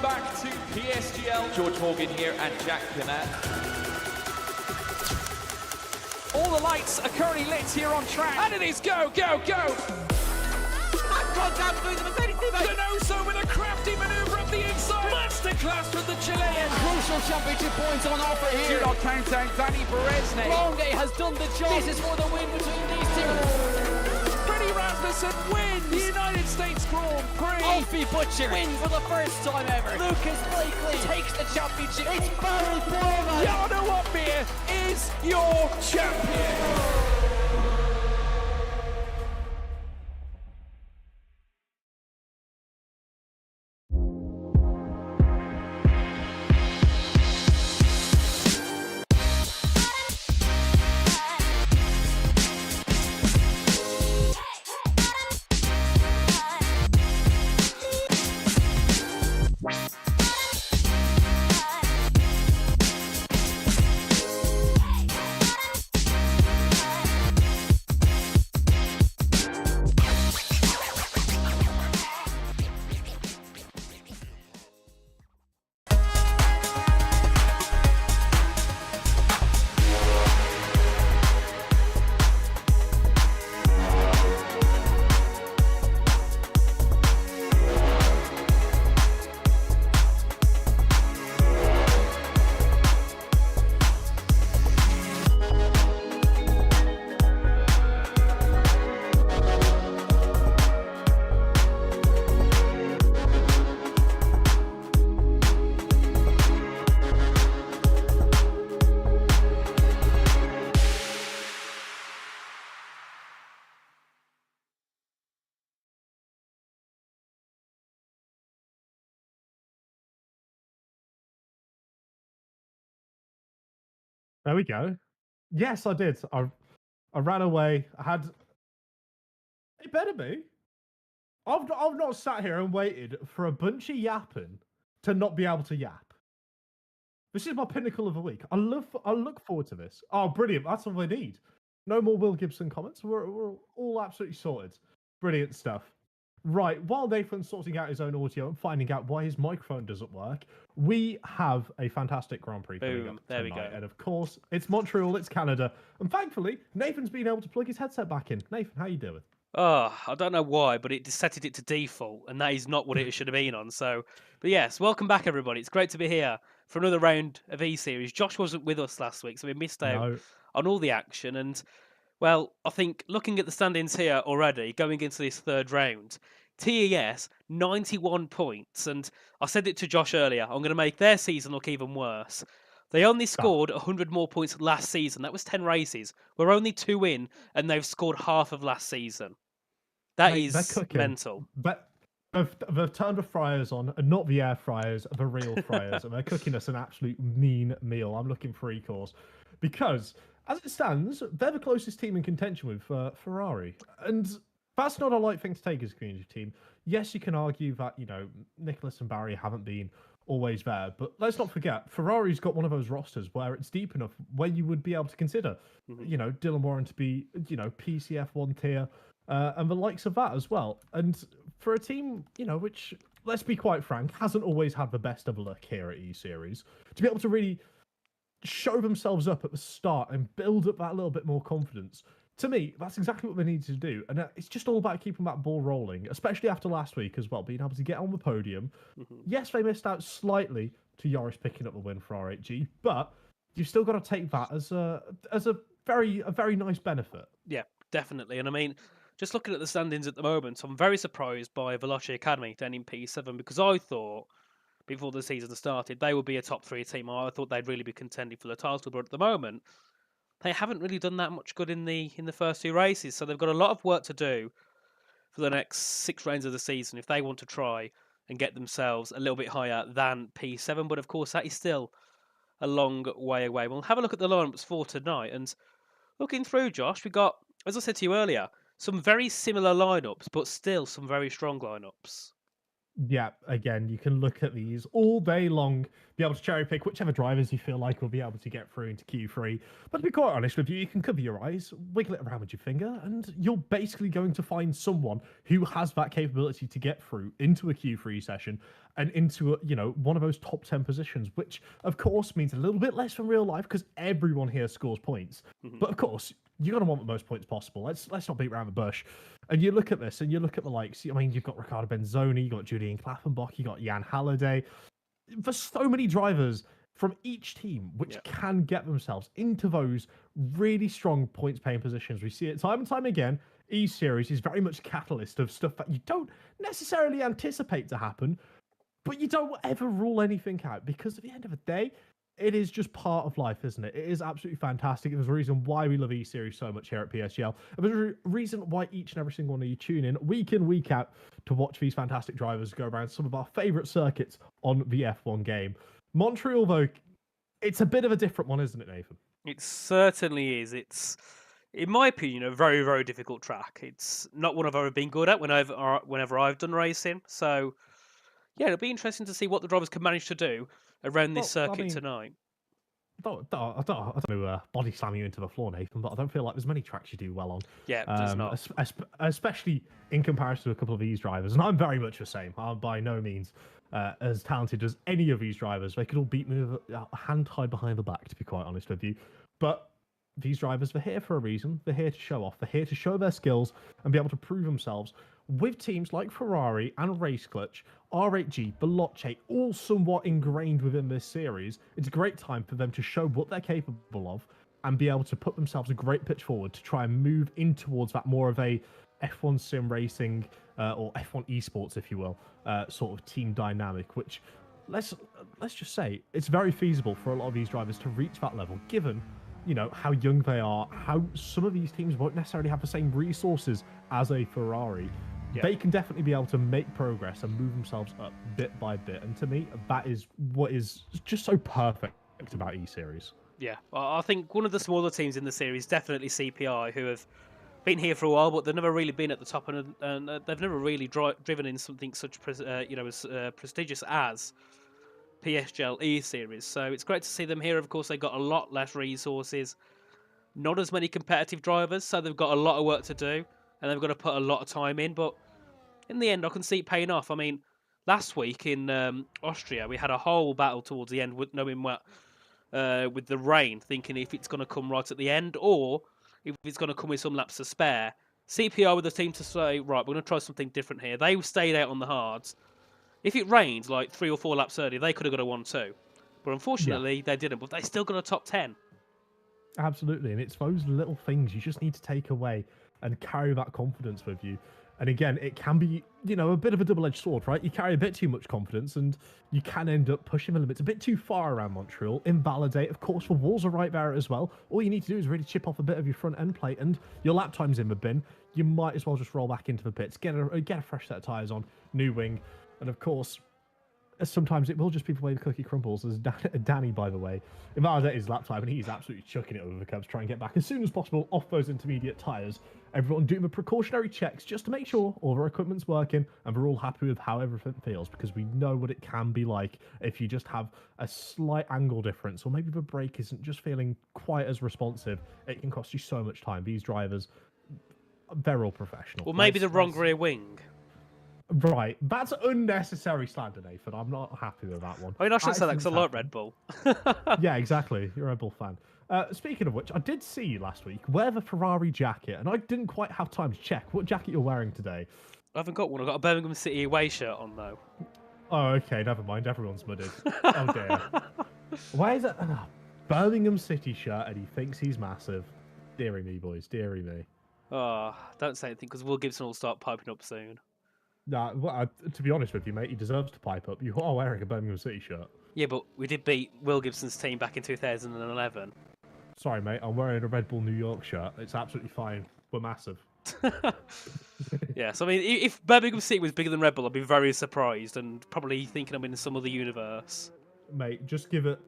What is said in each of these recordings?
welcome back to PSGL. George Morgan here and Jack Gannett. All the lights are currently lit here on track, and it is go, go, go! Contact through the Mercedes teammate. Denoso with a crafty manoeuvre up the inside. Masterclass from the Chilean. Crucial championship points on offer here. Do not count out Danny Berezne. Longe has done the job. This is for the win between these two. Freddie Rasmussen wins the United States Grand Prix. Alfie Butcher wins for the first time ever. Lucas Blakely takes the championship. It's Barry Bournemouth. Jarno Opmeer is your champion. There we go. Yes, I did. I ran away. I had. It better be. I've not sat here and waited for a bunch of yapping to not be able to yap. This is my pinnacle of the week. I look forward to this. Oh, brilliant! That's all I need. No more Will Gibson comments. We're all absolutely sorted. Brilliant stuff. Right, while Nathan's sorting out his own audio and finding out why his microphone doesn't work, we have a fantastic Grand Prix coming up there tonight. we go. And of course, it's Montreal, it's Canada. And thankfully, Nathan's been able to plug his headset back in. Nathan, how you doing? Oh, I don't know why, but it set it to default, and that is not what it should have been on. So, but yes, welcome back, everybody. It's great to be here for another round of E-Series. Josh wasn't with us last week, so we missed out on all the action. And, well, I think looking at the standings here already, going into this third round, TES, 91 points. And I said it to Josh earlier, I'm going to make their season look even worse. They only scored 100 more points last season. That was 10 races. We're only 2 in, and they've scored half of last season. That is mental. But they've turned the fryers on, and not the air fryers, the real fryers, and they're cooking us an absolute mean meal. I'm looking for e-course. Because, as it stands, they're the closest team in contention with Ferrari. And that's not a light thing to take as a community team. Yes, you can argue that, Nicholas and Barry haven't been always there, but let's not forget, Ferrari's got one of those rosters where it's deep enough where you would be able to consider, Dylan Warren to be, PCF 1 tier, and the likes of that as well. And for a team, which, let's be quite frank, hasn't always had the best of luck here at E-Series, to be able to really show themselves up at the start and build up that little bit more confidence, to me, that's exactly what they needed to do. And it's just all about keeping that ball rolling, especially after last week as well, being able to get on the podium. Yes, they missed out slightly to Joris picking up the win for R8G, but you've still got to take that as a very nice benefit. Yeah, definitely. And I mean, just looking at the standings at the moment, I'm very surprised by Veloci Academy down in P7, because I thought before the season started they would be a top 3 team. I thought they'd really be contending for the title, but at the moment they haven't really done that much good in the first 2 races. So they've got a lot of work to do for the next 6 rounds of the season if they want to try and get themselves a little bit higher than P7. But of course, that is still a long way away. We'll have a look at the lineups for tonight. And looking through, Josh, we got, as I said to you earlier, some very similar lineups, but still some very strong lineups. Yeah, again, you can look at these all day long, be able to cherry pick whichever drivers you feel like will be able to get through into Q3. But to be quite honest with you, you can cover your eyes, wiggle it around with your finger, and you're basically going to find someone who has that capability to get through into a Q3 session and into one of those top 10 positions, which of course means a little bit less from real life because everyone here scores points. But of course, you're going to want the most points possible. Let's not beat around the bush. And you look at this, and you look at the likes. I mean, you've got Riccardo Benzoni, you've got Julian Klappenbach, you've got Jan Halliday. There's so many drivers from each team which can get themselves into those really strong points-paying positions. We see it time and time again. E-Series is very much a catalyst of stuff that you don't necessarily anticipate to happen, but you don't ever rule anything out because at the end of the day, it is just part of life, isn't it? It is absolutely fantastic. There's a reason why we love E-Series so much here at PSGL. And there's a reason why each and every single one of you tune in, week out, to watch these fantastic drivers go around some of our favourite circuits on the F1 game. Montreal, though, it's a bit of a different one, isn't it, Nathan? It certainly is. It's, in my opinion, a very, very difficult track. It's not one I've ever been good at whenever I've done racing. So, yeah, it'll be interesting to see what the drivers can manage to do around this circuit tonight. I don't want to body slam you into the floor, Nathan, but I don't feel like there's many tracks you do well on. Yeah, there's not. Especially in comparison to a couple of these drivers. And I'm very much the same. I'm by no means as talented as any of these drivers. They could all beat me with a hand tied behind the back, to be quite honest with you. But these drivers, they're here for a reason. They're here to show off. They're here to show their skills and be able to prove themselves with teams like Ferrari and Race Clutch, R8G, Veloce, all somewhat ingrained within this series. It's a great time for them to show what they're capable of and be able to put themselves a great pitch forward to try and move in towards that more of a F1 sim racing or F1 esports, if you will, sort of team dynamic, which let's just say it's very feasible for a lot of these drivers to reach that level, given how young they are, how some of these teams won't necessarily have the same resources as a Ferrari. Yeah. They can definitely be able to make progress and move themselves up bit by bit. And to me, that is what is just so perfect about E-Series. Yeah, I think one of the smaller teams in the series, definitely CPI, who have been here for a while, but they've never really been at the top, and they've never really driven in something such as prestigious as PSGL E-Series. So it's great to see them here. Of course, they've got a lot less resources, not as many competitive drivers, so they've got a lot of work to do. And they've got to put a lot of time in, but in the end, I can see it paying off. I mean, last week in Austria, we had a whole battle towards the end with knowing what, with the rain, thinking if it's going to come right at the end or if it's going to come with some laps to spare. CPR were the team to say, right, we're going to try something different here. They stayed out on the hards. If it rained like 3 or 4 laps earlier, they could have got a 1-2. But unfortunately, they didn't. But they still got a top 10. Absolutely, and it's those little things you just need to take away and carry that confidence with you. And again, it can be, a bit of a double-edged sword, right? You carry a bit too much confidence and you can end up pushing the limits a bit too far around Montreal. Invalidate, of course, the walls are right there as well. All you need to do is really chip off a bit of your front end plate and your lap time's in the bin. You might as well just roll back into the pits, get a fresh set of tyres on, new wing. And of course, sometimes it will just be the way the cookie crumbles. As Danny, by the way, invalidated his lap time and he's absolutely chucking it over the curbs, trying to get back as soon as possible off those intermediate tyres. Everyone doing the precautionary checks just to make sure all their equipment's working and we're all happy with how everything feels, because we know what it can be like if you just have a slight angle difference or maybe the brake isn't just feeling quite as responsive. It can cost you so much time. These drivers, they're all professional. Well, maybe the wrong rear wing. Right, that's unnecessary slander, Nathan. I'm not happy with that one. I mean, I should say that because I like Red Bull. Yeah, exactly. You're a Red Bull fan. Speaking of which, I did see you last week wear the Ferrari jacket, and I didn't quite have time to check what jacket you're wearing today. I haven't got one. I've got a Birmingham City away shirt on, though. Oh, okay, never mind. Everyone's mudded. Oh, dear. Why is it? Birmingham City shirt, and he thinks he's massive. Deary me, boys. Deary me. Oh, don't say anything, because Will Gibson will start piping up soon. Nah, well, to be honest with you, mate, he deserves to pipe up. You are wearing a Birmingham City shirt. Yeah, but we did beat Will Gibson's team back in 2011. Sorry, mate, I'm wearing a Red Bull New York shirt. It's absolutely fine. We're massive. Yes, I mean, if Birmingham City was bigger than Red Bull, I'd be very surprised and probably thinking I'm in some other universe. Mate, just give it,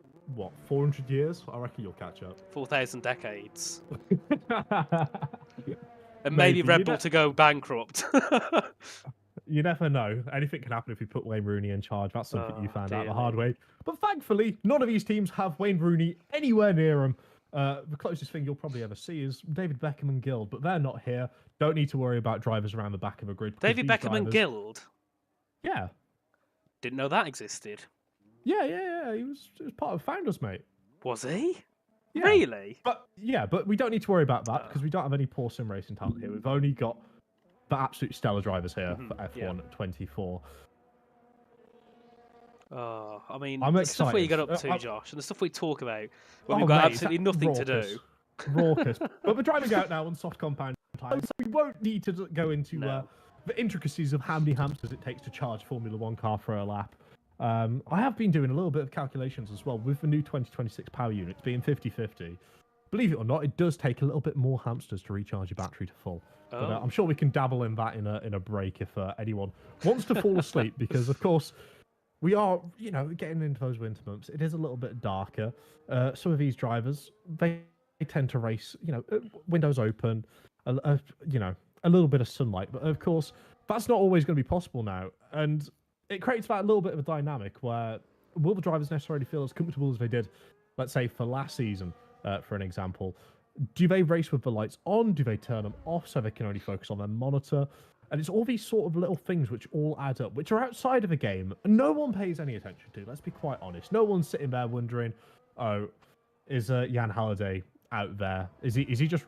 400 years? I reckon you'll catch up. 4,000 decades. And maybe Red Bull to go bankrupt. You never know. Anything can happen if you put Wayne Rooney in charge. That's something you found out the hard me. way. But thankfully, none of these teams have Wayne Rooney anywhere near them. The closest thing you'll probably ever see is David Beckham and Guild, but they're not here. Don't need to worry about drivers around the back of a grid. David Beckham and Guild? Yeah. Didn't know that existed. Yeah. He was part of Founders, mate. Was he? Yeah. Really? But we don't need to worry about that because we don't have any poor sim racing talent here. We've only got the absolute stellar drivers here for F1 24. Oh, I mean, I'm the stuff we excited. get up to, Josh, and the stuff we take about when Oh, we've got mate, absolutely nothing to do. Raucous. But we're driving out now on soft compound tyres, so we won't need to go into the intricacies of how many hamsters it takes to charge Formula One car for a lap. I have been doing a little bit of calculations as well with the new 2026 power units being 50-50. Believe it or not, it does take a little bit more hamsters to recharge your battery to full. But I'm sure we can dabble in that in a break if anyone wants to fall asleep, because of course we are, getting into those winter months. It is a little bit darker. Some of these drivers, they tend to race, windows open, a little bit of sunlight. But of course, that's not always going to be possible now, and it creates that little bit of a dynamic where will the drivers necessarily feel as comfortable as they did, let's say, for last season, for an example? Do they race with the lights on? Do they turn them off so they can only focus on their monitor? And it's all these sort of little things which all add up, which are outside of the game, and no one pays any attention to. Let's be quite honest. No one's sitting there wondering, oh, is Jan Halliday out there? Is he just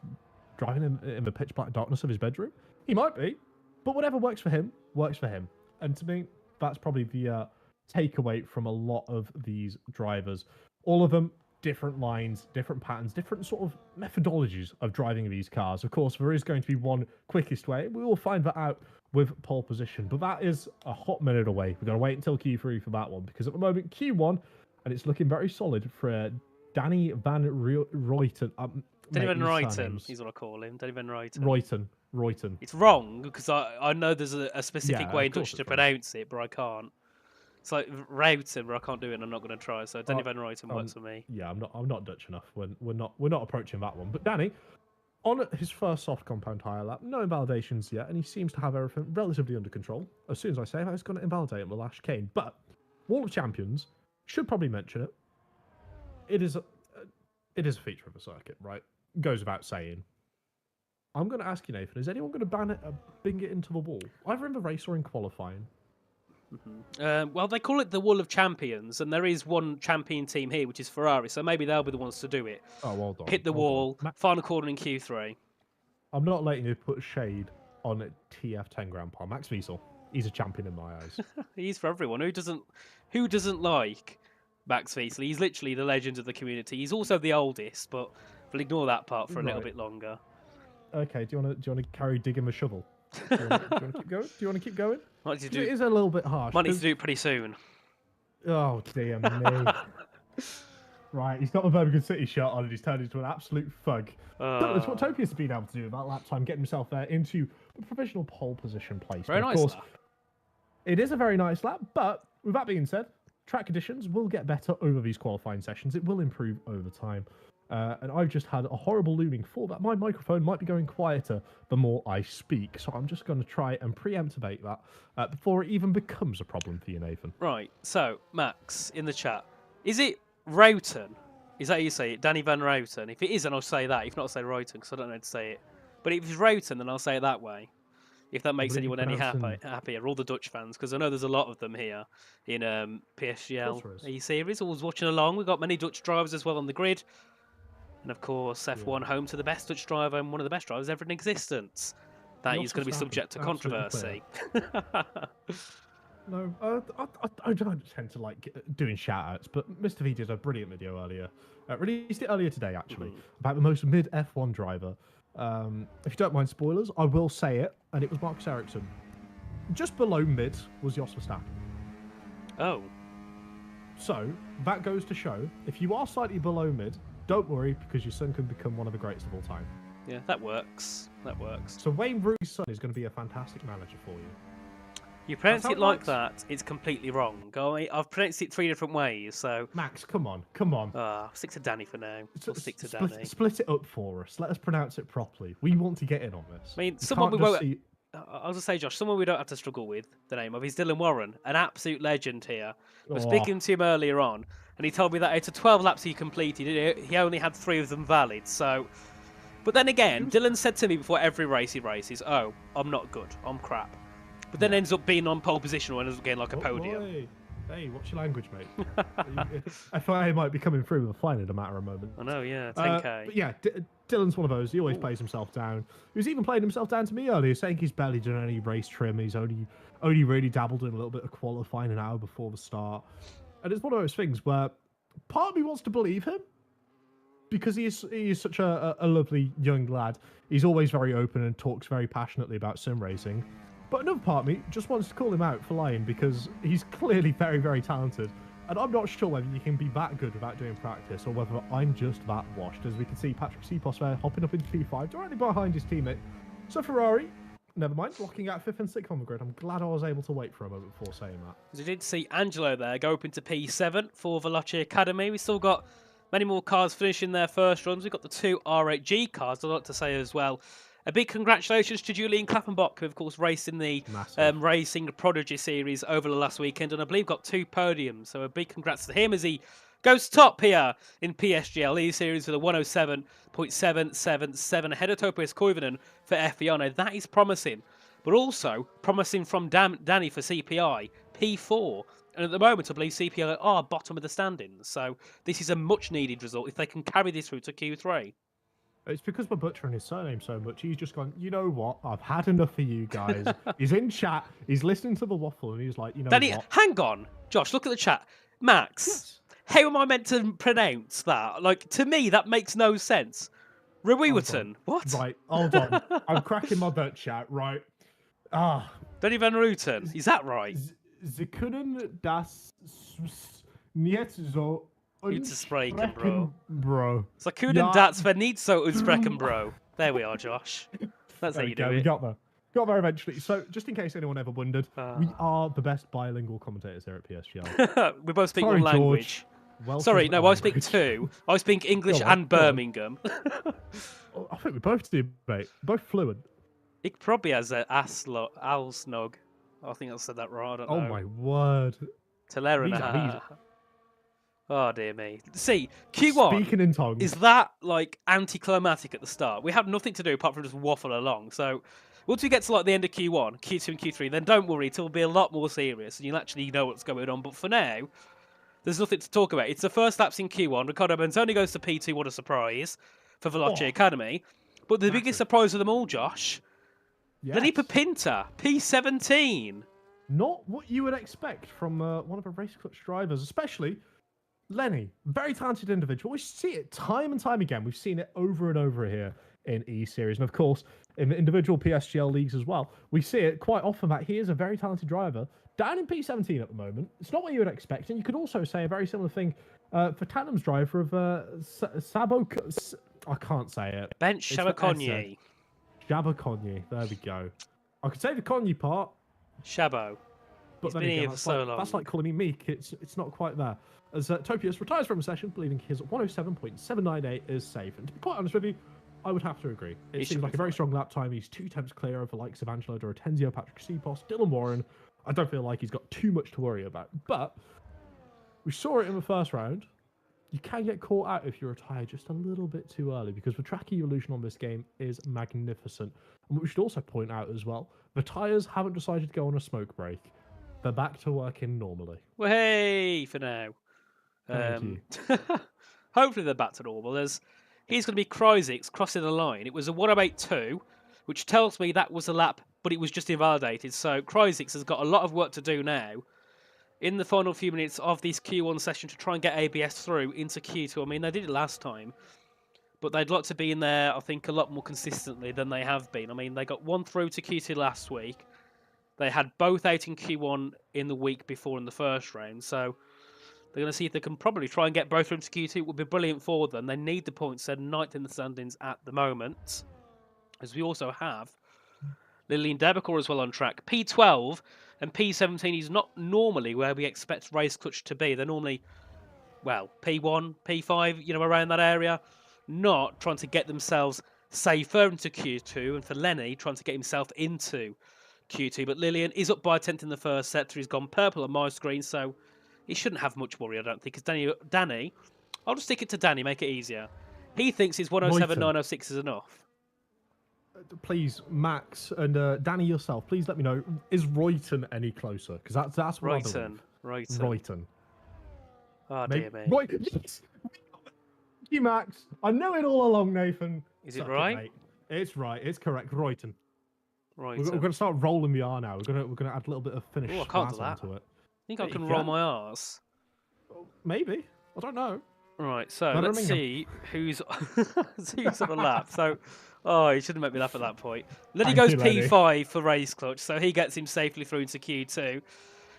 driving in the pitch black darkness of his bedroom? He might be, but whatever works for him, works for him. And to me, that's probably the takeaway from a lot of these drivers. All of them, different lines, different patterns, different sort of methodologies of driving these cars. Of course, there is going to be one quickest way. We will find that out with pole position, but that is a hot minute away. We've got to wait until Q3 for that one, because at the moment, Q1, and it's looking very solid for Danny Van Ruyten. Danny Van Ruyten, he's what I call him. Danny Van Ruyten. Ruyten. It's wrong, because I know there's a specific way in Dutch to pronounce it, but I can't. It's like Ruyten, but I can't do it, and I'm not going to try. So Danny Van Ruyten works for me. Yeah, I'm not Dutch enough. We're not approaching that one. But Danny, on his first soft compound tyre lap, no invalidations yet, and he seems to have everything relatively under control. As soon as I say that, it's going to invalidate him with Lash Kane. But Wall of Champions should probably mention it. It is a feature of the circuit, right? Goes without saying. I'm going to ask you, Nathan, is anyone going to bing it into the wall, either in the race or in qualifying? Well, they call it the Wall of Champions, and there is one champion team here, which is Ferrari, so maybe they'll be the ones to do it. Oh, well done. Hit the wall, final corner in Q3. I'm not letting you put shade on TF10 Grandpa. Max Wiesel, he's a champion in my eyes. He's for everyone. Who doesn't like Max Wiesel? He's literally the legend of the community. He's also the oldest, but we'll ignore that part for a little bit longer. Okay, do you want to carry digging the shovel? Do you want to keep going? Do you want to keep going? It is a little bit harsh. Might need to do it pretty soon. Oh dear me! Right, he's got the Birmingham City shirt on, and he's turned into an absolute thug. That's what Topius has been able to do about lap time, getting himself there into the provisional pole position place. Very nice. Of course, it is a very nice lap. But with that being said, track conditions will get better over these qualifying sessions. It will improve over time. And I've just had a horrible looming thought that my microphone might be going quieter the more I speak. So I'm just going to try and preemptivate that before it even becomes a problem for you, Nathan. Right. So, Max, in the chat, is it Ruyten? Is that how you say it? Danny Van Ruyten? If it is, then I'll say that. If not, I'll say Ruyten, because I don't know how to say it. But if it's Ruyten, then I'll say it that way. If that makes anyone any happier, all the Dutch fans, because I know there's a lot of them here in PSGL E-Series. Always watching along. We've got many Dutch drivers as well on the grid. And of course, F1 home to the best Dutch driver and one of the best drivers ever in existence. That is going to be subject to controversy. No, I don't tend to like doing shout-outs, but Mr. V did a brilliant video earlier. Released it earlier today, actually, about the most mid F1 driver. If you don't mind spoilers, I will say it, and it was Marcus Ericsson. Just below mid was Jos Verstappen. Oh. So, that goes to show, if you are slightly below mid, don't worry, because your son can become one of the greatest of all time. Yeah, that works. That works. So Wayne Rooney's son is going to be a fantastic manager for you. You pronounce it like that, it's completely wrong. I've pronounced it 3 different ways, so... Max, come on. Stick to Danny for now. We'll stick to Danny. Split it up for us. Let us pronounce it properly. We want to get in on this. I mean, someone we won't... I was to say, Josh, someone we don't have to struggle with the name of is Dylan Warren, an absolute legend here. I was Oh. speaking to him earlier on, and he told me that out of 12 laps he completed, he only had 3 of them valid. So, but then again, Dylan said to me before every race he races, "Oh, I'm not good, I'm crap," but then ends up being on pole position or ends up getting like a podium. Boy. Hey, watch your language, mate. FIA might be coming through with a fine in a matter of moments. I know, yeah, 10k. But yeah, Dylan's one of those. He always plays himself down. He was even playing himself down to me earlier, saying he's barely done any race trim. He's only really dabbled in a little bit of qualifying an hour before the start. And it's one of those things where part of me wants to believe him because he is such a lovely young lad. He's always very open and talks very passionately about sim racing. But another part of me just wants to call him out for lying because he's clearly very, very talented. And I'm not sure whether you can be that good without doing practice or whether I'm just that washed. As we can see, Patrick Seepos there hopping up into P5 directly behind his teammate. So Ferrari, never mind, blocking out 5th and 6th on the grid. I'm glad I was able to wait for a moment before saying that. We did see Angelo there go up into P7 for Veloce Academy. We still got many more cars finishing their first runs. We've got the 2 R8G cars, I'd like to say as well. A big congratulations to Julian Klappenbach, who of course raced in the Racing Prodigy Series over the last weekend, and I believe got 2 podiums. So a big congrats to him as he goes top here in PSGL E-Series with a 107.777 ahead of Topias Koivunen for F1. That is promising, but also promising from Danny for CPI, P4. And at the moment, I believe CPI are bottom of the standings. So this is a much-needed result if they can carry this through to Q3. It's because we're butchering his surname so much. He's just gone, you know what? I've had enough of you guys. He's in chat. He's listening to the waffle, and he's like, you know what? Hang on. Josh, look at the chat. Max, yes. How am I meant to pronounce that? Like, to me, that makes no sense. Ruiwerton. What? Right, hold on. I'm cracking my butt, chat. Right. Donny van Rooten. Is that right? Sie können das nicht so uitspreken, bro. So couldn't that's for need so uitspreken, bro. There we are, Josh. That's how you do it. We got there. Got there eventually. So, just in case anyone ever wondered, we are the best bilingual commentators here at PSGL. We both speak one language. Sorry, no, I speak 2. I speak English and Birmingham. I think we both do, mate. Both fluent. It probably has a Alsnog. I think I said that right. I don't know. Oh my word. Telerina. Oh dear me. See, Q1 Speaking in tongues. Is that like anticlimactic at the start? We have nothing to do apart from just waffle along. So once we get to like the end of Q1, Q2 and Q3, then don't worry, it'll be a lot more serious and you'll actually know what's going on. But for now, there's nothing to talk about. It's the first laps in Q1. Ricardo Benzoni goes to P2. What a surprise for Veloce Academy. But the biggest surprise of them all, Josh, Lenny Pinta, P17. Not what you would expect from one of the race clutch drivers, especially Lenny. Very talented individual. We see it time and time again. We've seen it over and over here in E-Series. And of course, in the individual PSGL leagues as well. We see it quite often that he is a very talented driver. Down in P17 at the moment. It's not what you would expect. And you could also say a very similar thing for Tandem's driver of Sabo... I can't say it. Bench Shabakonyi. Shabakonyi. There we go. I could say the Konyi part. Shabo. But He's been here for so long. That's like calling me meek. It's not quite there. As Topias retires from the session, believing his 107.798 is safe. And to be quite honest with you, I would have to agree. It seems like a very strong lap time. He's 2 tenths clear of the likes of Angelo Dorotenzio, Patrick Seepos, Dylan Warren. I don't feel like he's got too much to worry about. But we saw it in the first round. You can get caught out if you retire just a little bit too early because the track evolution on this game is magnificent. And we should also point out as well, the tyres haven't decided to go on a smoke break. They're back to working normally. Well, hey, for now. Thank you. Hopefully they're back to normal. Here's going to be Krysix crossing the line. It was a 108.2, which tells me that was a lap, but it was just invalidated. So Krysix has got a lot of work to do now in the final few minutes of this Q1 session to try and get ABS through into Q2. I mean, they did it last time, but they'd like to be in there, I think, a lot more consistently than they have been. I mean, they got 1 through to Q2 last week. They had both out in Q1 in the week before in the first round, so they're going to see if they can probably try and get both through to Q2. It would be brilliant for them. They need the points. They're 9th in the standings at the moment, as we also have Lillian Debacor as well on track. P12 and P17 is not normally where we expect race clutch to be. They're normally, well, P1, P5, around that area. Not trying to get themselves safer into Q2, and for Lenny trying to get himself into Q2. But Lillian is up by a tenth in the first sector. He's gone purple on my screen, so he shouldn't have much worry, I don't think. Because Danny, I'll just stick it to Danny, make it easier. He thinks his 107.906 is enough. Please, Max and Danny yourself, please let me know, is Royton any closer? Because that's what I believe. Royton. Oh, dear me. Yes! Thank you, Max. I know it all along, Nathan. Is it right? Mate. It's right. It's correct. Royton. Right. We're going to start rolling the R now. We're going to add a little bit of Finnish I can't do that. onto it. Think I can roll my R's? Maybe. I don't know. Right, so let's see who's who's on the lap. So, you shouldn't make me laugh at that point. Lenny goes P5 for race clutch, so he gets him safely through into Q2.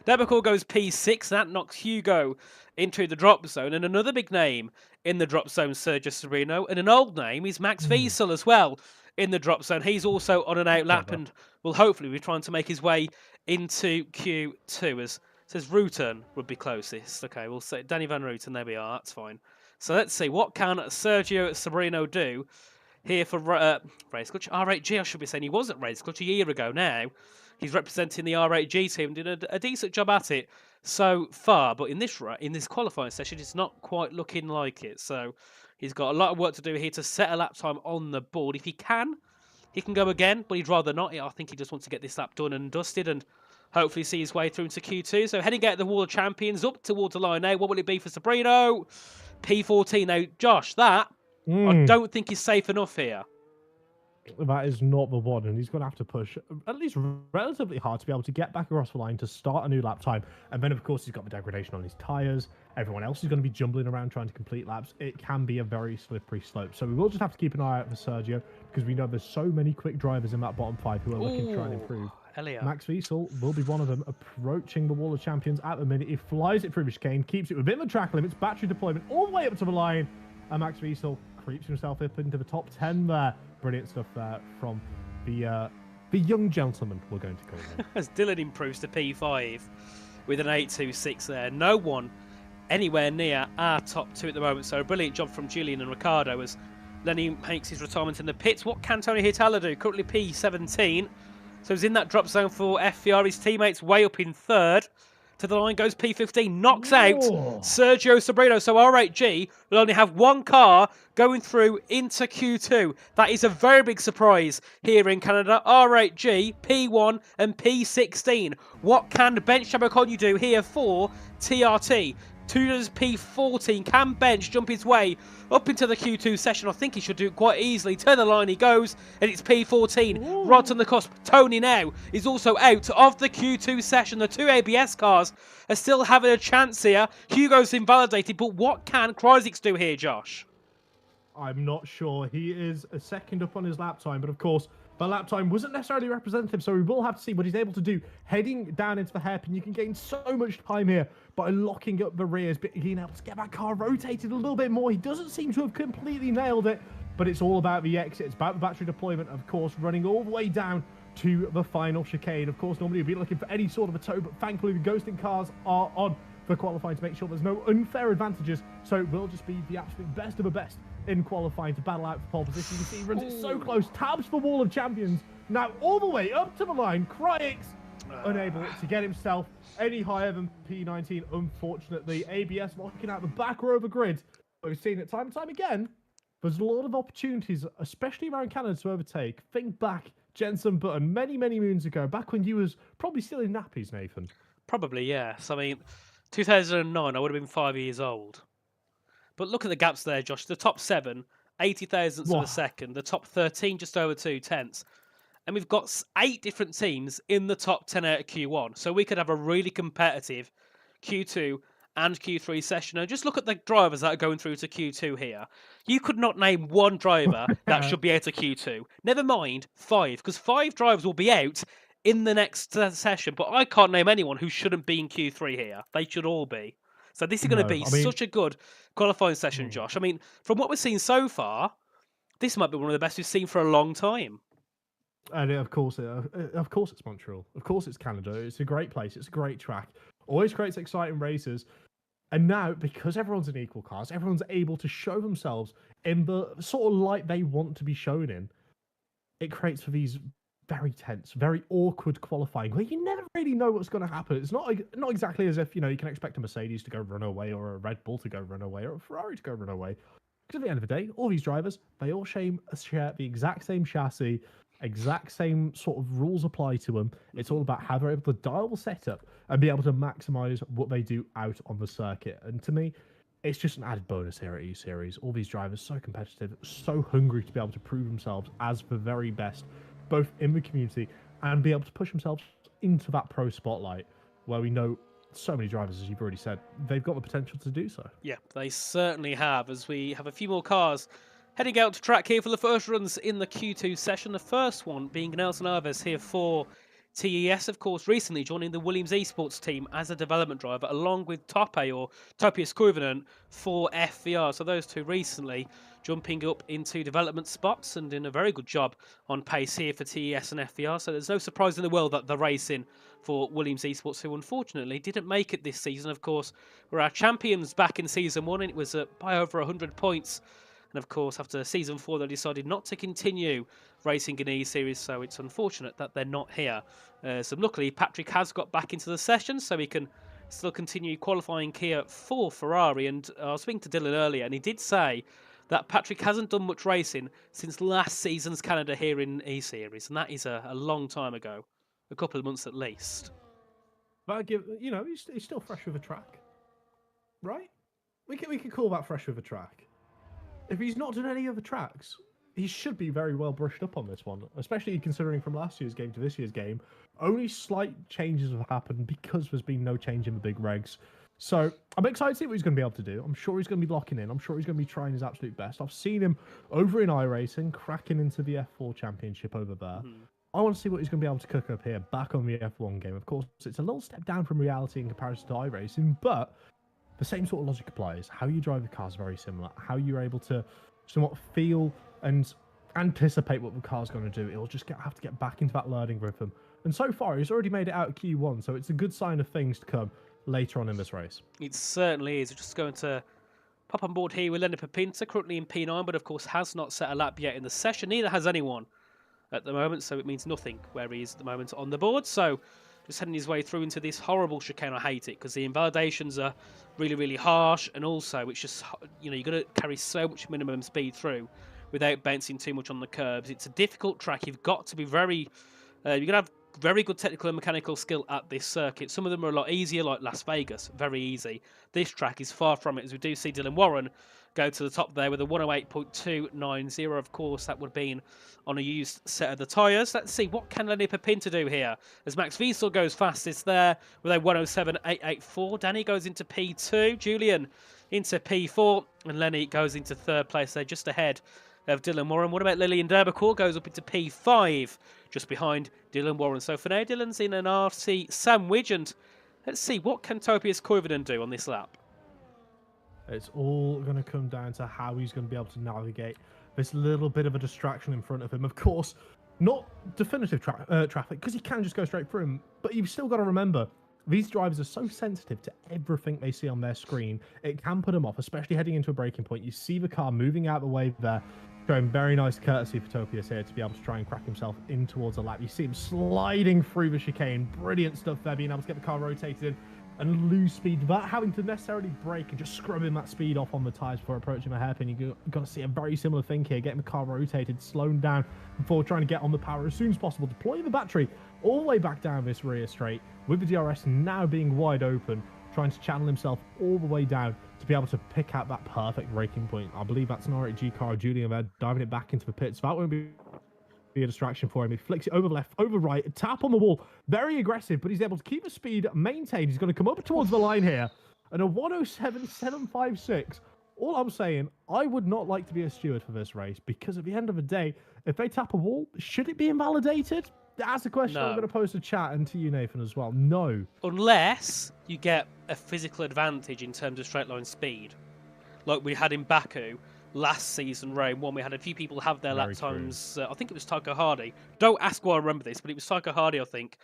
Debacore goes P6, that knocks Hugo into the drop zone, and another big name in the drop zone, Sergio Sereno, and an old name is Max Wiesel as well in the drop zone. He's also on an out lap and will hopefully be trying to make his way into Q2 as says Rutan would be closest. Okay, we'll say Danny Van Rutan. There we are. That's fine. So let's see. What can Sergio Sobrino do here for Race Clutch? R8G, I should be saying. He was at Race Clutch a year ago now. He's representing the R8G team, did a decent job at it so far. But in this qualifying session, it's not quite looking like it. So he's got a lot of work to do here to set a lap time on the board. If he can go again. But he'd rather not. I think he just wants to get this lap done and dusted and hopefully see his way through into Q2. So heading out the Wall of Champions up towards the line now. What will it be for Sobrino? P14. Now, Josh, that I don't think is safe enough here. That is not the one, and he's going to have to push at least relatively hard to be able to get back across the line to start a new lap time. And then, of course, he's got the degradation on his tyres. Everyone else is going to be jumbling around trying to complete laps. It can be a very slippery slope. So we will just have to keep an eye out for Sergio, because we know there's so many quick drivers in that bottom 5 who are looking to try and improve. Elliot. Max Wiesel will be one of them, approaching the Wall of Champions at the minute. He flies it through the chicane, keeps it within the track limits, battery deployment all the way up to the line, and Max Wiesel creeps himself up into the top 10 there. Brilliant stuff there from the young gentleman, we're going to call him. As Dylan improves to P5 with an 8.26 there. No one anywhere near our top 2 at the moment. So a brilliant job from Julian and Ricardo as Lenny makes his retirement in the pits. What can Tony Hitala do? Currently P17. So he's in that drop zone for FVR. His teammates way up in 3rd. To the line goes P15, knocks out Sergio Sobrino. So R8G will only have one car going through into Q2. That is a very big surprise here in Canada. R8G, P1 and P16. What can Bench Chabaconyu do here for TRT? Tudor's P14 can Bench jump his way up into the Q2 session. I think he should do it quite easily. To the line he goes, and it's P14. Right on the cusp. Tony now is also out of the Q2 session. The 2 ABS cars are still having a chance here. Hugo's invalidated, but what can Krysix do here, Josh? I'm not sure. He is a second up on his lap time, but of course, the lap time wasn't necessarily representative, so we will have to see what he's able to do. Heading down into the hairpin, you can gain so much time here by locking up the rears, but being able to get that car rotated a little bit more. He doesn't seem to have completely nailed it, but it's all about the exit. It's about the battery deployment, of course, running all the way down to the final chicane. Of course, normally we'd be looking for any sort of a tow, but thankfully the ghosting cars are on for qualifying to make sure there's no unfair advantages, so it will just be the absolute best of the best in qualifying to battle out for pole position. You see, he runs it so close, tabs for Wall of Champions, now all the way up to the line. Krysix unable to get himself any higher than P19, unfortunately. ABS locking out the back row of the grid. But we've seen it time and time again. There's a lot of opportunities, especially around Canada, to overtake. Think back, Jensen Button, many, many moons ago, back when you was probably still in nappies, Nathan. Probably, yes. I mean, 2009, I would have been 5 years old. But look at the gaps there, Josh. The top 7, 80 thousandths of a second. The top 13, just over 2 tenths. And we've got 8 different teams in the top 10 out of Q1. So we could have a really competitive Q2 and Q3 session. And just look at the drivers that are going through to Q2 here. You could not name one driver that should be out of Q2. Never mind 5, because 5 drivers will be out in the next session. But I can't name anyone who shouldn't be in Q3 here. They should all be. So this is going to be such a good qualifying session, Josh. I mean, from what we've seen so far, this might be one of the best we've seen for a long time. And of course it's Montreal. Of course it's Canada. It's a great place. It's a great track. Always creates exciting races. And now, because everyone's in equal cars, everyone's able to show themselves in the sort of light they want to be shown in. It creates for these very tense, very awkward qualifying where you never really know what's going to happen. It's not exactly as if, you can expect a Mercedes to go run away or a Red Bull to go run away or a Ferrari to go run away. Because at the end of the day, all these drivers, they all share the exact same chassis, exact same sort of rules apply to them. It's all about how they're able to dial the setup and be able to maximize what they do out on the circuit. And to me, it's just an added bonus here at E-Series. All these drivers so competitive, so hungry to be able to prove themselves as the very best, both in the community and be able to push themselves into that pro spotlight where we know so many drivers, as you've already said, they've got the potential to do so. Yeah, they certainly have, as we have a few more cars heading out to track here for the first runs in the Q2 session. The first one being Nelson Alves here for TES, of course, recently joining the Williams Esports team as a development driver, along with Tope or Topias Kuivanen for FVR. So those two recently jumping up into development spots and doing a very good job on pace here for TES and FVR. So there's no surprise in the world that they're racing for Williams Esports, who unfortunately didn't make it this season. Of course, were our champions back in Season 1, and it was by over 100 points. And of course, after Season 4, they decided not to continue racing in E-Series, so it's unfortunate that they're not here. So luckily, Patrick has got back into the session, so he can still continue qualifying here for Ferrari. And I was speaking to Dylan earlier, and he did say that Patrick hasn't done much racing since last season's Canada here in E-Series, and that is a long time ago, a couple of months at least. But he's still fresh with a track, right? We can call that fresh with a track. If he's not done any other tracks, he should be very well brushed up on this one, especially considering from last year's game to this year's game, only slight changes have happened because there's been no change in the big regs. So I'm excited to see what he's going to be able to do. I'm sure he's going to be locking in. I'm sure he's going to be trying his absolute best. I've seen him over in iRacing, cracking into the F4 championship over there. I want to see what he's going to be able to cook up here, back on the F1 game. Of course, it's a little step down from reality in comparison to iRacing, but the same sort of logic applies. How you drive the car is very similar. How you're able to somewhat feel and anticipate what the car's going to do. It'll just have to get back into that learning rhythm. And so far, he's already made it out of Q1, so it's a good sign of things to come later on in this race. It certainly is. We're just going to pop on board here with Lenny Papinta, currently in P9, but of course has not set a lap yet in the session. Neither has anyone at the moment, so it means nothing where he is at the moment on the board. So just heading his way through into this horrible chicane. I hate it because the invalidations are really, really harsh, and also it's just, you're going to carry so much minimum speed through without bouncing too much on the curbs. It's a difficult track. You've got to be you're going to have very good technical and mechanical skill at this circuit. Some of them are a lot easier, like Las Vegas, very easy. This track is far from it, as we do see Dylan Warren go to the top there with a 108.290. Of course, that would have been on a used set of the tyres. Let's see, what can Lenny Papinta do here? As Max Wiesel goes fastest there with a 107.884. Danny goes into P2, Julian into P4, and Lenny goes into third place there, just ahead of Dylan Warren. What about Lillian Derbacourt? Goes up into P5, just behind Dylan Warren. So for now, Dylan's in an RC sandwich, and let's see, what can Topias Kuivanen do on this lap? It's all going to come down to how he's going to be able to navigate this little bit of a distraction in front of him. Of course, not definitive traffic, because he can just go straight through him, but you've still got to remember, these drivers are so sensitive to everything they see on their screen, it can put them off, especially heading into a braking point. You see the car moving out of the way there, showing very nice courtesy for Topias here to be able to try and crack himself in towards a lap. You see him sliding through the chicane. Brilliant stuff there, being able to get the car rotated in and lose speed without having to necessarily brake and just scrubbing that speed off on the tyres before approaching the hairpin. You've got to see a very similar thing here, getting the car rotated, slowing down before trying to get on the power as soon as possible, deploying the battery all the way back down this rear straight, with the DRS now being wide open, trying to channel himself all the way down to be able to pick out that perfect braking point. I believe that's an R8G car, Julian there, diving it back into the pits. That won't be a distraction for him. He flicks it over left, over right, tap on the wall. Very aggressive, but he's able to keep the speed maintained. He's going to come up towards the line here. And a 107.756. All I'm saying, I would not like to be a steward for this race, because at the end of the day, if they tap a wall, should it be invalidated? That's a question I'm going to pose to chat and to you, Nathan, as well. No. Unless you get a physical advantage in terms of straight line speed. Like we had in Baku last season, Rome 1. We had a few people have their lap times. I think it was Tycho Hardy. Don't ask why I remember this, but it was Tycho Hardy, I think,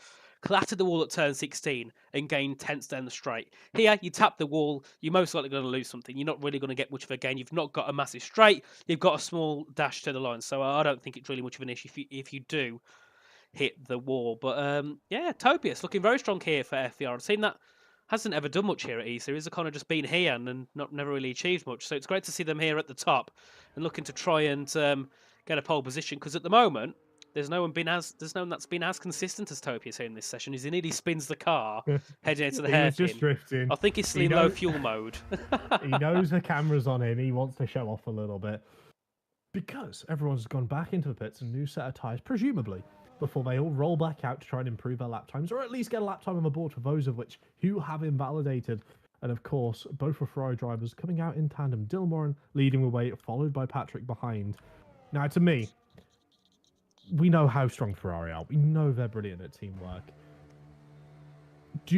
clattered the wall at turn 16 and gained tenths down the straight. Here, you tap the wall, you're most likely going to lose something. You're not really going to get much of a gain. You've not got a massive straight. You've got a small dash to the line. So I don't think it's really much of an issue if you do hit the wall. But yeah, Topius looking very strong here for FVR. I've seen that hasn't ever done much here at E-Series. They've kind of just been here and never really achieved much. So it's great to see them here at the top and looking to try and get a pole position, because at the moment there's no one that's been as consistent as Topius here in this session. He nearly spins the car heading into the hairpin. Just drifting. I think he's still in low fuel mode. He knows the camera's on him. He wants to show off a little bit because everyone's gone back into the pits, a new set of tyres, presumably, before they all roll back out to try and improve their lap times, or at least get a lap time on the board for those of which who have invalidated. And of course, both were Ferrari drivers coming out in tandem. Dylan Moran leading the way, followed by Patrick behind. Now, to me, we know how strong Ferrari are. We know they're brilliant at teamwork.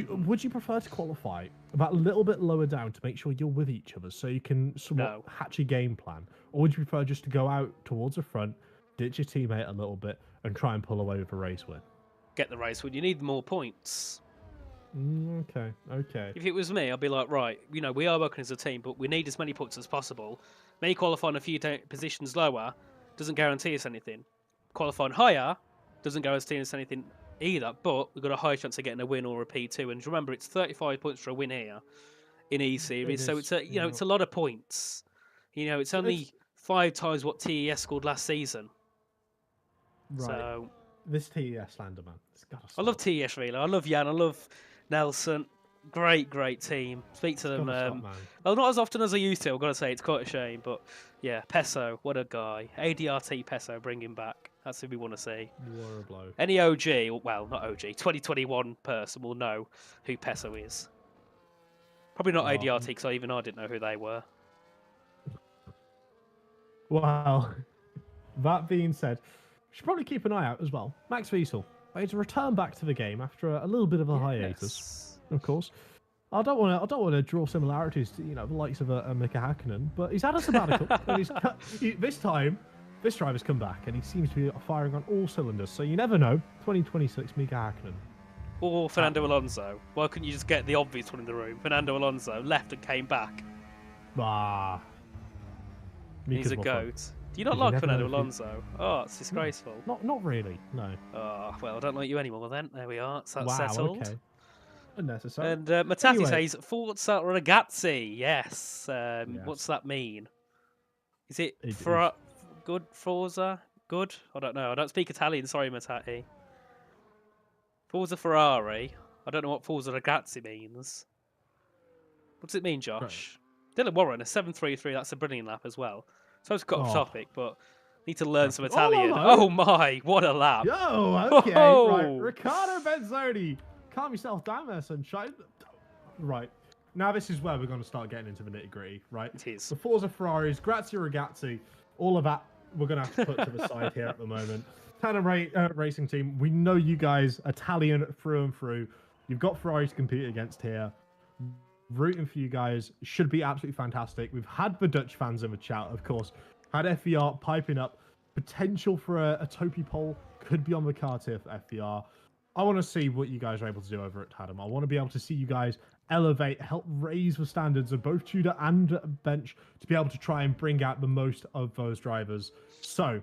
Would you prefer to qualify about a little bit lower down to make sure you're with each other so you can somewhat hatch a game plan? Or would you prefer just to go out towards the front, ditch your teammate a little bit, and try and pull away with a race win? Get the race win. You need more points. Okay. If it was me, I'd be like, right, we are working as a team, but we need as many points as possible. Maybe qualifying a few positions lower doesn't guarantee us anything. Qualifying higher doesn't guarantee us anything either, but we've got a high chance of getting a win or a P2. And remember, it's 35 points for a win here in E-Series, so it's it's a lot of points. It's only 5 times what TES scored last season. Right. So this TES slander, man. I love TES really. I love Jan. I love Nelson. Great team. Speak to them. Well, not as often as I used to. I've got to say, it's quite a shame. But yeah, Peso, what a guy. ADRT Peso, bring him back. That's who we want to see. What a blow. Any OG, well, not OG, 2021 person will know who Peso is. Probably not ADRT, because I didn't know who they were. Well, that being said, we should probably keep an eye out as well. Max Wiesel made to return back to the game after a little bit of a hiatus. Of course, I don't want to draw similarities to the likes of a Mika Hakkinen, but he's had a sabbatical. And this time, this driver's come back and he seems to be firing on all cylinders. So you never know. 2026 Mika Hakkinen or Fernando Alonso. Why couldn't you just get the obvious one in the room? Fernando Alonso left and came back. He's a goat. Do you not like Fernando Alonso? Oh, it's disgraceful. Not really. No. Oh well, I don't like you anymore then. There we are. So that's settled. Okay. Unnecessary. And Matati says Forza Ragazzi. Yes. What's that mean? Is it good Forza? Good? I don't know. I don't speak Italian. Sorry, Matati. Forza Ferrari. I don't know what Forza Ragazzi means. What does it mean, Josh? Right. Dylan Warren, a 7.33. That's a brilliant lap as well. So it's got off topic, but need to learn some Italian. Oh my, what a lap! Yo, okay, right. Riccardo Benzoni. Calm yourself down there, sunshine. Right. Now this is where we're going to start getting into the nitty-gritty, right? It is. The Forza Ferraris, Grazie Ragazzi, all of that we're going to have to put to the side here at the moment. Tandem Racing Team, we know you guys, Italian through and through. You've got Ferrari to compete against here. Rooting for you guys. Should be absolutely fantastic. We've had the Dutch fans in the chat, of course. Had FVR piping up. Potential for a Topi pole could be on the cards here for FVR. I want to see what you guys are able to do over at Tandem. I want to be able to see you guys elevate, help raise the standards of both Tudor and Bench to be able to try and bring out the most of those drivers. So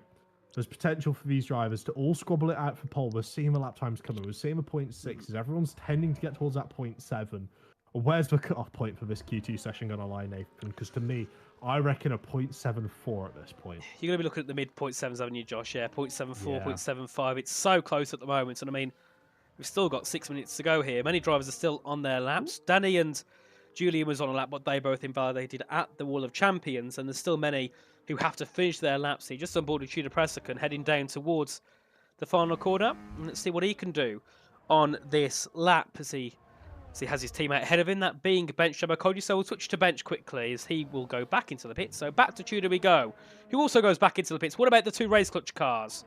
there's potential for these drivers to all squabble it out for pole. We're seeing the lap times coming. We're seeing the 0.6s. Everyone's tending to get towards that 0.7. Where's the cutoff point for this Q2 session going to lie, Nathan? Because to me, I reckon a 0.74 at this point. You're going to be looking at the mid 0.7s, haven't you, Josh? Yeah, 0.74, 0.75. It's so close at the moment. And I mean, we've still got 6 minutes to go here. Many drivers are still on their laps. Danny and Julian was on a lap, but they both invalidated at the Wall of Champions. And there's still many who have to finish their laps. He just on board with Tudor Presican, heading down towards the final corner. And let's see what he can do on this lap as he has his teammate ahead of him, that being Bench Jabakoji. So we'll switch to Bench quickly as he will go back into the pits. So back to Tudor we go, who also goes back into the pits. What about the two race clutch cars?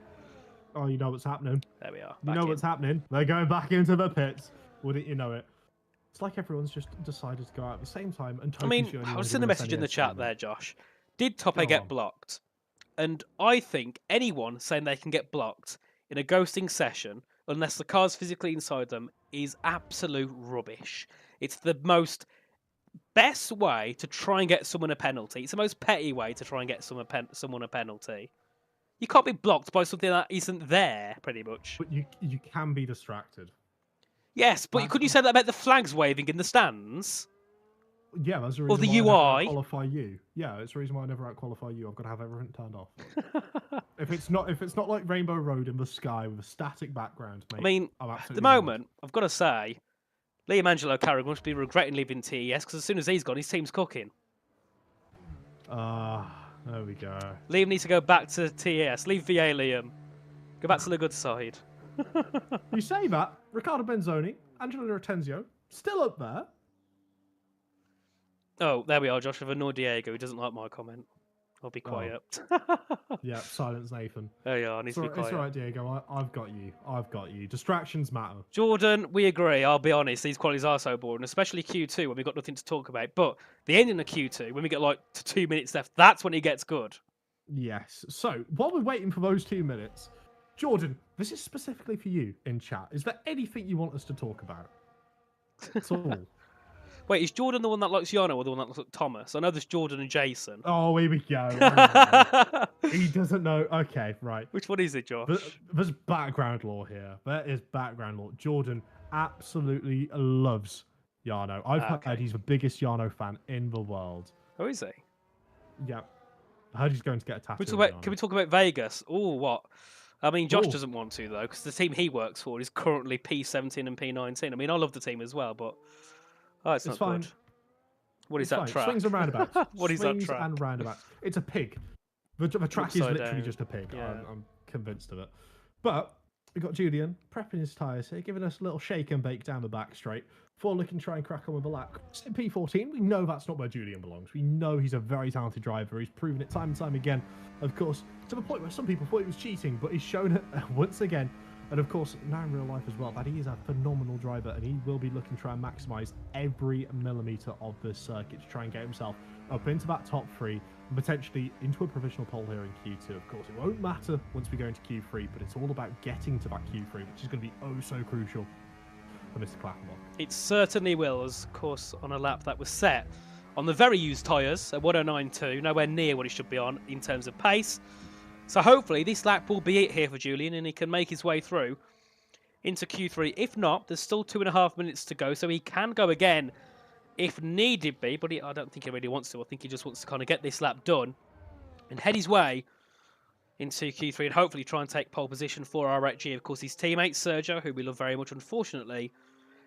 Oh, you know what's happening. There we are. You know what's happening. They're going back into the pits. Wouldn't you know it? It's like everyone's just decided to go out at the same time. And I mean, I was sending a message in the chat there, Josh. Did Tope get blocked? And I think anyone saying they can get blocked in a ghosting session unless the car's physically inside them, is absolute rubbish. It's the most best way to try and get someone a penalty. It's the most petty way to try and get someone a penalty. You can't be blocked by something that isn't there, pretty much. But you can be distracted. Yes, but could you say that about the flags waving in the stands? Yeah, that's the Or reason the why I UI? never qualify you. Yeah, it's the reason why I never out-qualify you. I've got to have everything turned off. if it's not like Rainbow Road in the sky with a static background, mate. I mean, at the moment, I've got to say, Liam Angelo Carrigan must be regretting leaving TES because as soon as he's gone, his team's cooking. There we go. Liam needs to go back to TES. Leave VA, Liam. Go back to the good side. You say that, Riccardo Benzoni, Angelo Retenzio, still up there. Oh, there we are, Josh, with a Diego. He doesn't like my comment. I'll be quiet. Yeah, silence Nathan. There you are, I need to be quiet. It's all right, Diego. I've got you. I've got you. Distractions matter. Jordan, we agree. I'll be honest, these qualities are so boring, especially Q2 when we've got nothing to talk about. But the ending of Q2, when we get like 2 minutes left, that's when it gets good. Yes. So, while we're waiting for those 2 minutes, Jordan, this is specifically for you in chat. Is there anything you want us to talk about? That's all. Wait, is Jordan the one that likes Yano or the one that looks like Thomas? I know there's Jordan and Jason. Oh, here we go. He doesn't know. Okay, right. Which one is it, Josh? There's background lore here. There is background lore. Jordan absolutely loves Yano. I've heard he's the biggest Yano fan in the world. Oh, is he? Yeah. I heard he's going to get a tattoo. Can we talk about Vegas? Oh, what? I mean, Josh doesn't want to, though, because the team he works for is currently P17 and P19. I mean, I love the team as well, but... Oh, it's not fine. Good. What is that track? Swings and roundabouts. What is that Swings track? and roundabouts. It's a pig. The track is literally just a pig. Yeah. I'm convinced of it. But we got Julian prepping his tyres here, giving us a little shake and bake down the back straight before looking to try and crack on with a lap. In P14, we know that's not where Julian belongs. We know he's a very talented driver. He's proven it time and time again. Of course, to the point where some people thought he was cheating, but he's shown it once again. And of course, now in real life as well, that he is a phenomenal driver and he will be looking to try and maximise every millimetre of this circuit to try and get himself up into that top 3 and potentially into a provisional pole here in Q2. Of course, it won't matter once we go into Q3, but it's all about getting to that Q3, which is going to be oh so crucial for Mr. Clapperbock. It certainly will, as of course, on a lap that was set on the very used tyres at 109.2, nowhere near what it should be on in terms of pace. So hopefully this lap will be it here for Julian and he can make his way through into Q3. If not, there's still 2.5 minutes to go, so he can go again if needed be, but I don't think he really wants to. I think he just wants to kind of get this lap done and head his way into Q3 and hopefully try and take pole position for RHG. Of course, his teammate Sergio, who we love very much, unfortunately,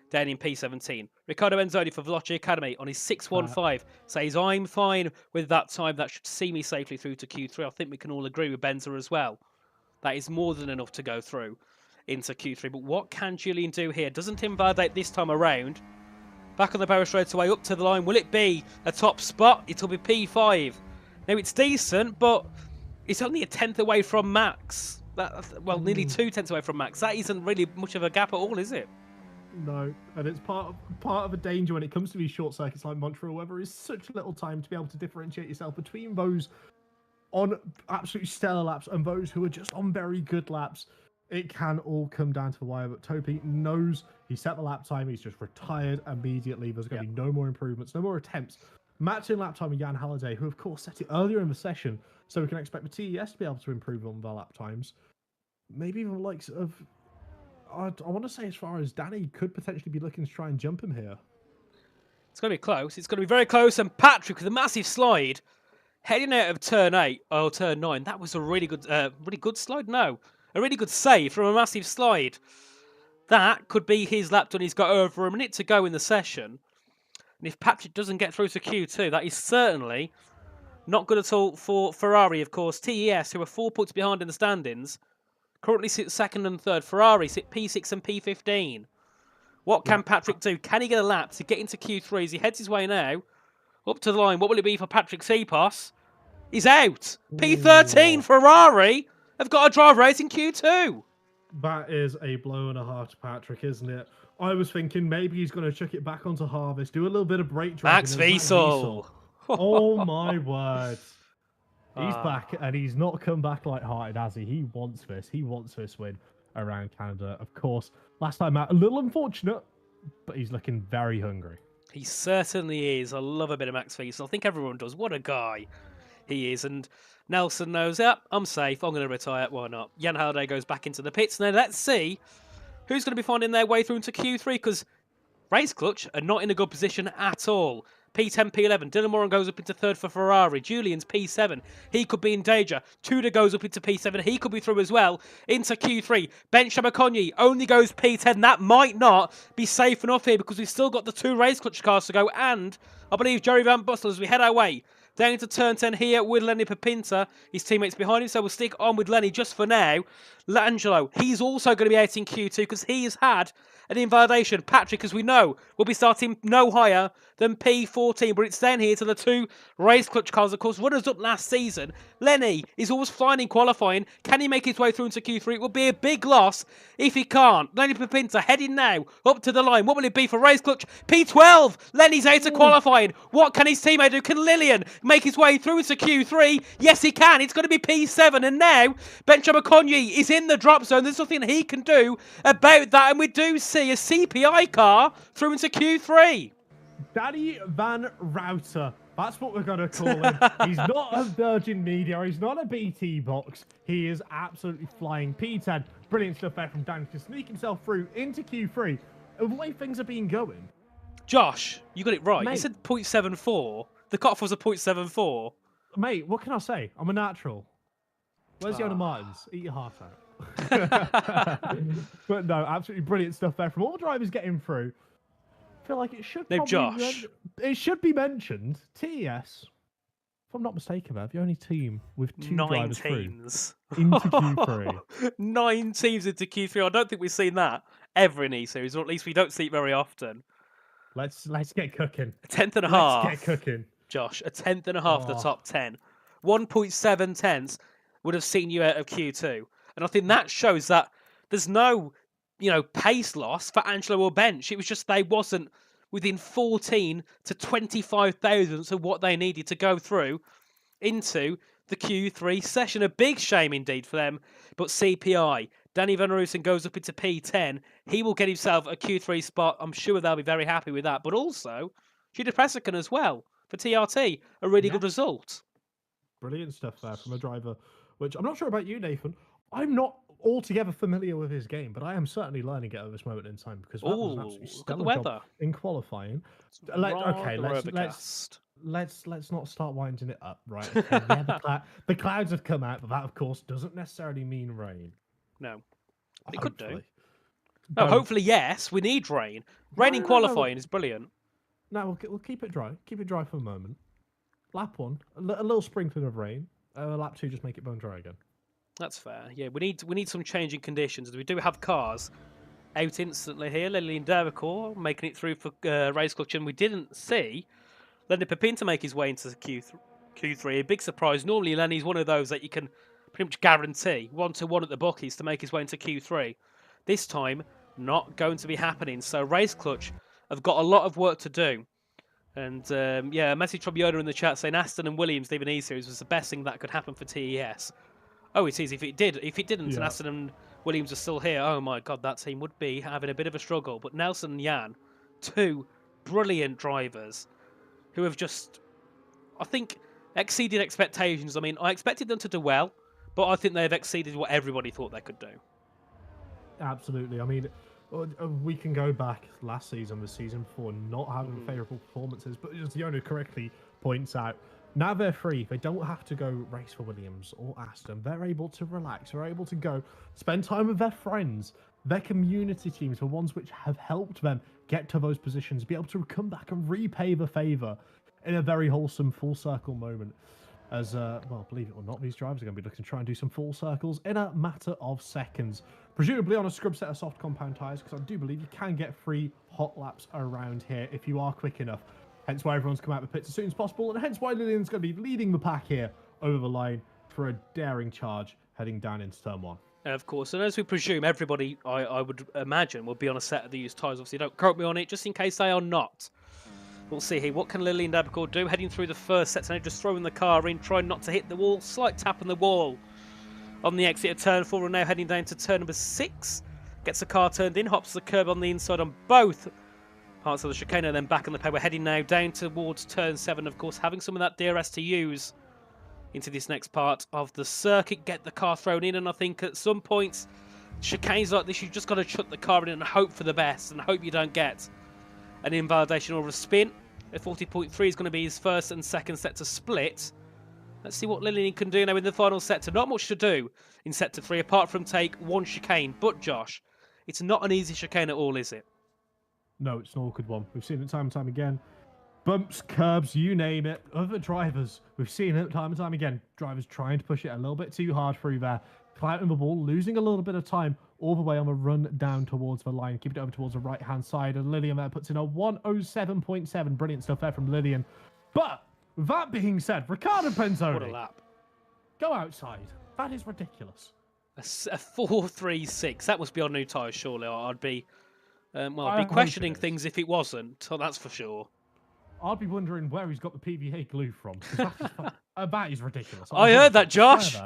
down in P17. Riccardo Enzoni for Veloci Academy on his 6.15 says, I'm fine with that time. That should see me safely through to Q3. I think we can all agree with Benza as well. That is more than enough to go through into Q3. But what can Julian do here? Doesn't invalidate this time around. Back on the power straightaway, up to the line. Will it be a top spot? It'll be P5. Now, it's decent, but it's only a tenth away from Max. Nearly 2 tenths away from Max. That isn't really much of a gap at all, is it? No, and it's part of a danger when it comes to these short circuits like Montreal, where there is such little time to be able to differentiate yourself between those on absolutely stellar laps and those who are just on very good laps. It can all come down to the wire, but Topi knows he set the lap time. He's just retired immediately. There's going to be no more improvements, no more attempts. Matching lap time with Jan Halliday, who of course set it earlier in the session, so we can expect the TES to be able to improve on their lap times. Maybe even the likes of... I want to say as far as Danny could potentially be looking to try and jump him here. It's going to be close. It's going to be very close. And Patrick with a massive slide heading out of turn 9. That was a really good slide. No, a really good save from a massive slide. That could be his lap done. He's got over a minute to go in the session. And if Patrick doesn't get through to Q2, that is certainly not good at all for Ferrari, of course. TES, who are 4 points behind in the standings, currently sit second and third. Ferrari sit P6 and P15. What can Patrick do? Can he get a lap to get into Q3 as he heads his way now? Up to the line. What will it be for Patrick Cepas? He's out. P13 Ferrari have got a driver out in Q2. That is a blow and a half to Patrick, isn't it? I was thinking maybe he's going to chuck it back onto Harvest, do a little bit of brake driving. Max Wiesel. Oh my word. He's back, and he's not come back light-hearted, has he? He wants this. He wants this win. around Canada. Of course, last time out, a little unfortunate, but he's looking very hungry. He certainly is. I love a bit of Max Feasel. I think everyone does. What a guy he is. And Nelson knows, yeah, I'm safe. I'm going to retire. Why not? Jan Halliday goes back into the pits. Now let's see who's going to be finding their way through into Q3, because Race Clutch are not in a good position at all. P10, P11. Dylan Moran goes up into third for Ferrari. Julian's P7. He could be in danger. Tudor goes up into P7. He could be through as well. Into Q3. Ben Shamakonyi only goes P10. That might not be safe enough here, because we've still got the 2 Race Clutch cars to go. And I believe Jerry Van Bustle, as we head our way down into turn 10 here with Lenny Papinta. His teammates behind him, so we'll stick on with Lenny just for now. L'Angelo, he's also going to be out in Q2 because he has had an invalidation. Patrick, as we know, will be starting no higher than P14, but it's down here to the 2 Race Clutch cars, of course, runners up last season. Lenny is always fine in qualifying. Can he make his way through into Q3? It will be a big loss if he can't. Lenny Papinta heading now up to the line. What will it be for Race Clutch? P12! Lenny's out of qualifying. What can his teammate do? Can Lillian make his way through into Q3? Yes, he can. It's going to be P7, and now Benjamin Makonyi is in the drop zone. There's nothing he can do about that, and we do see a CPI car through into Q3. Daddy Van Router. That's what we're going to call him. He's not a Virgin Media. He's not a BT box. He is absolutely flying. P10. Brilliant stuff there from Dan to sneak himself through into Q3. And the way things are being going. Josh, you got it right. Mate. You said 0.74. The cutoff was a 0.74. Mate, what can I say? I'm a natural. Where's Yona Martins? Eat your heart out. But no, absolutely brilliant stuff there from all the drivers getting through. I feel like it should No, probably Josh. It should be mentioned. TES, if I'm not mistaken, Bev, the only team with 2 9 drivers teams through into Q3. 9 teams into Q3. I don't think we've seen that ever in E-Series, or at least we don't see it very often. Let's get cooking. A tenth and a half. Let's get cooking. Josh, a tenth and a half of the top 10. 1.7 tenths would have seen you out of Q2. And I think that shows that there's no, pace loss for Angelo or Bench. It was just they wasn't within 14 to 25 thousandths of what they needed to go through into the Q3 session. A big shame indeed for them. But CPI, Danny Van Roosen goes up into P10. He will get himself a Q3 spot. I'm sure they'll be very happy with that. But also, Judah Presican as well for TRT. A really good result. Brilliant stuff there from a driver, which I'm not sure about you, Nathan. I'm not altogether familiar with his game, but I am certainly learning it at this moment in time, because that was an absolutely stellar job in qualifying. Let's not start winding it up, right? Okay, yeah, the clouds have come out, but that, of course, doesn't necessarily mean rain. No, it could do. No, hopefully, yes. We need rain. Rain in qualifying is brilliant. No, we'll keep it dry. Keep it dry for a moment. Lap 1, a little sprinkling of rain. Lap 2, just make it bone dry again. That's fair. Yeah, we need some changing conditions. We do have cars out instantly here. Lillian Derricourt making it through for Race Clutch, and we didn't see Lenny Papinta make his way into Q3. A big surprise. Normally, Lenny's one of those that you can pretty much guarantee 1-1 at the bookies to make his way into Q3. This time, not going to be happening. So Race Clutch have got a lot of work to do. And a message from Yoda in the chat saying Aston and Williams leaving E-Series was the best thing that could happen for TES. Oh, it is. If it didn't, and Aston and Williams are still here, oh my God, that team would be having a bit of a struggle. But Nelson and Jan, 2 brilliant drivers who have just, I think, exceeded expectations. I mean, I expected them to do well, but I think they've exceeded what everybody thought they could do. Absolutely. I mean, we can go back last season, the season before, not having favourable performances, but as Yona correctly points out, now they're free. They don't have to go race for Williams or Aston. They're able to relax. They're able to go spend time with their friends, their community teams, the ones which have helped them get to those positions, be able to come back and repay the favour in a very wholesome full circle moment. As, well, believe it or not, these drivers are going to be looking to try and do some full circles in a matter of seconds. Presumably on a scrub set of soft compound tyres, because I do believe you can get free hot laps around here if you are quick enough. Hence why everyone's come out of the pits as soon as possible, and hence why Lillian's going to be leading the pack here over the line for a daring charge heading down into turn 1. Of course, and as we presume, everybody, I would imagine, will be on a set of these tyres. Obviously, don't quote me on it, just in case they are not. We'll see here. What can Lillian Dabicourt do? Heading through the first set, and just throwing the car in, trying not to hit the wall. Slight tap on the wall on the exit of turn 4 and now heading down to turn number 6. Gets the car turned in, hops the curb on the inside on both parts of the chicane and then back on the pad. We're heading now down towards turn 7, of course, having some of that DRS to use into this next part of the circuit. Get the car thrown in, and I think at some points, chicanes like this, you've just got to chuck the car in and hope for the best and hope you don't get an invalidation or a spin. A 40.3 is going to be his first and second set to split. Let's see what Lillian can do now in the final sector. Not much to do in sector 3 apart from take one chicane. But Josh, it's not an easy chicane at all, is it? No, it's an awkward one. We've seen it time and time again. Bumps, curbs, you name it. Other drivers, we've seen it time and time again. Drivers trying to push it a little bit too hard through there. Clouting the ball, losing a little bit of time all the way on the run down towards the line. Keeping it over towards the right-hand side. And Lillian there puts in a 1:07.7. Brilliant stuff there from Lillian. But that being said, Riccardo Penzoni. What a lap. Go outside. That is ridiculous. A 4.36. That must be on new tyres, surely. I'd be, I'd be questioning things if it wasn't. So that's for sure. I'd be wondering where he's got the PVA glue from. That is ridiculous. I heard that, Josh.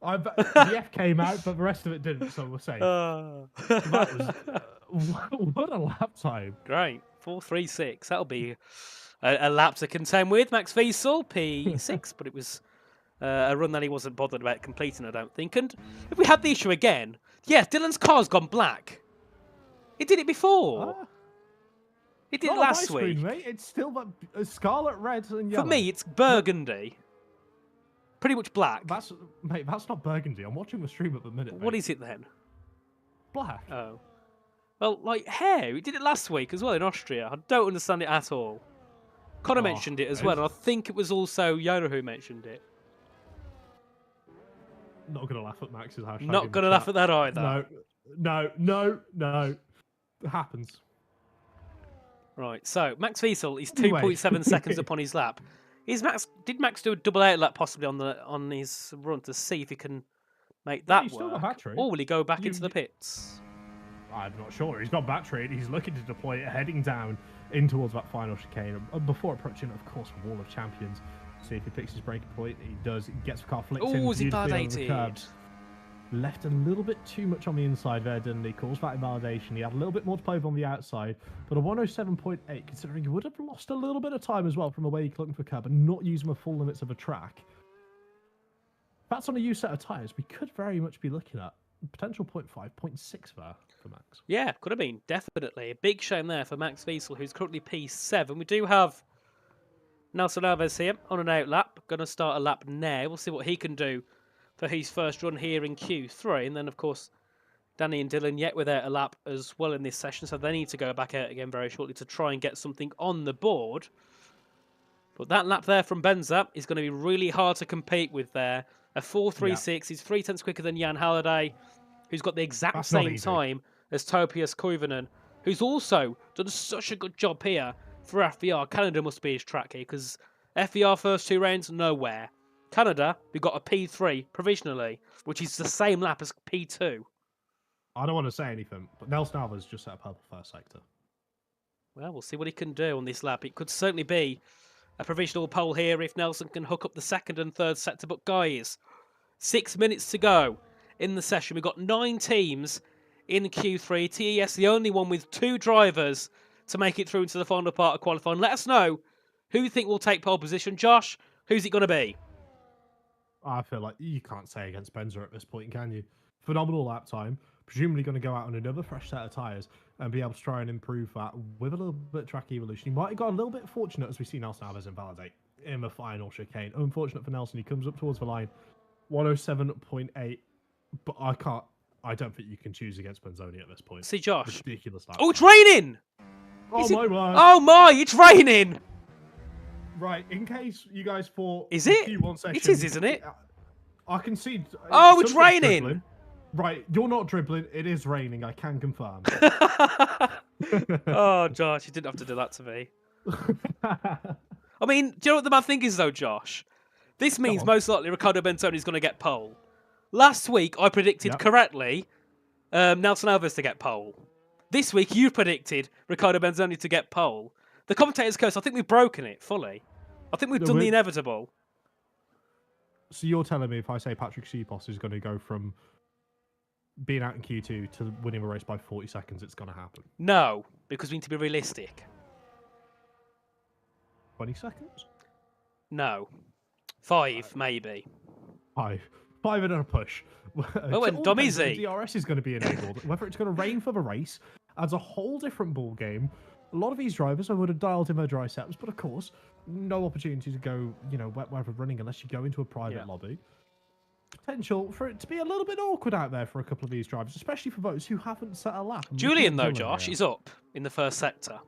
The F came out, but the rest of it didn't, so we're safe. That was, what a lap time. Great. 4.36. That'll be a lap to contend with. Max Wiesel, P6, but it was a run that he wasn't bothered about completing, I don't think. And if we had the issue again, yes, Dylan's car's gone black. He did it before. He did it last week. Mate. It's still that scarlet, red, and yellow. For me, it's burgundy. Pretty much black. That's not burgundy. I'm watching the stream at the minute. What is it then? Black. Oh. Well, like hair. He did it last week as well in Austria. I don't understand it at all. Connor mentioned it as well, and I think it was also Yoda who mentioned it. Not going to laugh at Max's hashtag. Not going to laugh at that either. No. It happens. Right, so Max Wiesel is 2.7 seconds upon his lap. Did Max do a double out lap possibly on his run to see if he can make that still work? got battery. Or will he go back into the pits? I'm not sure. He's got battery. He's looking to deploy it, heading down in towards that final chicane. Before approaching, of course, Wall of Champions. See if he picks his breaking point. He does. He gets the car flicked in. Oh, is he beautifully over the validated? curbs. Left a little bit too much on the inside there, didn't he? Calls that invalidation. He had a little bit more to play with on the outside, but a 1:07.8, considering he would have lost a little bit of time as well from the way he clung for curb and not using the full limits of the track. That's on a used set of tyres. We could very much be looking at potential 0.5, 0.6 there for Max. Yeah, could have been, definitely. A big shame there for Max Wiesel, who's currently P7. We do have Nelson Alves here on an out lap. Going to start a lap now. We'll see what he can do for his first run here in Q3. And then, of course, Danny and Dylan yet without a lap as well in this session. So they need to go back out again very shortly to try and get something on the board. But that lap there from Benza is going to be really hard to compete with there. A 4.36 is 0.3 quicker than Jan Halliday, who's got the exact same time as Topias Koivunen, who's also done such a good job here for FVR. Canada must be his track here, because FVR first 2 rounds, nowhere. Canada, we got a P3 provisionally, which is the same lap as P2. I don't want to say anything, but Nelson Alves just set a purple first sector. Well, we'll see what he can do on this lap. It could certainly be a provisional pole here if Nelson can hook up the second and third sector. But guys, 6 minutes to go in the session. We've got 9 teams in Q3. TES, the only one with 2 drivers to make it through into the final part of qualifying. Let us know who you think will take pole position. Josh, who's it going to be? I feel like you can't say against Benza at this point, can you? Phenomenal lap time. Presumably going to go out on another fresh set of tyres and be able to try and improve that with a little bit of track evolution. He might have got a little bit fortunate as we see Nelson Alves invalidate in the final chicane. Unfortunate for Nelson, he comes up towards the line. 1:07.8, but I don't think you can choose against Benzoni at this point. See, Josh. Ridiculous lap Oh, it's time. raining! Oh my word. Oh my, it's raining! Right, in case you guys thought... Is it? Q1 session, It is, isn't it? I can see... Oh, it's something's raining! dribbling. Right, you're not dribbling. It is raining, I can confirm. Oh, Josh, you didn't have to do that to me. I mean, do you know what the bad thing is, though, Josh? This means most likely Riccardo Benzoni is going to get pole. Last week, I predicted correctly Nelson Alves to get pole. This week, you predicted Riccardo Benzoni to get pole. The commentator's curse, I think we've broken it fully. I think we've done the inevitable. So you're telling me if I say Patrick Sipos is going to go from being out in Q2 to winning a race by 40 seconds, it's going to happen? No, because we need to be realistic. 20 seconds? No. 5, maybe. 5. 5 and a push. Oh, and Domizy. The DRS is going to be enabled. Whether it's going to rain for the race adds a whole different ball game. A lot of these drivers, I would have dialed in their dry setups, but of course, no opportunity to go, wet weather running unless you go into a private lobby. Potential for it to be a little bit awkward out there for a couple of these drivers, especially for those who haven't set a lap. Julian, though, Josh, is up in the first sector.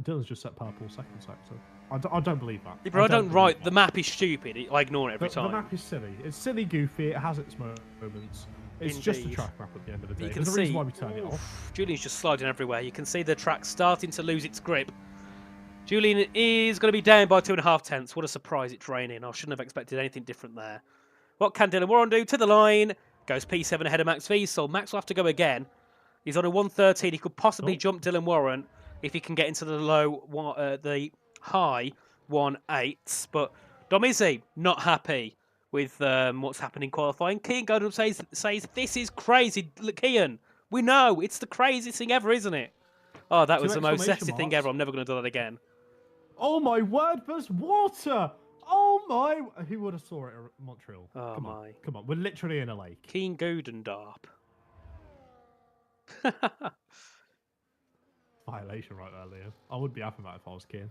Dylan's just set purple second sector. I don't believe that. Yeah, but I don't write. The map is stupid. I ignore it every time. The map is silly. It's silly, goofy. It has its moments. It's just a track map at the end of the day. You can There's a reason why we turn it off. Julian's just sliding everywhere. You can see the track starting to lose its grip. Julian is going to be down by 2.5 tenths. What a surprise, it's raining. I shouldn't have expected anything different there. What can Dylan Warren do? To the line. Goes P7 ahead of Max Wiesel. Max will have to go again. He's on a 113. He could possibly jump Dylan Warren if he can get into the high 1/8. But Domizy not happy with what's happened in qualifying. Kian Golden says, this is crazy. Look, Kian, we know it's the craziest thing ever, isn't it? Oh, that was the most sexy thing ever. I'm never going to do that again. Oh my word, there's water! Oh my! Who would have saw it at Montreal? Oh Come on, we're literally in a lake. Kian Goldendarp. Violation right there, Liam. I would be happy about it if I was Kian.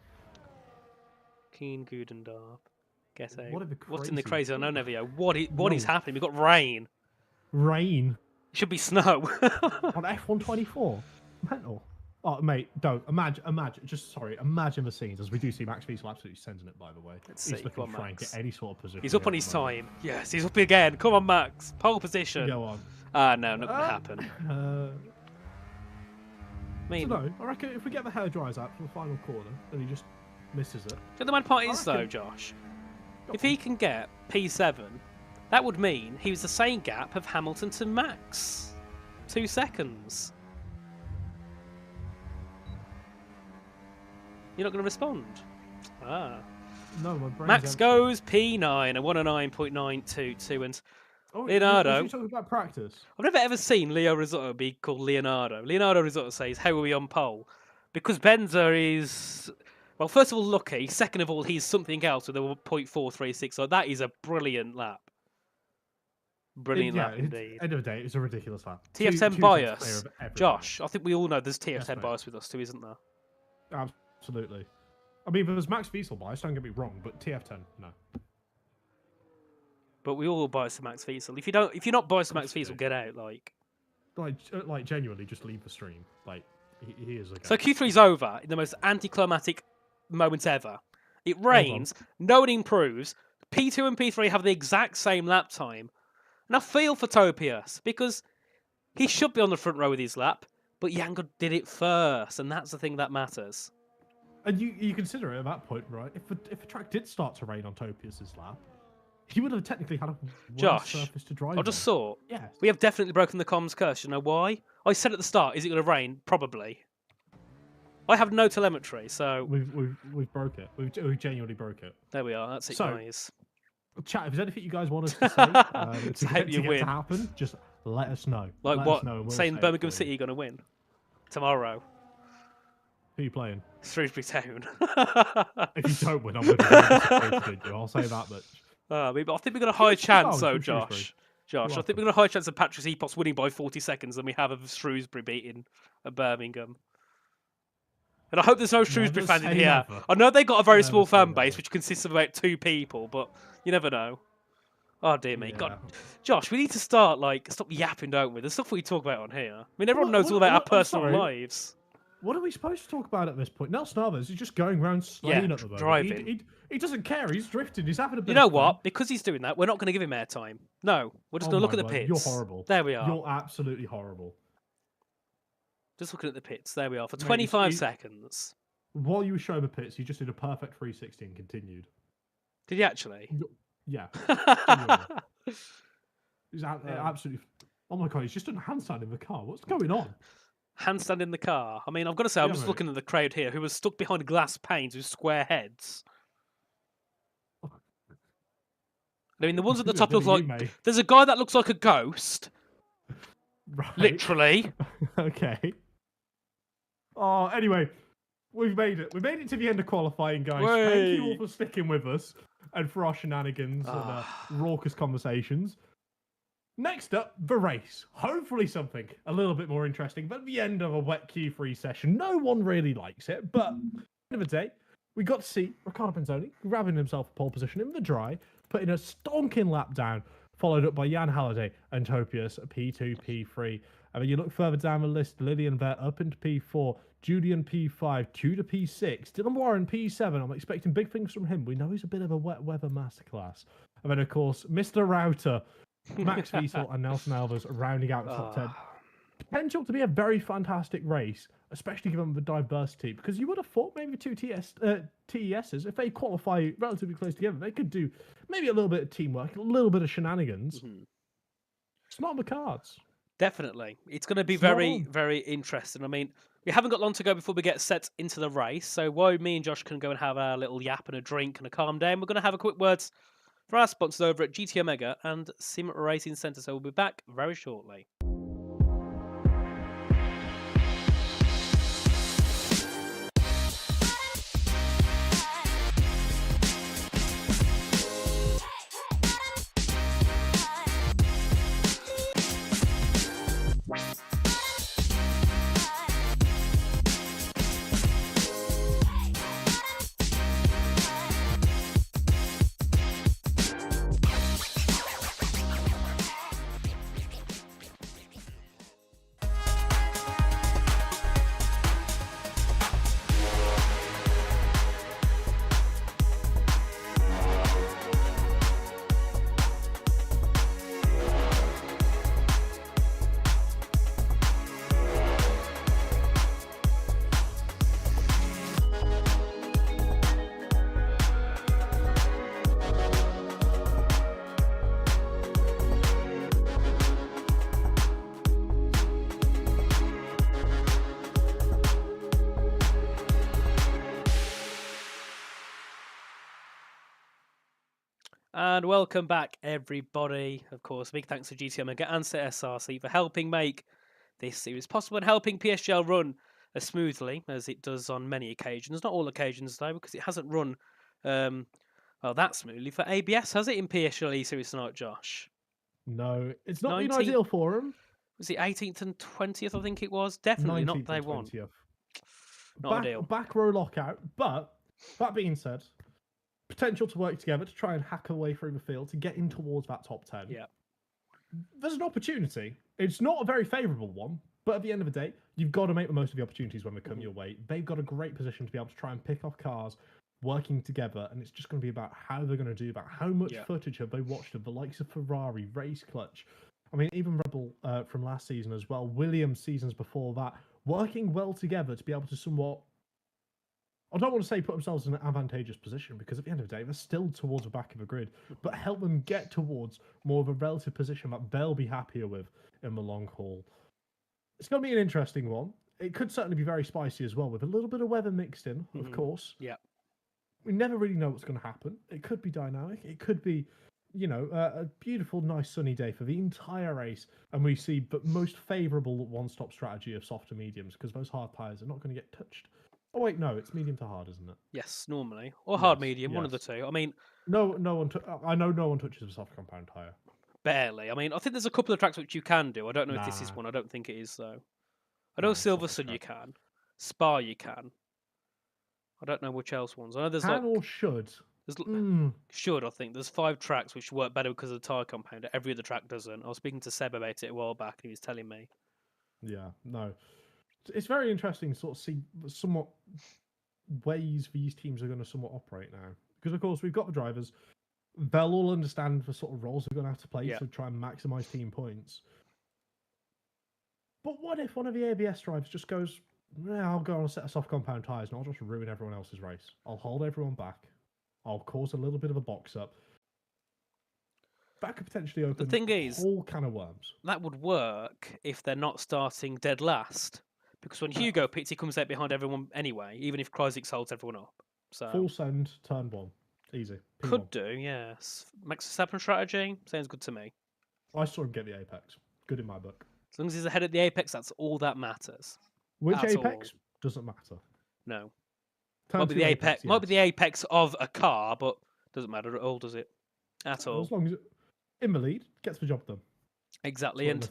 Keen Goodendarp. Get out. What's in the crazy? I know, Nevio. What is happening? We've got rain. Rain? It should be snow. On F124? Mental. Oh, mate, don't. Imagine the scenes as we do see Max Wiesel absolutely sending it, by the way. Let's see. He's looking to try and get any sort of position. He's up on his time. Yes, he's up again. Come on, Max. Pole position. Go on. No, not going to happen. No, I reckon if we get the hair dries out from the final corner and he just misses it. So the mad part is, though, Josh, if he can get P7, that would mean he was the same gap of Hamilton to Max. 2 seconds. You're not going to respond? Ah. No, my brain's Max empty. goes P9 at 109.922 and Leonardo. You're talking about practice. I've never ever seen Leo Risotto be called Leonardo. Leonardo Risotto says, how are we on pole? Because Benza is, well, first of all, lucky. Second of all, he's something else with a 0.436. So that is a brilliant lap. Brilliant lap indeed. End of the day, it's a ridiculous lap. TF10 bias. Josh, I think we all know there's TF10 bias with us too, isn't there? Absolutely. I mean, there's Max Wiesel bias, don't get me wrong, but TF10, no. But we all bias to Max Wiesel. If you're not biased to Max Wiesel, get out. Like genuinely, just leave the stream. Like he is. So Q3's over in the most anticlimactic moment ever. It rains. No one improves. P2 and P3 have the exact same lap time, and I feel for Topias because he should be on the front row with his lap, but Yango did it first, and that's the thing that matters. And you consider it at that point, right? If the track did start to rain on Topias's lap, he would have technically had a worse surface to drive. I just saw. Yes. We have definitely broken the comms curse. You know why? I said at the start, is it going to rain? Probably. I have no telemetry, so we've broke it. We've genuinely broke it. There we are. That's it, guys. Chat. If there's anything you guys want us to say to happen, just let us know. Like let what? Us know, we'll saying Birmingham City are going to win tomorrow. Who are you playing? Shrewsbury Town. If you don't win, I'm going to be disappointed. I'll say that much. I think we've got a higher chance, though, Josh. I think we've got a higher chance of Patrick Epos winning by 40 seconds than we have of Shrewsbury beating Birmingham. And I hope there's no Shrewsbury fans in here. Never. I know they've got a very small fan base, which consists of about 2 people, but you never know. Oh, dear me. Yeah. God. Josh, we need to stop yapping, don't we? There's stuff we talk about on here. I mean, everyone knows all about our personal lives. What are we supposed to talk about at this point? Nelson Navas is just going around slaying at the moment. Driving. He doesn't care. He's drifting. He's having a bit You know what? Because he's doing that, we're not going to give him airtime. No. We're just going to look at the pits. You're horrible. There we are. You're absolutely horrible. Just looking at the pits. There we are. For 25 seconds. While you were showing the pits, he just did a perfect 360 and continued. Did he actually? Yeah. He's absolutely... Oh my God, he's just done a handstand in the car. What's going on? Handstand in the car. I mean, I've got to say, I'm just looking at the crowd here who was stuck behind glass panes with square heads. I mean, the ones at the Neither top look do you, like... mate. There's a guy that looks like a ghost. Right. Literally. Okay. Oh, anyway, we've made it. We made it to the end of qualifying, guys. Thank you all Way. for sticking with us and for our shenanigans and raucous conversations. Next up, the race. Hopefully something a little bit more interesting. But at the end of a wet Q3 session, no one really likes it. But at the end of the day, we got to see Riccardo Benzoni grabbing himself a pole position in the dry, putting a stonking lap down, followed up by Jan Halliday and Topius P2, P3. And then you look further down the list, Lillian Vett up into P4, Julian P5, Tudor P6, Dylan Warren P7. I'm expecting big things from him. We know he's a bit of a wet weather masterclass. And then, of course, Mr. Router, Max Wiesel and Nelson Alves rounding out the top 10. Potential to be a very fantastic race, especially given the diversity, because you would have thought maybe two TESs, if they qualify relatively close together, they could do maybe a little bit of teamwork, a little bit of shenanigans. It's not on the cards. Definitely. It's going to be very, very interesting. I mean, we haven't got long to go before we get set into the race. So while me and Josh can go and have a little yap and a drink and a calm down, we're going to have a quick words for our sponsors over at GT Omega and Sim Racing Centre. So we'll be back very shortly. And welcome back, everybody. Of course, big thanks to GT Omega and SRC for helping make this series possible and helping PSGL run as smoothly as it does on many occasions. Not all occasions, though, because it hasn't run well that smoothly for ABS, has it, in PSGL series tonight, Josh? No, it's not been ideal for him. Was it 18th and 20th, I think it was? Definitely not day one. Not ideal. Back row lockout, but that being said, potential to work together to try and hack away through the field to get in towards that top 10. Yeah. There's an opportunity. It's not a very favourable one, but at the end of the day, you've got to make the most of the opportunities when they come your way. They've got a great position to be able to try and pick off cars working together, and it's just going to be about how they're going to do that. How much footage have they watched of the likes of Ferrari, Race Clutch? I mean, even Rebel from last season as well, Williams seasons before that, working well together to be able to somewhat, I don't want to say put themselves in an advantageous position, because at the end of the day, they're still towards the back of the grid, but help them get towards more of a relative position that they'll be happier with in the long haul. It's going to be an interesting one. It could certainly be very spicy as well, with a little bit of weather mixed in, of course. Yeah. We never really know what's going to happen. It could be dynamic. It could be, you know, a beautiful, nice sunny day for the entire race, and we see the most favourable one-stop strategy of soft to mediums, because those hard tyres are not going to get touched. Oh wait, no, it's medium to hard, isn't it? Yes, normally, or hard medium, one of the two. I mean, no one. I know no one touches a soft compound tyre. Barely. I mean, I think there's a couple of tracks which you can do. I don't know if this is one. I don't think it is though. I know Silverstone you can, Spa you can. I don't know which else ones. I know there's or should. There's should, I think. There's 5 tracks which work better because of the tyre compound. Every other track doesn't. I was speaking to Seb about it a while back, and he was telling me. Yeah, no. It's very interesting to sort of see somewhat ways these teams are going to somewhat operate now. Because, of course, we've got the drivers. They'll all understand the sort of roles they're going to have to play to try and maximise team points. But what if one of the ABS drivers just goes, I'll go on a set of soft compound tyres and I'll just ruin everyone else's race. I'll hold everyone back. I'll cause a little bit of a box up. That could potentially open a whole can of worms. That would work if they're not starting dead last. Because when Hugo pits, he comes out behind everyone anyway, even if Kreisig holds everyone up. So full send, turn 1. Easy. P1. Could do, yes. Max Verstappen strategy sounds good to me. I saw him get the apex. Good in my book. As long as he's ahead of the apex, that's all that matters. Which At apex? all. Doesn't matter. No. Turn Might be two the apex. Might be the yes. apex of a car, but doesn't matter at all, does it? At all. As long as in the lead, gets the job done. Exactly. And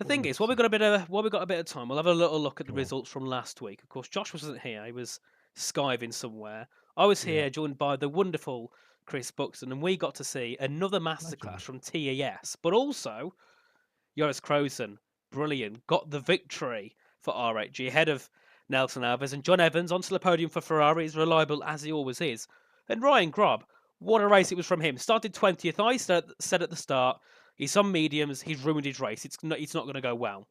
The the thing is, while we got a bit of time, we'll have a little look at the results from last week. Of course, Josh wasn't here; he was skiving somewhere. I was here, joined by the wonderful Chris Buxton, and we got to see another masterclass from TES. But also, Joris Krozen, brilliant, got the victory for RHG ahead of Nelson Alves and John Evans onto the podium for Ferrari, as reliable as he always is. And Ryan Grob, what a race it was from him. Started 20th. I said at the start, he's on mediums. He's ruined his race. It's not going to go well.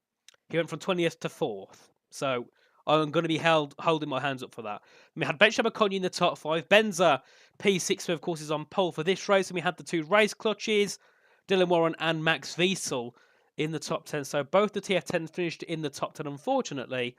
He went from 20th to 4th. So I'm going to be holding my hands up for that. We had Ben Shabakoni in the top 5. Benza, P6, who of course is on pole for this race. And we had the 2 race clutches, Dylan Warren and Max Wiesel in the top 10. So both the TF10 finished in the top 10, unfortunately.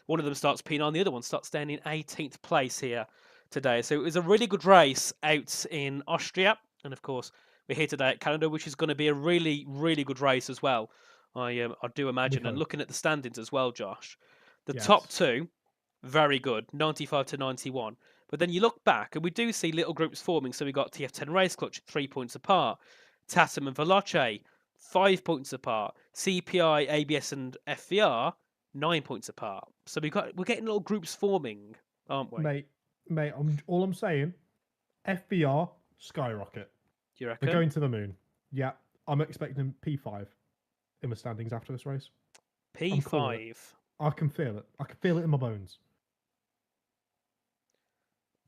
One of them starts P9, the other one starts staying in 18th place here today. So it was a really good race out in Austria. And of course, we're here today at Canada, which is going to be a really, really good race as well. I do imagine. And looking at the standings as well, Josh, the top 2, very good, 95 to 91. But then you look back and we do see little groups forming. So we got TF10 Race Clutch, 3 points apart. Tatum and Veloce, 5 points apart. CPI, ABS and FVR, 9 points apart. So we're getting little groups forming, aren't we? Mate, all I'm saying, FBR, skyrocket. Do you reckon? They're going to the moon. Yeah, I'm expecting P5 in the standings after this race. P5. I can feel it. I can feel it in my bones.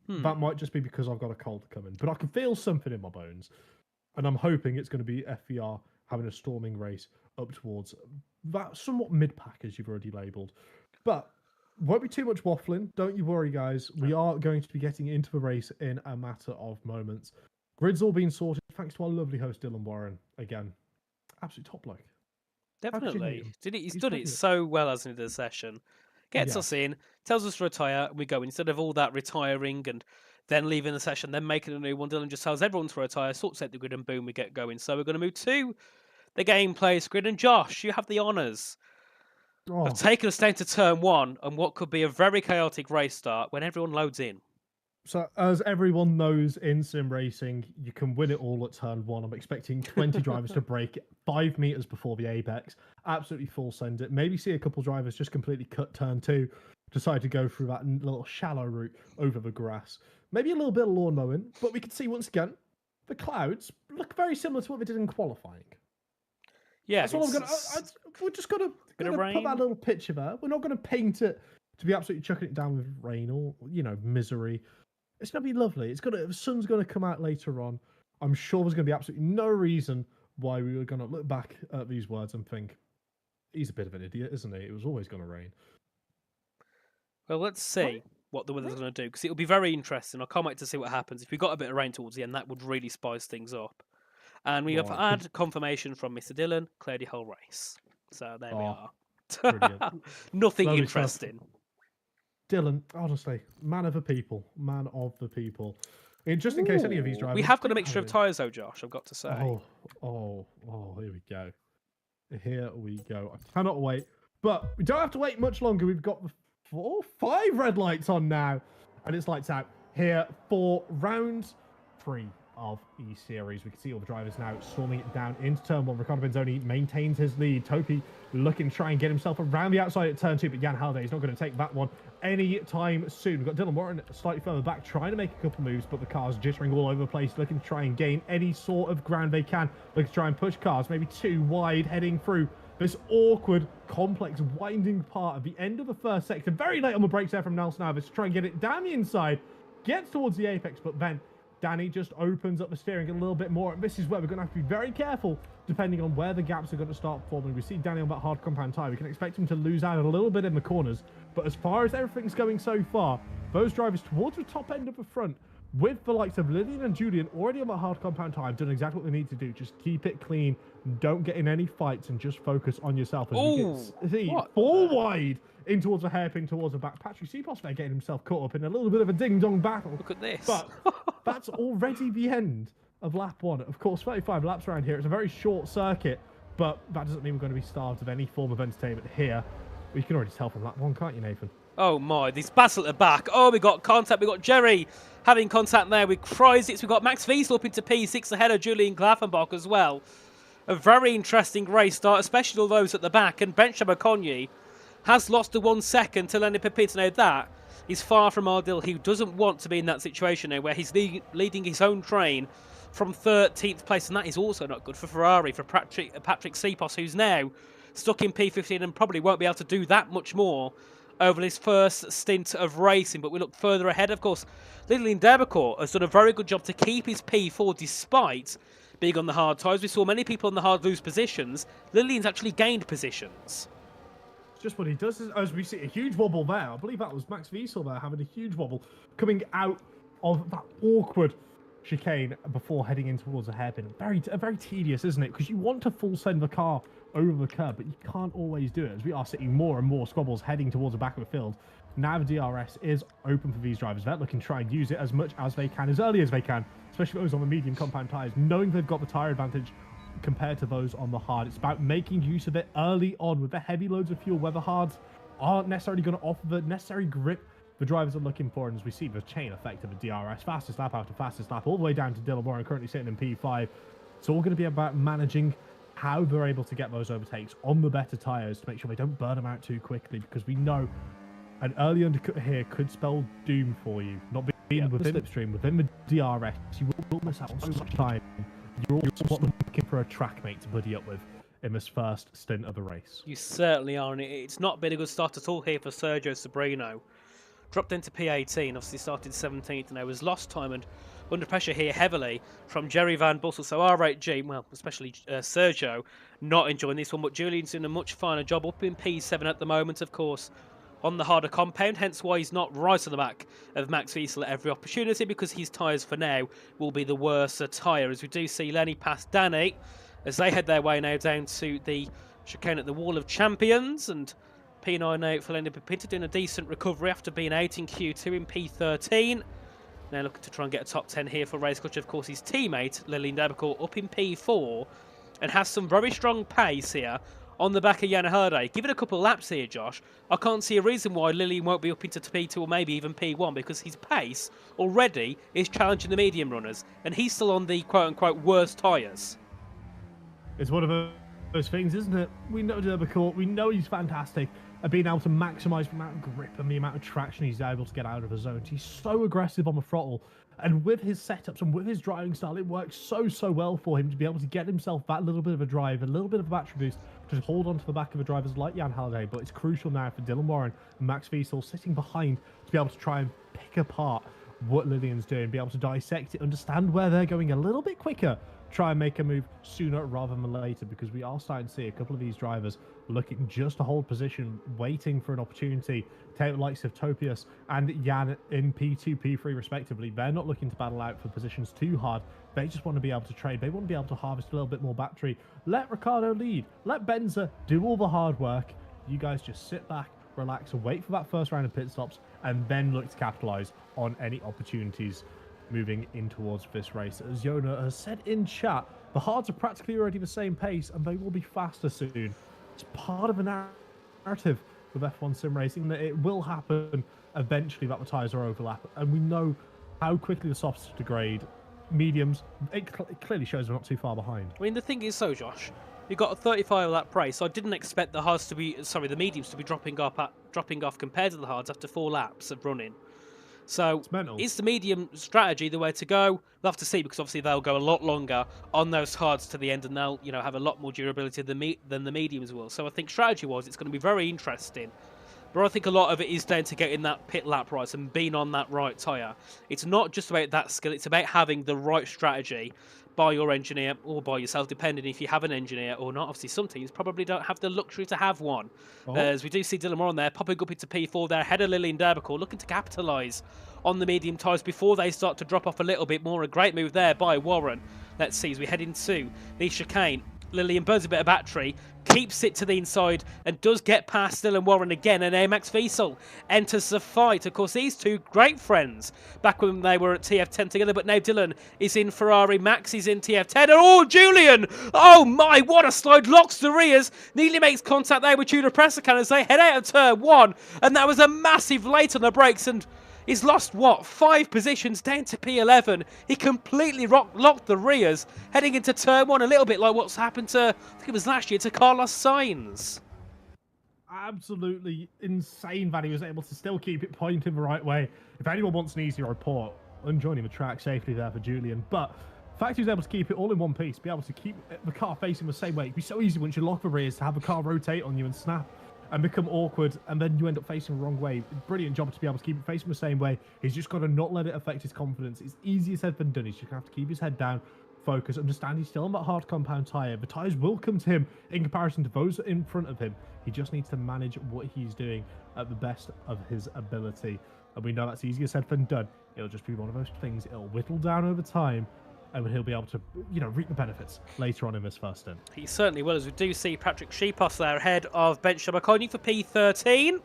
That might just be because I've got a cold coming, but I can feel something in my bones. And I'm hoping it's going to be FVR having a storming race up towards that somewhat mid-pack, as you've already labelled. But won't be too much waffling. Don't you worry, guys. We are going to be getting into the race in a matter of moments. Grid's all been sorted, thanks to our lovely host, Dylan Warren. Again, absolute top bloke. Definitely. He's done it so well as in the session. Gets us in, tells us to retire, and we go. Instead of all that retiring and then leaving the session, then making a new one, Dylan just tells everyone to retire, sorts out the grid, and boom, we get going. So we're going to move to the gameplay grid. And Josh, you have the honours of taking us down to turn 1 and what could be a very chaotic race start when everyone loads in. So, as everyone knows in sim racing, you can win it all at turn 1. I'm expecting 20 drivers to break 5 meters before the apex. Absolutely full send it. Maybe see a couple drivers just completely cut turn 2, decide to go through that little shallow route over the grass. Maybe a little bit of lawn mowing, but we can see once again the clouds look very similar to what they did in qualifying. Yeah, that's all I'm gonna. We're just gonna put that little picture there. We're not gonna paint it to be absolutely chucking it down with rain or misery. It's going to be lovely. The sun's going to come out later on. I'm sure there's going to be absolutely no reason why we were going to look back at these words and think, he's a bit of an idiot, isn't he? It was always going to rain. Well, let's see what the weather's going to do, because it'll be very interesting. I can't wait to see what happens. If we got a bit of rain towards the end, that would really spice things up. And we have had confirmation from Mr. Dylan, cleared the whole race. So there we are. Nothing lovely interesting. Stuff. Dylan, honestly, man of the people. Just in case any of these drivers... We have got a mixture of tyres, though, Josh, I've got to say. Oh, here we go. Here we go. I cannot wait. But we don't have to wait much longer. We've got the 5 red lights on now. And it's lights out here for round 3 of E-Series. We can see all the drivers now storming it down into turn 1. Ricardo Benzoni maintains his lead. Topi looking to try and get himself around the outside at turn 2, but Jan Halliday is not going to take that one anytime soon. We've got Dylan Warren slightly further back, trying to make a couple moves, but the car's jittering all over the place, looking to try and gain any sort of ground they can. Looking to try and push cars, maybe too wide, heading through this awkward, complex, winding part at the end of the first sector. Very late on the brakes there from Nelson Alves to try and get it down the inside. Gets towards the apex, but then Danny just opens up the steering a little bit more. And this is where we're going to have to be very careful, depending on where the gaps are going to start forming. We see Danny on that hard compound tyre. We can expect him to lose out a little bit in the corners. But as far as everything's going so far, those drivers towards the top end of the front with the likes of Lillian and Julian already on that hard compound time, done exactly what they need to do. Just keep it clean, don't get in any fights, and just focus on yourself. As we get, see, four wide in towards a hairpin, towards a back. Patrick Seaposs there getting himself caught up in a little bit of a ding-dong battle. Look at this. But that's already the end of lap 1. Of course, 35 laps around here. It's a very short circuit, but that doesn't mean we're going to be starved of any form of entertainment here. We can already tell from lap 1, can't you, Nathan? Oh my, this battle at the back. Oh, we got contact. We got Jerry having contact there with Kreisitz. We got Max Wiesel up into P6 ahead of Julian Glaffenbach as well. A very interesting race start, especially all those at the back. And Benjamin Okonye has lost the 1 second to Lenny Pepito. Now that is far from ideal. He doesn't want to be in that situation now where he's leading his own train from 13th place. And that is also not good for Ferrari, for Patrick Seaposs, who's now stuck in P15 and probably won't be able to do that much more over his first stint of racing. But we look further ahead, of course. Lilian Derbicourt has done a very good job to keep his P4 despite being on the hard tyres. We saw many people on the hard lose positions. Lilian's actually gained positions. It's just what he does, as we see a huge wobble there. I believe that was Max Wiesel there having a huge wobble coming out of that awkward chicane before heading in towards a hairpin. Very tedious, isn't it? Because you want to full send the car over the curb, but you can't always do it, as we are seeing more and more squabbles heading towards the back of the field. Now the DRS is open for these drivers. They're looking to try and use it as much as they can, as early as they can, especially those on the medium compound tyres, knowing they've got the tyre advantage compared to those on the hard. It's about making use of it early on with the heavy loads of fuel, where the hards aren't necessarily going to offer the necessary grip the drivers are looking for. And as we see the chain effect of the DRS, fastest lap after fastest lap, all the way down to Dylan Warren, currently sitting in P5. It's all going to be about managing how they're able to get those overtakes on the better tyres to make sure they don't burn them out too quickly, because we know an early undercut here could spell doom for you. Not being within the slipstream, within the DRS, you will miss out on so much time. You're also looking for a track mate to buddy up with in this first stint of the race. You certainly are, and it's not been a good start at all here for Sergio Sobrino. Dropped into P18, obviously started 17th, and I was lost time and under pressure here heavily from Jerry Van Bussel. So R8G, well, especially Sergio, not enjoying this one, but Julian's doing a much finer job up in P7 at the moment, of course, on the harder compound, hence why he's not right on the back of Max Wiesel at every opportunity, because his tyres for now will be the worse tyre. As we do see Lenny pass Danny as they head their way now down to the chicane at the Wall of Champions, and P9 out for Lenny Pepito doing a decent recovery after being out in Q2 in P13. Now looking to try and get a top 10 here for Race Clutch. Of course, his teammate, Lilian Derbicourt, up in P4 and has some very strong pace here on the back of Jan Herde. Give it a couple of laps here, Josh. I can't see a reason why Lilian won't be up into P2 or maybe even P1, because his pace already is challenging the medium runners, and he's still on the quote-unquote worst tyres. It's one of those things, isn't it? We know Derbicourt, we know he's fantastic at being able to maximise the amount of grip and the amount of traction he's able to get out of the zones. He's so aggressive on the throttle, and with his setups and with his driving style, it works so well for him to be able to get himself that little bit of a drive, a little bit of a battery boost, to hold on to the back of the drivers like Jan Halliday. But it's crucial now for Dylan Warren and Max Wiesel sitting behind to be able to try and pick apart what Lilian's doing, be able to dissect it, understand where they're going a little bit quicker, try and make a move sooner rather than later, because we are starting to see a couple of these drivers looking just to hold position, waiting for an opportunity. Take the likes of Topias and Jan in P2, P3 respectively. They're not looking to battle out for positions too hard. They just want to be able to trade. They want to be able to harvest a little bit more battery. Let Ricciardo lead. Let Benza do all the hard work. You guys just sit back, relax, and wait for that first round of pit stops, and then look to capitalize on any opportunities moving in towards this race. As Yona has said in chat, the hards are practically already the same pace, and they will be faster soon. It's part of a narrative with F1 sim racing that it will happen eventually, that the tyres are overlap, and we know how quickly the softs degrade. Mediums, it clearly shows we're not too far behind. I mean, the thing is, so Josh, you got a 35 lap race, so I didn't expect the hards to be, the mediums to be dropping off compared to the hards after 4 laps of running. So is the medium strategy the way to go? We'll have to see, because obviously they'll go a lot longer on those hards to the end, and they'll have a lot more durability than the mediums will. So I think strategy-wise, it's going to be very interesting. But I think a lot of it is down to getting that pit lap right and being on that right tyre. It's not just about that skill, it's about having the right strategy by your engineer or by yourself, depending if you have an engineer or not. Obviously, some teams probably don't have the luxury to have one. As we do see Dylan Moore on there, popping up into P4 there, ahead of Lilian Derbicourt, looking to capitalise on the medium tyres before they start to drop off a little bit more. A great move there by Warren. Let's see as we head into the chicane. Lillian burns a bit of battery, keeps it to the inside, and does get past Dylan Warren again. And Max Wiesel enters the fight. Of course, these two great friends back when they were at TF10 together. But now Dylan is in Ferrari, Max is in TF10. And oh, Julian! Oh my, what a slide! Locks the rears, nearly makes contact there with Tudor Pressacan as they head out of turn 1. And that was a massive late on the brakes, and he's lost, what, 5 positions down to P11. He completely locked the rears, heading into turn 1, a little bit like what's happened to, I think it was last year, to Carlos Sainz. Absolutely insane that he was able to still keep it pointing the right way. If anyone wants an easy report, I'm joining the track safely there for Julian. But the fact he was able to keep it all in one piece, be able to keep the car facing the same way, it'd be so easy once you lock the rears to have the car rotate on you and snap and become awkward, and then you end up facing the wrong way. Brilliant job to be able to keep it facing the same way. He's just got to not let it affect his confidence. It's easier said than done. He's just going to have to keep his head down, focus, understand he's still on that hard compound tyre. The tyres will come to him in comparison to those in front of him. He just needs to manage what he's doing at the best of his ability. And we know that's easier said than done. It'll just be one of those things. It'll whittle down over time, and he'll be able to, reap the benefits later on in this first stint. He certainly will, as we do see Patrick Sheepos there ahead of Ben Shabakoni for P13. So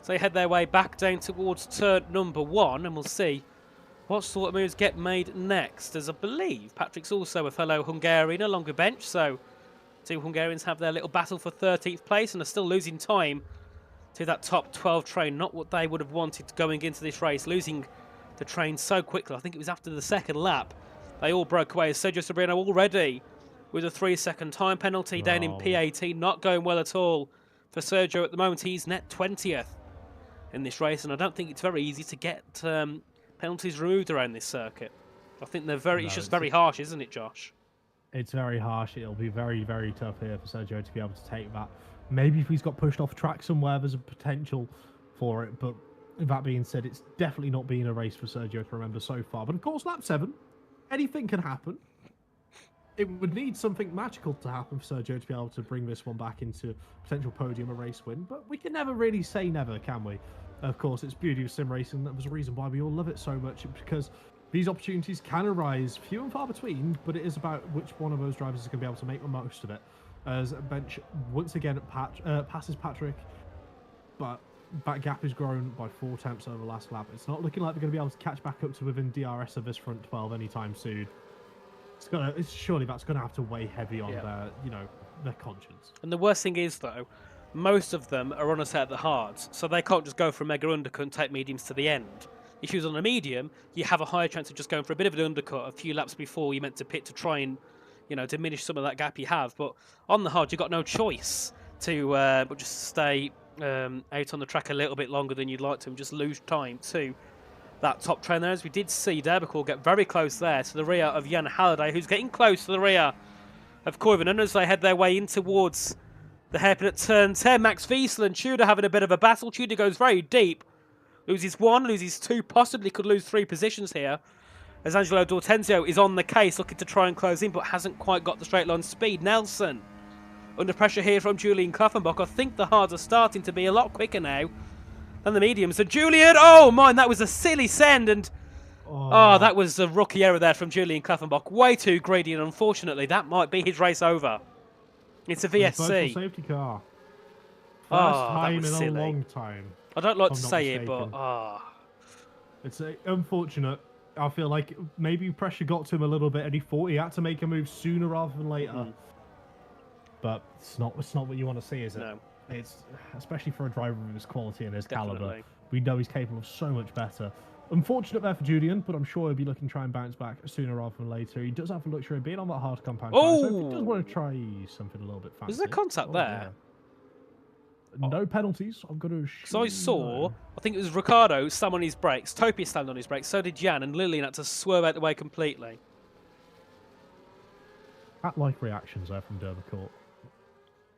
they head their way back down towards turn number 1, and we'll see what sort of moves get made next, as I believe Patrick's also a fellow Hungarian along the bench, so 2 Hungarians have their little battle for 13th place and are still losing time to that top 12 train. Not what they would have wanted going into this race, losing the train so quickly. I think it was after the 2nd lap. They all broke away. Sergio Sobrino already with a 3-second time penalty down in P18. Not going well at all for Sergio at the moment. He's net 20th in this race, and I don't think it's very easy to get penalties removed around this circuit. I think they're it's just very harsh, isn't it, Josh? It's very harsh. It'll be very, very tough here for Sergio to be able to take that. Maybe if he's got pushed off track somewhere, there's a potential for it. But that being said, it's definitely not been a race for Sergio to remember so far. But of course, lap 7. Anything can happen. It would need something magical to happen for Sergio to be able to bring this one back into potential podium, a race win. But we can never really say never, can we? Of course, it's beauty of sim racing. That was a reason why we all love it so much, because these opportunities can arise few and far between, but it is about which one of those drivers is going to be able to make the most of it. As Bench once again passes Patrick, but that gap is grown by 4 tenths over the last lap. It's not looking like they're going to be able to catch back up to within DRS of this front 12 anytime soon. Surely that's going to have to weigh heavy on their, their conscience. And the worst thing is, though, most of them are on a set at the hards, so they can't just go for a mega undercut and take mediums to the end. If you was on a medium, you have a higher chance of just going for a bit of an undercut a few laps before you're meant to pit to try and, diminish some of that gap you have. But on the hard, you've got no choice to but just stay out on the track a little bit longer than you'd like to and just lose time to that top train there. As we did see Derbical get very close there to the rear of Jan Halliday, who's getting close to the rear of Coiven. And as they head their way in towards the hairpin at turn 10, Max Wiesel and Tudor having a bit of a battle. Tudor goes very deep, loses 1, loses 2, possibly could lose 3 positions here, as Angelo D'Ortenzio is on the case looking to try and close in, but hasn't quite got the straight line speed. Nelson under pressure here from Julian Klaffenbach. I think the hards are starting to be a lot quicker now than the mediums. So Julian, oh man, that was a silly send, and that was a rookie error there from Julian Klaffenbach. Way too greedy, and unfortunately that might be his race over. It's a VSC. Safety car. First time in silly. a long time. I don't like to say it, but it's unfortunate. I feel like maybe pressure got to him a little bit, and he thought he had to make a move sooner rather than later. But it's not what you want to see, is it? No. It's especially for a driver of his quality and his Definitely. caliber. We know he's capable of so much better. Unfortunate there for Julian, but I'm sure he'll be looking to try and bounce back sooner rather than later. He does have the luxury of being on that hard compound. So if he does want to try something a little bit faster. Was there contact there? Yeah. No penalties. I'm going to assume. So I saw, I think it was Ricardo slam on his brakes, Topi slammed on his brakes, so did Jan, and Lillian had to swerve out the way completely. Cat-like reactions there from Derbicourt.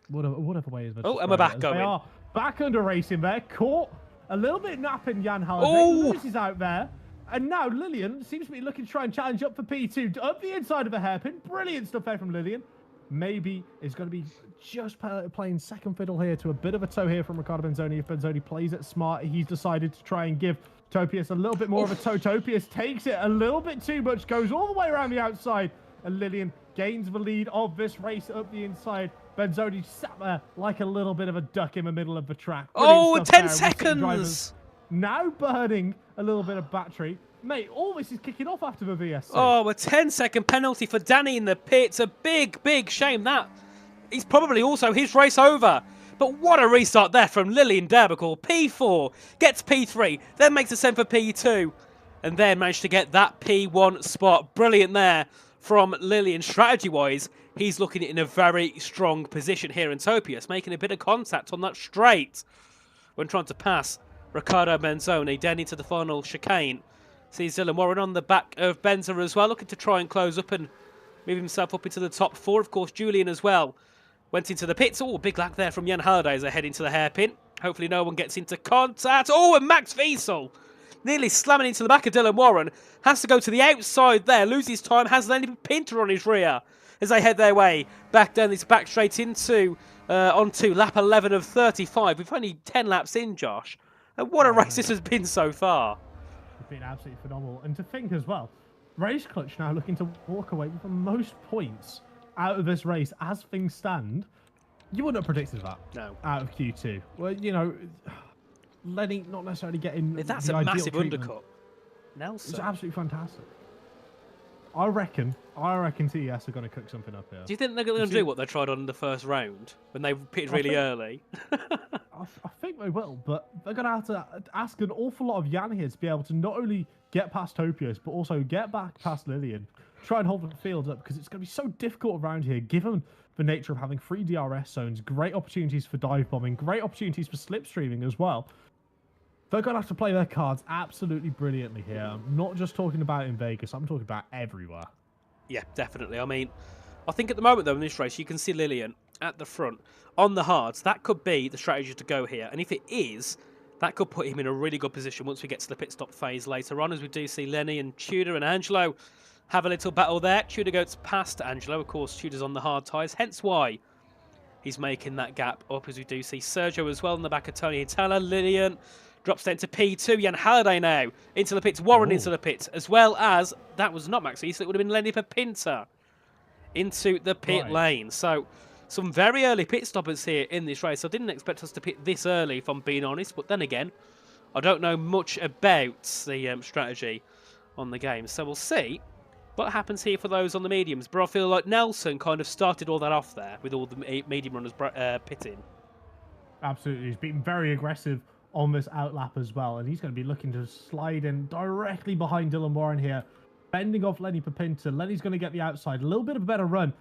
Whatever way is meant Oh, to and we're back describe it. going. They are back under racing there. Caught a little bit napping Jan Halliday. Oh! Lewis is out there. And now Lillian seems to be looking to try and challenge up for P2. Up the inside of a hairpin. Brilliant stuff there from Lillian. Maybe it's going to be just playing second fiddle here to a bit of a toe here from Riccardo Benzoni. If Benzoni plays it smart, he's decided to try and give Topius a little bit more of a toe. Topius takes it a little bit too much, goes all the way around the outside, and Lillian gains the lead of this race up the inside. Benzoni sat there like a little bit of a duck in the middle of the track. Oh, 10 seconds! Now burning a little bit of battery. Mate, all this is kicking off after the VSC. Oh, a 10-second penalty for Danny in the pits. A big, big shame that. He's probably also his race over. But what a restart there from Lillian Derbical. P4, gets P3, then makes a send for P2, and then managed to get that P1 spot. Brilliant there from Lillian. Strategy-wise, he's looking in a very strong position here in Topius, making a bit of contact on that straight when trying to pass Riccardo Benzoni down into the final chicane. Sees Dylan Warren on the back of Benza as well, looking to try and close up and move himself up into the top 4. Of course, Julian as well went into the pits. Oh, big lag there from Jan Halliday as they head into the hairpin. Hopefully no one gets into contact. Oh, and Max Wiesel nearly slamming into the back of Dylan Warren. Has to go to the outside there. Loses time. Has Lenny Pinter on his rear as they head their way back down this back straight into onto lap 11 of 35. We've only 10 laps in, Josh. And what a race this has been so far. It's been absolutely phenomenal. And to think as well, Race Clutch now looking to walk away with the most points out of this race as things stand. You wouldn't have predicted that. No. Out of Q2. Well, you know, Lenny not necessarily getting that's the a ideal massive treatment. undercut. Nelson. It's absolutely fantastic. I reckon TES are going to cook something up here. Do you think they're going to do what they tried on the first round when they pitted really early? I think they will, but they're going to have to ask an awful lot of Jan here to be able to not only get past Topius, but also get back past Lillian. Try and hold the field up, because it's going to be so difficult around here, given the nature of having 3 DRS zones, great opportunities for dive bombing, great opportunities for slipstreaming as well. They're going to have to play their cards absolutely brilliantly here. I'm not just talking about in Vegas, I'm talking about everywhere. Yeah, definitely. I mean, I think at the moment, though, in this race, you can see Lillian at the front on the hards. That could be the strategy to go here. And if it is, that could put him in a really good position once we get to the pit stop phase later on, as we do see Lenny and Tudor and Angelo have a little battle there. Tudor goes past Angelo. Of course, Tudor's on the hard tyres, hence why he's making that gap up, as we do see Sergio as well in the back of Tony Itala. Lillian drops down to P2. Jan Halliday now into the pits. Warren into the pits, as well as, that was not Max East, it would have been Lenny Pinter into the pit lane. So some very early pit stoppers here in this race. I didn't expect us to pit this early, if I'm being honest. But then again, I don't know much about the strategy on the game. So we'll see what happens here for those on the mediums. But I feel like Nelson kind of started all that off there with all the medium runners pitting. Absolutely. He's been very aggressive on this outlap as well, and he's going to be looking to slide in directly behind Dylan Warren here, bending off Lenny Pinter. Lenny's going to get the outside, a little bit of a better run,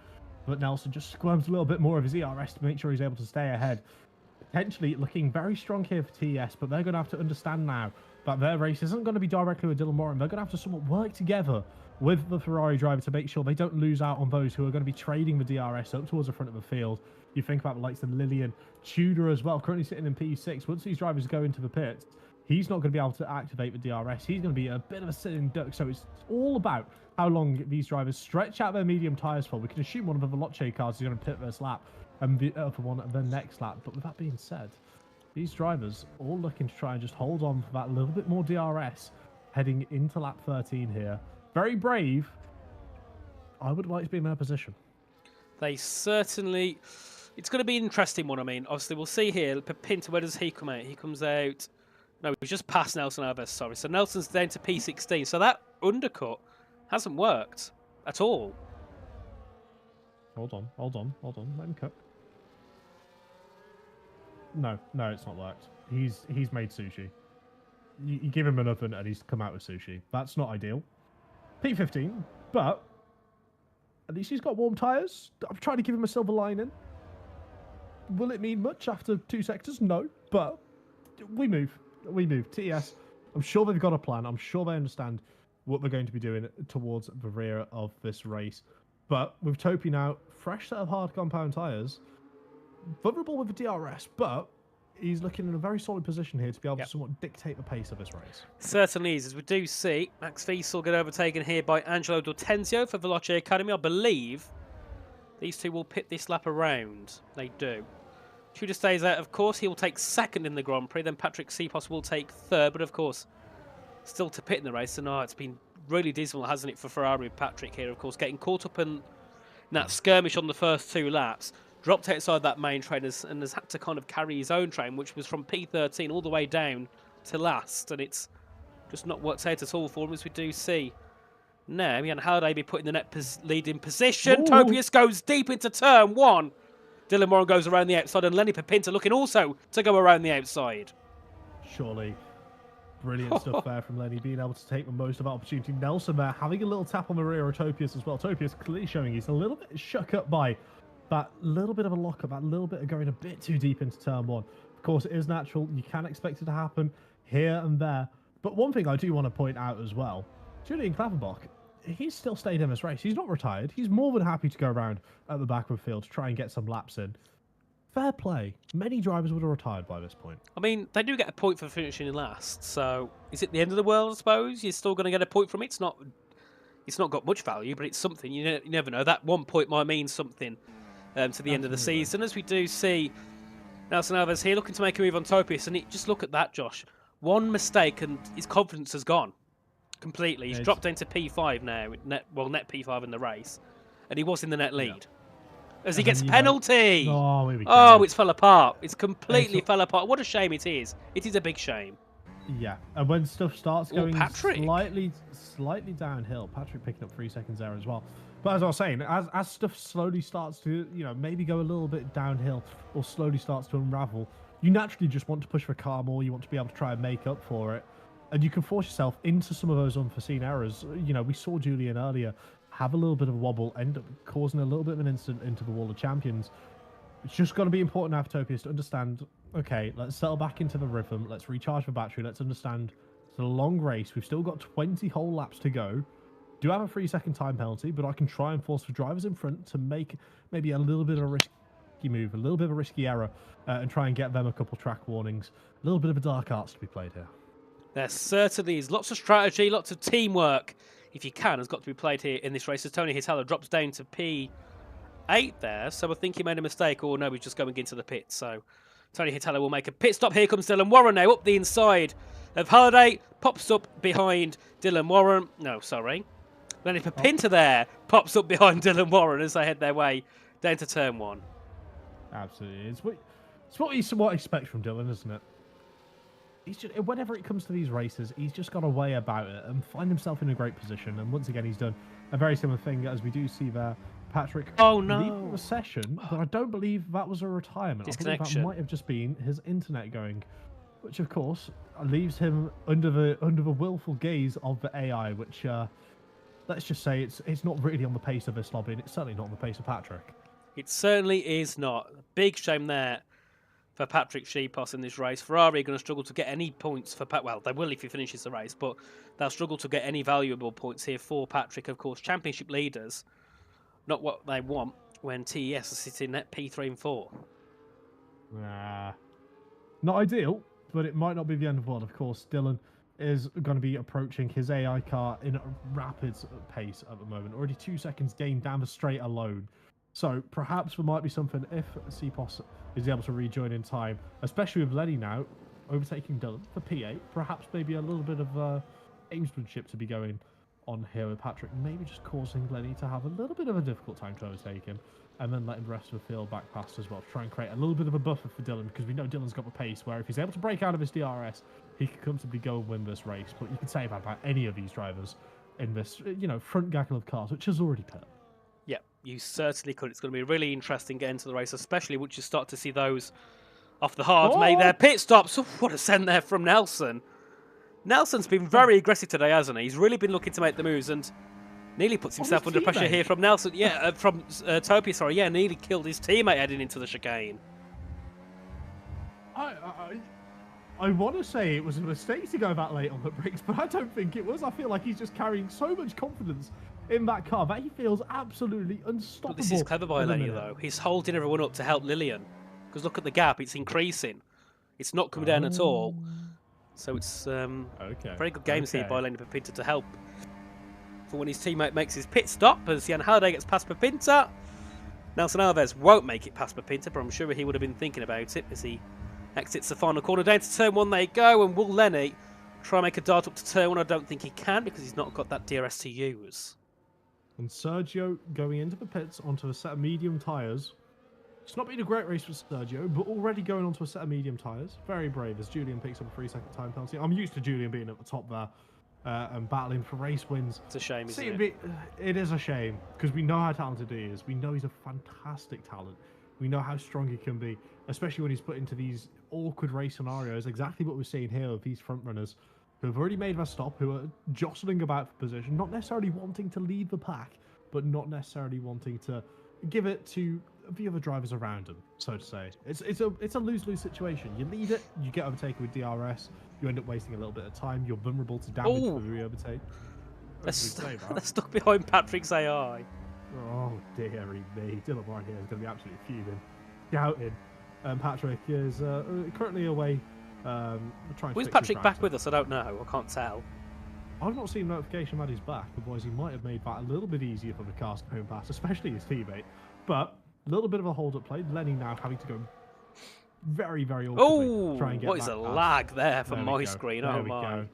but Nelson just squirms a little bit more of his ERS to make sure he's able to stay ahead. Potentially looking very strong here for TES, but they're going to have to understand now that their race isn't going to be directly with Dylan Warren. They're going to have to somewhat work together with the Ferrari driver to make sure they don't lose out on those who are going to be trading the DRS up towards the front of the field. You think about the likes of Lillian, Tudor as well, currently sitting in P6. Once these drivers go into the pits, he's not going to be able to activate the DRS. He's going to be a bit of a sitting duck. So it's all about how long these drivers stretch out their medium tyres for. We can assume one of the Veloce cars is going to pit this lap and the other one the next lap. But with that being said, these drivers all looking to try and just hold on for that little bit more DRS heading into lap 13 here. Very brave. I would like to be in their position. They certainly... It's going to be an interesting one. I mean, obviously, we'll see here. Pinter, where does he come out? He comes out... No, he's just past Nelson Alves, sorry. So Nelson's down to P16. So that undercut hasn't worked at all. Hold on. Let him cook. No, it's not worked. He's made sushi. You give him an oven and he's come out with sushi. That's not ideal. P15, but at least he's got warm tyres. I'm trying to give him a silver lining. Will it mean much after 2 sectors? No, but we move. TES, I'm sure they've got a plan. I'm sure they understand what they're going to be doing towards the rear of this race. But with Topi now, fresh set of hard compound tyres, vulnerable with the DRS, but he's looking in a very solid position here to be able to somewhat dictate the pace of this race. Certainly is, as we do see Max Wiesel get overtaken here by Angelo D'Ortenzio for Veloce Academy. I believe these two will pit this lap around. They do. Tudor stays out, of course. He will take second in the Grand Prix. Then Patrick Sipos will take third. But, of course, still to pit in the race. And it's been really dismal, hasn't it, for Ferrari with Patrick here, of course, getting caught up in that skirmish on the first 2 laps, dropped outside that main train and has had to kind of carry his own train, which was from P13 all the way down to last. And it's just not worked out at all for him, as we do see. Now, Jan Halliday be put in the net leading position. Ooh. Topius goes deep into turn 1. Dylan Moran goes around the outside, and Lenny Papinta looking also to go around the outside. Surely. Brilliant stuff there from Lenny, being able to take the most of that opportunity. Nelson there having a little tap on the rear of Topius as well. Topius clearly showing he's a little bit shook up by that little bit of a lock-up, that little bit of going a bit too deep into turn 1. Of course, it is natural. You can expect it to happen here and there. But one thing I do want to point out as well, Julian Klavenbach, he's still stayed in this race. He's not retired. He's more than happy to go around at the back of the field to try and get some laps in. Fair play. Many drivers would have retired by this point. I mean, they do get a point for finishing in last, so is it the end of the world, I suppose? You're still going to get a point from it. It's not got much value, but it's something. You never know. That 1 point might mean something to the end of the season, as we do see Nelson Alves here looking to make a move on Topius. And just look at that, Josh. One mistake and his confidence has gone completely. He's dropped down to P5 now, net P5 in the race, and he was in the net lead. Yeah. As he gets a penalty. Oh, it's fell apart. It's completely fell apart. What a shame it is. It is a big shame. Yeah, and when stuff starts going slightly downhill, Patrick picking up 3 seconds there as well. But as I was saying, as stuff slowly starts to, maybe go a little bit downhill or slowly starts to unravel, you naturally just want to push the car more. You want to be able to try and make up for it. And you can force yourself into some of those unforeseen errors. We saw Julian earlier have a little bit of a wobble, end up causing a little bit of an incident into the wall of champions. It's just got to be important now for Topius to understand, okay, let's settle back into the rhythm. Let's recharge the battery. Let's understand it's a long race. We've still got 20 whole laps to go. Do have a 3-second time penalty, but I can try and force the drivers in front to make maybe a little bit of a risky move, a little bit of a risky error, and try and get them a couple track warnings. A little bit of a dark arts to be played here. There certainly is lots of strategy, lots of teamwork, if you can, has got to be played here in this race. As Tony Hitala drops down to P8 there, so I think he made a mistake, or no, he's just going into the pit. So Tony Hitala will make a pit stop. Here comes Dylan Warren now up the inside of Halliday, pops up behind Dylan Warren. No, sorry. Lenny Papinta there pops up behind Dylan Warren as they head their way down to turn 1. Absolutely. It's what you somewhat expect from Dylan, isn't it? He's just, whenever it comes to these races, he's just got a way about it and find himself in a great position. And once again, he's done a very similar thing as we do see there. Patrick leaving the session, but I don't believe that was a retirement. I believe that might have just been his internet going, which of course leaves him under the willful gaze of the AI, which let's just say it's not really on the pace of this lobby, and it's certainly not on the pace of Patrick. It certainly is not. Big shame there for Patrick Sheepos in this race. Ferrari are going to struggle to get any points for Pat. Well, they will if he finishes the race, but they'll struggle to get any valuable points here for Patrick. Of course, championship leaders, not what they want when TES are sitting at P3 and 4. Not ideal, but it might not be the end of the world. Of course, Dylan is going to be approaching his AI car in a rapid pace at the moment. Already 2 seconds gained down the straight alone. So perhaps there might be something if Sheepos is able to rejoin in time, especially with Lenny now overtaking Dylan for P8. Perhaps maybe a little bit of gamesmanship to be going on here with Patrick, maybe just causing Lenny to have a little bit of a difficult time to overtake him, and then letting the rest of the field back past as well to try and create a little bit of a buffer for Dylan, because we know Dylan's got the pace where if he's able to break out of his DRS, he can comfortably go and win this race. But you can say about any of these drivers in this, front gaggle of cars, which is already pit. Yeah, you certainly could. It's going to be really interesting getting to the race, especially once you start to see those off the hard make their pit stops. Oh, what a send there from Nelson. Nelson's been very aggressive today, hasn't he? He's really been looking to make the moves and nearly puts himself under pressure here from Nelson. Yeah, from Topi, sorry. Yeah, nearly killed his teammate heading into the chicane. I want to say it was a mistake to go that late on the brakes, but I don't think it was. I feel like he's just carrying so much confidence in that car that he feels absolutely unstoppable. But this is clever by Lenny, though. He's holding everyone up to help Lillian. Because look at the gap, it's increasing. It's not coming down at all. So it's very good games here by Lenny Papinta to help for when his teammate makes his pit stop, as Jan Halliday gets past Papinta. Nelson Alves won't make it past Papinta, but I'm sure he would have been thinking about it as he exits the final corner. Down to turn 1 they go, and will Lenny Try and make a dart up to turn 1. I don't think he can because he's not got that DRS to use. And Sergio going into the pits onto a set of medium tyres. It's not been a great race for Sergio, but already going onto a set of medium tyres. Very brave as Julian picks up a 3-second time penalty. I'm used to Julian being at the top there and battling for race wins. It's a shame, isn't it? It is a shame because we know how talented he is. We know he's a fantastic talent. We know how strong he can be, especially when he's put into these awkward race scenarios. Exactly what we're seeing here with these front runners who have already made their stop, who are jostling about for position, not necessarily wanting to lead the pack, but not necessarily wanting to give it to the other drivers around them, so to say. It's a lose-lose situation. You lead it, you get overtaken with DRS, you end up wasting a little bit of time, you're vulnerable to damage for the overtake. They're stuck behind Patrick's AI. Oh, dearie me. Dylan Moore here is going to be absolutely fuming. Shouting. Patrick is currently away. Trying Was to Patrick back with us? I don't know. I can't tell. I've not seen notification that he's back, otherwise he might have made that a little bit easier for the cast home pass, especially his teammate. But a little bit of a hold-up play. Lenny now having to go very, very awkwardly. Try and get what is a lag there from my screen? There oh we my. Go.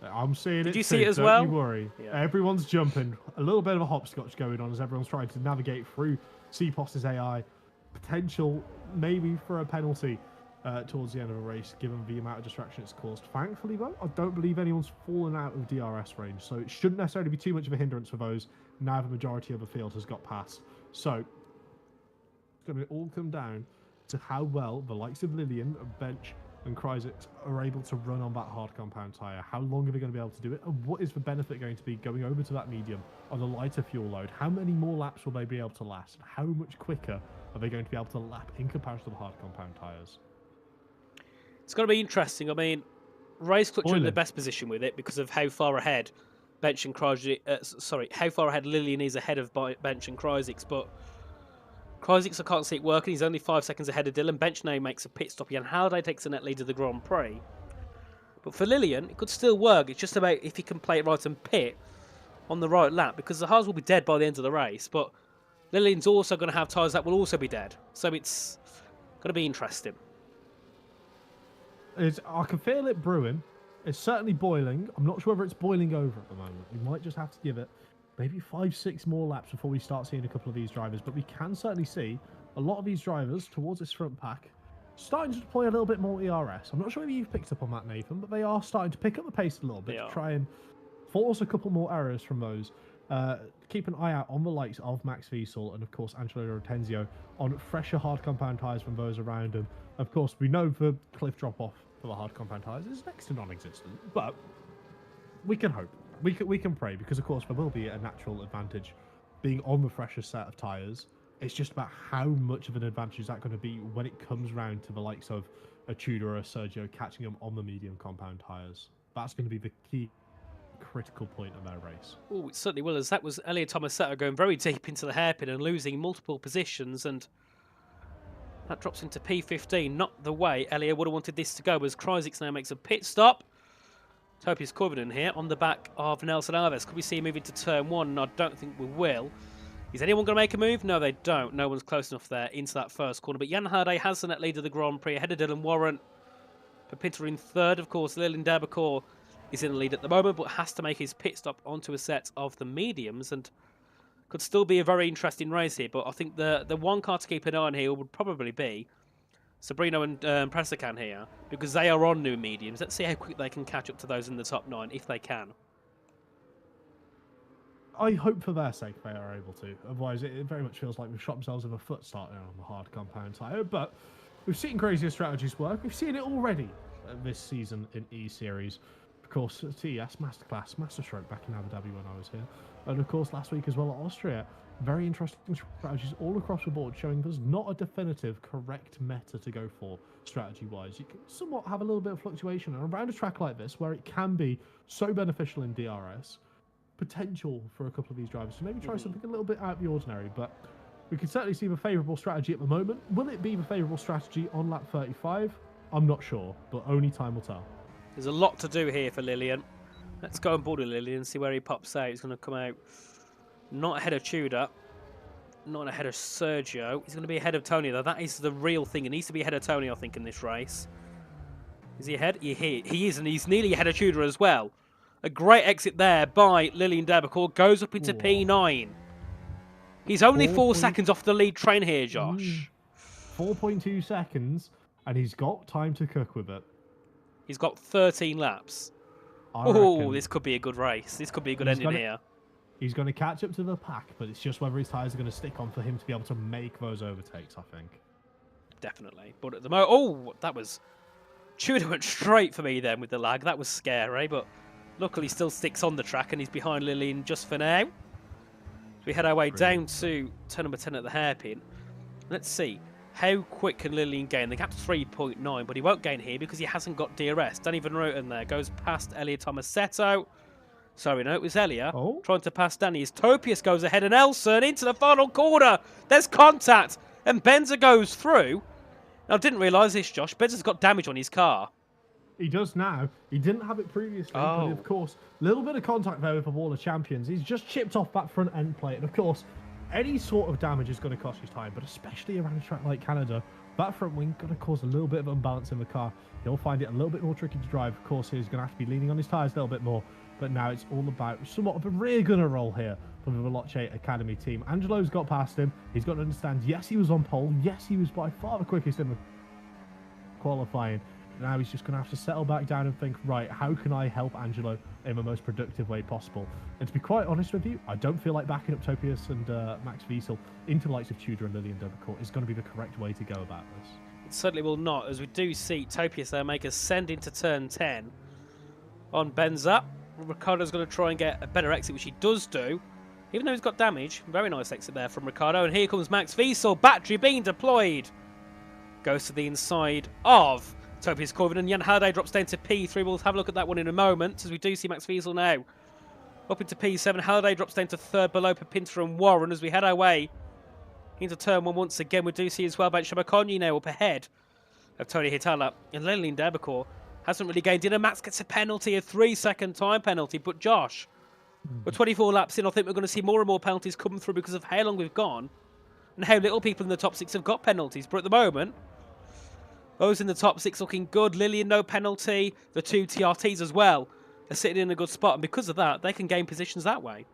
I'm seeing it. Did you see too, it as don't well? you worry. Yeah. Everyone's jumping. A little bit of a hopscotch going on as everyone's trying to navigate through CPOS's AI. Potential maybe for a penalty towards the end of a race, given the amount of distraction it's caused. Thankfully, though, I don't believe anyone's fallen out of DRS range, so it shouldn't necessarily be too much of a hindrance for those now the majority of the field has got past. So it's going to all come down to how well the likes of Lillian, Bench, and Kryzik are able to run on that hard compound tyre. How long are they going to be able to do it? And what is the benefit going to be going over to that medium on a lighter fuel load? How many more laps will they be able to last? And how much quicker are they going to be able to lap in comparison to the hard compound tyres? It's going to be interesting. I mean, Race Clutch are in the best position with it because of how far ahead Bench and Kryzik... how far ahead Lillian is ahead of Bench and Kryzik, but Kryzik, I can't see it working. He's only 5 seconds ahead of Dylan. Bench now makes a pit stop. Jan Halliday takes the net lead of the Grand Prix. But for Lillian, it could still work. It's just about if he can play it right and pit on the right lap, because the Haas will be dead by the end of the race. But Lillian's also going to have tyres that will also be dead. So it's going to be interesting. I can feel it brewing. It's certainly boiling. I'm not sure whether it's boiling over at the moment. We might just have to give it maybe 5-6 more laps before we start seeing a couple of these drivers. But we can certainly see a lot of these drivers towards this front pack starting to deploy a little bit more ERS. I'm not sure if you've picked up on that, Nathan, but they are starting to pick up the pace a little bit to try and force a couple more errors from those. Keep an eye out on the likes of Max Wiesel and, of course, Angelo Rotenzio on fresher hard compound tyres from those around him. Of course, we know the cliff drop-off for the hard compound tyres is next to non-existent, but we can hope. We can pray, because, of course, there will be a natural advantage being on the fresher set of tyres. It's just about how much of an advantage is that going to be when it comes round to the likes of a Tudor or a Sergio catching them on the medium compound tyres. That's going to be the key critical point of their race. Oh, it certainly will, as that was Elliot Tomasetto going very deep into the hairpin and losing multiple positions, and that drops into P15. Not the way Elliot would have wanted this to go, as Kryzik now makes a pit stop. Topius Corbin here on the back of Nelson Alves. Could we see him moving to turn 1? I don't think we will. Is anyone going to make a move? No, they don't. No one's close enough there into that first corner. But Jan Halliday has the net lead of the Grand Prix ahead of Dylan Warren. Pepinter in third, of course. Lilian Derbacourt is in the lead at the moment, but has to make his pit stop onto a set of the mediums, and could still be a very interesting race here. But I think the one car to keep an eye on here would probably be Sabrino and Pressacan here, because they are on new mediums. Let's see how quick they can catch up to those in the top 9, if they can. I hope for their sake they are able to. Otherwise, it very much feels like we've shot themselves in the foot starting on the hard compound tyre. But we've seen crazier strategies work. We've seen it already this season in E-Series. Of course, TES, Masterclass, Masterstroke back in Abu Dhabi when I was here. And of course, last week as well at Austria. Very interesting strategies all across the board, showing there's not a definitive correct meta to go for strategy-wise. You can somewhat have a little bit of fluctuation. And around a track like this, where it can be so beneficial in DRS, potential for a couple of these drivers to maybe try something a little bit out of the ordinary. But we can certainly see the favourable strategy at the moment. Will it be the favourable strategy on lap 35? I'm not sure, but only time will tell. There's a lot to do here for Lillian. Let's go on board with Lillian and see where he pops out. He's going to come out not ahead of Tudor, not ahead of Sergio. He's going to be ahead of Tony, though. That is the real thing. It needs to be ahead of Tony, I think, in this race. Is he ahead? He is, and he's nearly ahead of Tudor as well. A great exit there by Lilian Debecourt. Goes up into P9. He's only 4 seconds off the lead train here, Josh. 4.2 seconds, and he's got time to cook with it. He's got 13 laps. Oh, this could be a good race. This could be a good ending here. He's going to catch up to the pack, but it's just whether his tyres are going to stick on for him to be able to make those overtakes, I think. Definitely. But at the moment... Oh, that was... Tudor went straight for me then with the lag. That was scary, but luckily still sticks on the track and he's behind Lilian just for now. So we head our way down to turn number 10 at the hairpin. Let's see. How quick can Lilian gain? The gap's 3.9, but he won't gain here because he hasn't got DRS. Danny Van Roten there goes past Elia Tomasetto. Sorry, no, it was Elia trying to pass Danny. As Topias goes ahead and Elson into the final corner. There's contact and Benza goes through. Now, I didn't realise this, Josh. Benza's got damage on his car. He does now. He didn't have it previously, but of course, a little bit of contact there with the Wall of Champions. He's just chipped off that front end plate, and of course, any sort of damage is going to cost his time, but especially around a track like Canada, that front wing going to cause a little bit of unbalance in the car. He'll find it a little bit more tricky to drive. Of course, he's going to have to be leaning on his tyres a little bit more, but now it's all about somewhat of a rear gunner role here for the Veloce Academy team. Angelo's got past him. He's got to understand, yes, he was on pole. Yes, he was by far the quickest in the qualifying. Now he's just going to have to settle back down and think, right, how can I help Angelo in the most productive way possible? And to be quite honest with you, I don't feel like backing up Topias and Max Wiesel into the likes of Tudor and Lilian Debecourt is going to be the correct way to go about this. It certainly will not, as we do see Topias there make us send into turn 10 on Benza. Ricardo's going to try and get a better exit, which he does do, even though he's got damage. Very nice exit there from Ricardo. And here comes Max Wiesel, battery being deployed. Goes to the inside of Topias Corvin, and Jan Halliday drops down to P3. We'll have a look at that one in a moment, as we do see Max Wiesel now up into P7. Halliday drops down to third below Pinter and Warren as we head our way into turn 1 once again. We do see as well about Shabakonyi now up ahead of Tony Hitala. And Lilian Debecourt hasn't really gained in. And Max gets a penalty, a 3-second time penalty. But Josh, we're 24 laps in. I think we're going to see more and more penalties coming through because of how long we've gone and how little people in the top 6 have got penalties. But at the moment, those in the top 6 looking good. Lilian, no penalty. The 2 TRTs as well are sitting in a good spot. And because of that, they can gain positions that way.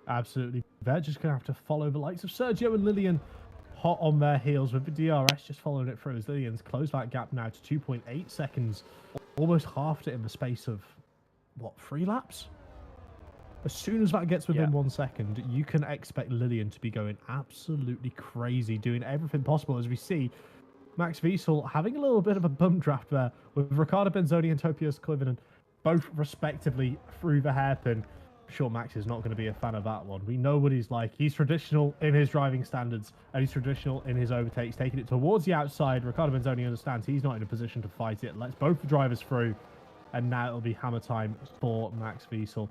Absolutely. They're just going to have to follow the likes of Sergio and Lilian hot on their heels with the DRS just following it through as Lilian's closed that gap now to 2.8 seconds. Almost halved it in the space of, what, 3 laps? As soon as that gets within 1 second, you can expect Lilian to be going absolutely crazy, doing everything possible as we see Max Wiesel having a little bit of a bum draft there with Riccardo Benzoni and Topias Clivinen both respectively through the hairpin. I'm sure Max is not going to be a fan of that one. We know what he's like. He's traditional in his driving standards and he's traditional in his overtakes, taking it towards the outside. Riccardo Benzoni understands he's not in a position to fight it. Lets both the drivers through, and now it'll be hammer time for Max Wiesel.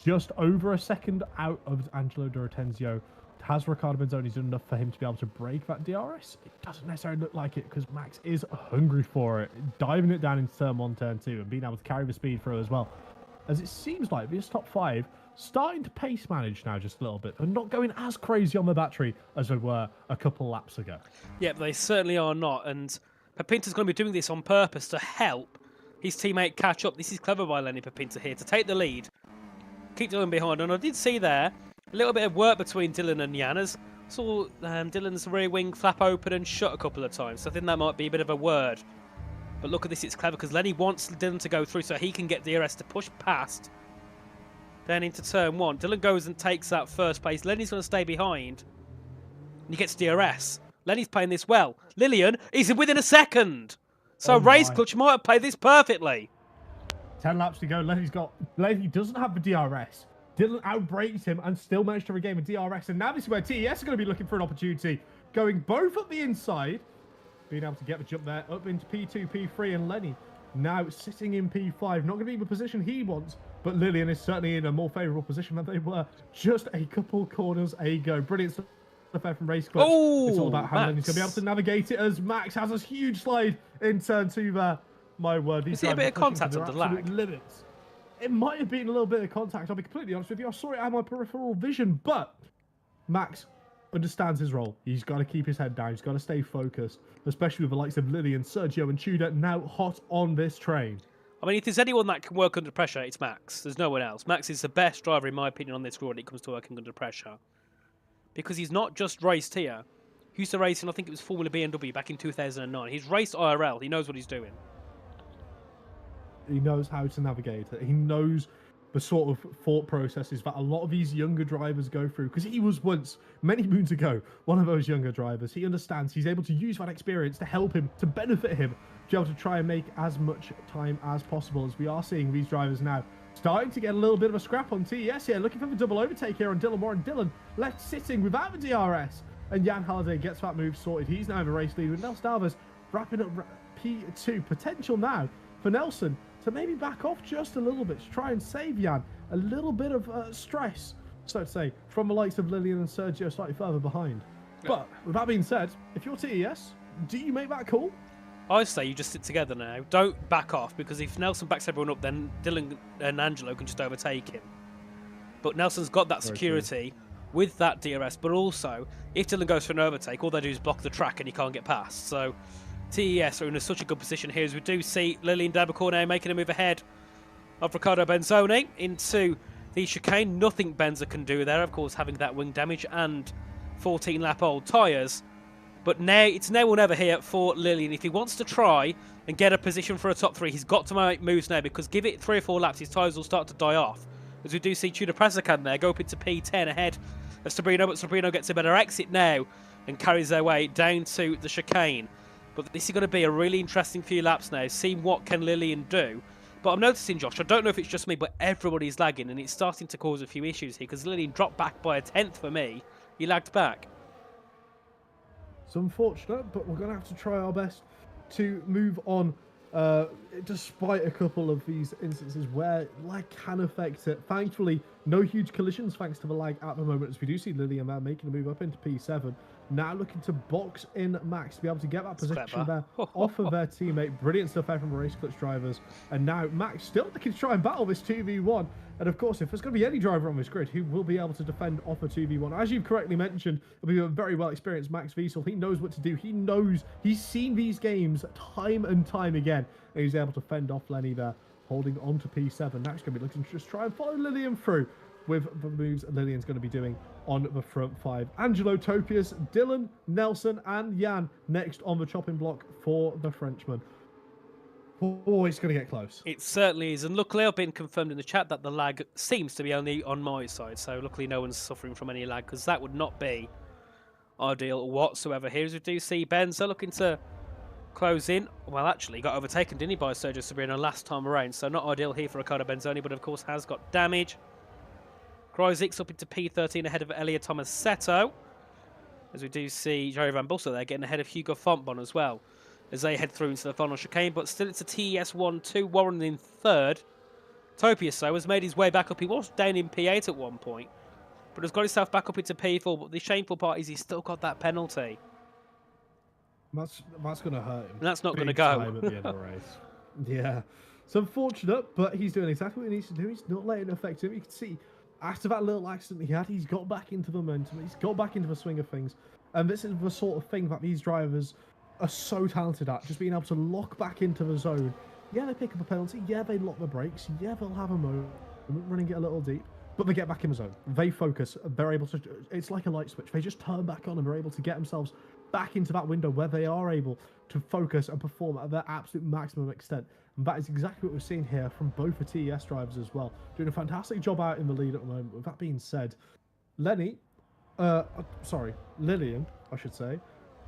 Just over a second out of Angelo D'Ortenzio. Has Riccardo Benzoni done enough for him to be able to break that DRS? It doesn't necessarily look like it because Max is hungry for it, diving it down into turn 1, turn 2, and being able to carry the speed through as well. As it seems like this top 5 starting to pace manage now just a little bit, but not going as crazy on the battery as they were a couple laps ago. Yeah, they certainly are not, and Pinter's going to be doing this on purpose to help his teammate catch up. This is clever by Lenny Pinter here to take the lead, keep Dylan behind, and I did see there a little bit of work between Dylan and Jan. As saw Dylan's rear wing flap open and shut a couple of times, so I think that might be a bit of a word. But look at this, it's clever because Lenny wants Dylan to go through so he can get DRS to push past. Then into turn 1, Dylan goes and takes that first place. Lenny's going to stay behind, and he gets DRS. Lenny's playing this well. Lilian is within a second, so Race Clutch might have played this perfectly. 10 laps to go. Lenny doesn't have the DRS. Dylan outbrakes him and still managed to regain the DRS. And now this is where TES are going to be looking for an opportunity. Going both up the inside. Being able to get the jump there up into P2, P3. And Lenny now sitting in P5. Not going to be in the position he wants. But Lilian is certainly in a more favourable position than they were just a couple corners ago. Brilliant stuff there from Race Clutch. It's all about how Lenny's going to be able to navigate it as Max has a huge slide in turn 2 there. My word. Is it a bit of contact on the lag? Limits. It might have been a little bit of contact. I'll be completely honest with you. I saw it out of my peripheral vision, but Max understands his role. He's got to keep his head down. He's got to stay focused, especially with the likes of Lillian, Sergio, and Tudor now hot on this train. I mean, if there's anyone that can work under pressure, it's Max. There's no one else. Max is the best driver, in my opinion, on this road when it comes to working under pressure. Because he's not just raced here. He used to race in, I think it was Formula BMW back in 2009. He's raced IRL. He knows what he's doing. He knows how to navigate it. He knows the sort of thought processes that a lot of these younger drivers go through. Because he was once, many moons ago, one of those younger drivers. He understands. He's able to use that experience to help him, to benefit him, to be able to try and make as much time as possible. As we are seeing these drivers now starting to get a little bit of a scrap on TES here, looking for the double overtake here on Dylan Moore, and Dylan left sitting without the DRS. And Jan Halliday gets that move sorted. He's now in the race lead with Nelson Alves wrapping up P2. Potential now for Nelson to maybe back off just a little bit to try and save Jan a little bit of stress, so to say, from the likes of Lillian and Sergio slightly further behind. But with that being said, if you're TES, do you make that call? I say you just sit together now. Don't back off, because if Nelson backs everyone up, then Dylan and Angelo can just overtake him. But Nelson's got that security with that DRS, but also, if Dylan goes for an overtake, all they do is block the track and he can't get past. So TES are in such a good position here, as we do see Lillian Dabacourt now making a move ahead of Riccardo Benzoni into the chicane. Nothing Benza can do there, of course, having that wing damage and 14-lap-old tyres. But now it's now or never here for Lillian. If he wants to try and get a position for a top 3, he's got to make moves now, because give it 3 or 4 laps, his tyres will start to die off. As we do see Tudor Prasakan there go up into P10 ahead of Sobrino, but Sobrino gets a better exit now and carries their way down to the chicane. But this is going to be a really interesting few laps now, seeing what can Lillian do. But I'm noticing, Josh, I don't know if it's just me, but everybody's lagging, and it's starting to cause a few issues here, because Lillian dropped back by a 10th for me. He lagged back. It's unfortunate, but we're going to have to try our best to move on, despite a couple of these instances where lag can affect it. Thankfully, no huge collisions thanks to the lag at the moment, as we do see Lillian there making a move up into P7. Now looking to box in Max to be able to get that position there off of their teammate. Brilliant stuff there from the Race Clutch drivers. And now Max still looking to try and battle this 2v1. And of course, if there's going to be any driver on this grid who will be able to defend off a 2v1, as you've correctly mentioned, it'll be a very well experienced Max Wiesel. He knows what to do. He knows, he's seen these games time and time again. And he's able to fend off Lenny there, holding on to P7. Now he's going to be looking to just try and follow Lillian through with the moves Lillian's going to be doing on the front 5. Angelo, Topias, Dylan, Nelson, and Jan next on the chopping block for the Frenchman. Oh, it's going to get close. It certainly is, and luckily I've been confirmed in the chat that the lag seems to be only on my side, so luckily no one's suffering from any lag, because that would not be ideal whatsoever. Here, as we do see Benza looking to close in. Well, actually got overtaken, didn't he, by Sergio Sobrino last time around, so not ideal here for Riccardo Benzoni, but of course has got damage. Kreuzix up into P13 ahead of Elia Tomasetto, as we do see Jerry Van Bussel there getting ahead of Hugo Fontbon as well, as they head through into the final chicane. But still it's a TES 1-2, Warren in 3rd. Topias, though, has made his way back up. He was down in P8 at one point, but has got himself back up into P4. But the shameful part is he's still got that penalty. That's going to hurt him. And that's not going to go. At the end of the race. Yeah. It's unfortunate, but he's doing exactly what he needs to do. He's not letting it affect him. You can see, after that little accident he had, he's got back into the momentum. He's got back into the swing of things. And this is the sort of thing that these drivers are so talented at, just being able to lock back into the zone. Yeah, they pick up a penalty. Yeah, they lock the brakes. Yeah, they'll have a moment, running it a little deep. But they get back in the zone. They focus. They're able to... It's like a light switch. They just turn back on and they're able to get themselves back into that window where they are able to focus and perform at their absolute maximum extent. And that is exactly what we're seeing here from both the TES drivers as well. Doing a fantastic job out in the lead at the moment. With that being said, Lillian, I should say,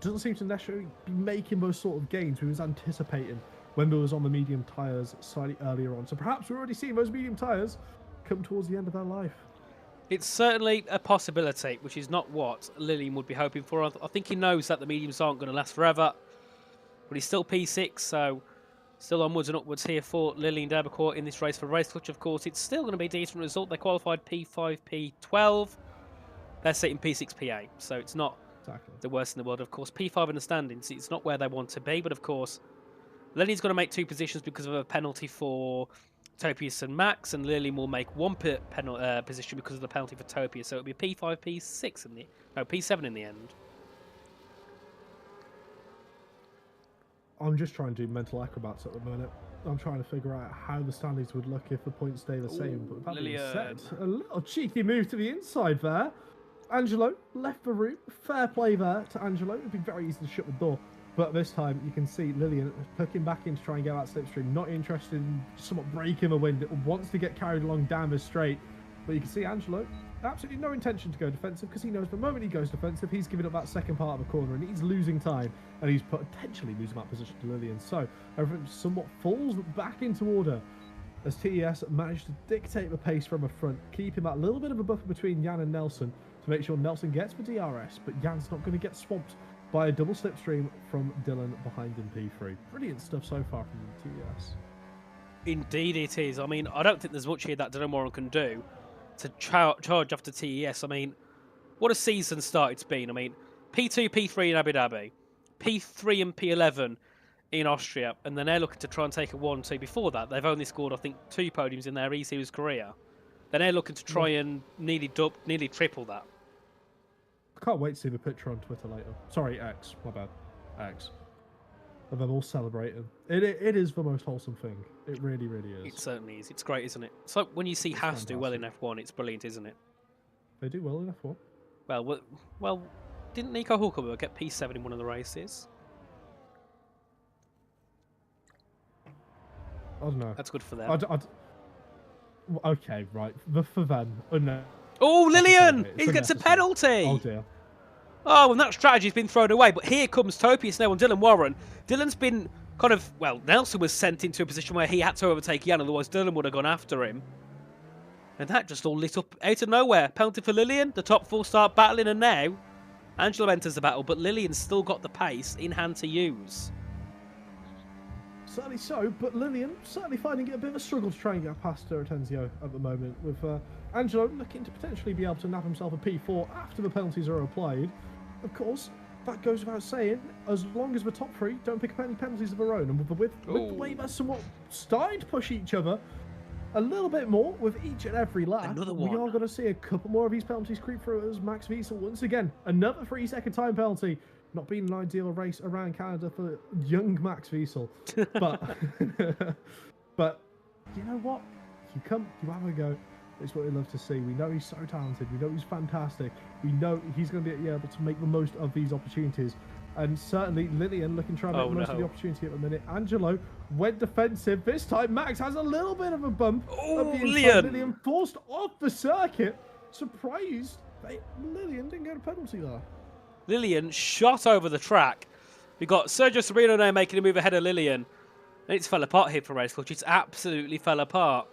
doesn't seem to necessarily be making those sort of gains we was anticipating when we was on the medium tyres slightly earlier on. So perhaps we're already seeing those medium tyres come towards the end of their life. It's certainly a possibility, which is not what Lillian would be hoping for. I think he knows that the mediums aren't going to last forever, but he's still P6, so still onwards and upwards here for Lillian Dabacourt in this race for Race Clutch. Of course, it's still going to be a decent result. They qualified P5, P12. They're sitting P6, P8, so it's not the worst in the world. Of course, P5 in the standings, it's not where they want to be, but of course, Lillian's going to make 2 positions because of a penalty for Topius and Max, and Lillian will make one position because of the penalty for Topius. So it'll be P5, P6 in the P7 in the end. I'm just trying to do mental acrobats at the minute. I'm trying to figure out how the standings would look if the points stay the same. But that being said, a little cheeky move to the inside there. Angelo left the room. Fair play there to Angelo. It'd be very easy to shut the door. But this time, you can see Lillian hooking back in to try and get that slipstream. Not interested in somewhat breaking the wind. It wants to get carried along down the straight. But you can see Angelo, absolutely no intention to go defensive, because he knows the moment he goes defensive, he's giving up that second part of the corner, and he's losing time, and he's potentially losing that position to Lillian. So everything somewhat falls back into order as TES managed to dictate the pace from the front, keeping that little bit of a buffer between Jan and Nelson to make sure Nelson gets the DRS, but Jan's not going to get swamped by a double slipstream from Dylan behind in P3. Brilliant stuff so far from TES. Indeed it is. I mean, I don't think there's much here that Dylan Warren can do to charge after TES. I mean, what a season start it's been. I mean, P2, P3 in Abu Dhabi, P3 and P11 in Austria, and then they're looking to try and take a 1-2. Before that, they've only scored, I think, 2 podiums in their E-Series career. Then they're looking to try and nearly triple that. I can't wait to see the picture on Twitter later. Sorry, X. My bad. X. Of them all celebrating. It is the most wholesome thing. It really, really is. It certainly is. It's great, isn't it? It's like when you see Haas do well in F1, it's brilliant, isn't it? They do well in F1. Well, didn't Nico Hulkenberg get P7 in one of the races? I don't know. That's good for them. Okay, right. For them. Oh, no. Oh, Lillian! He gets a penalty! Oh, dear. Oh, and that strategy's been thrown away. But here comes Topius now on Dylan Warren. Dylan's been kind of... Well, Nelson was sent into a position where he had to overtake Jan, otherwise Dylan would have gone after him. And that just all lit up out of nowhere. Penalty for Lillian. The top 4 start battling, and now Angelo enters the battle, but Lillian's still got the pace in hand to use. Certainly so, but Lillian certainly finding it a bit of a struggle to try and get past Terratenzio at the moment, with Angelo looking to potentially be able to nab himself a P4 after the penalties are applied. Of course, that goes without saying, as long as the top 3 don't pick up any penalties of their own, and with the way they're somewhat starting to push each other a little bit more with each and every lap, Another one. we are going to see a couple more of these penalties creep through as Max Wiesel once again, another 3-second time penalty. Not been an ideal race around Canada for young Max Wiesel, but you know what? You have a go. It's what we love to see. We know he's so talented. We know he's fantastic. We know he's going to be able to make the most of these opportunities. And certainly Lillian looking to try and make the most of the opportunity at the minute. Angelo went defensive. This time Max has a little bit of a bump. Oh, Lillian forced off the circuit. Surprised Lillian didn't get a penalty there. Lillian shot over the track. We've got Sergio Serino now making a move ahead of Lillian. And it's fell apart here for Race Coach. It's absolutely fell apart.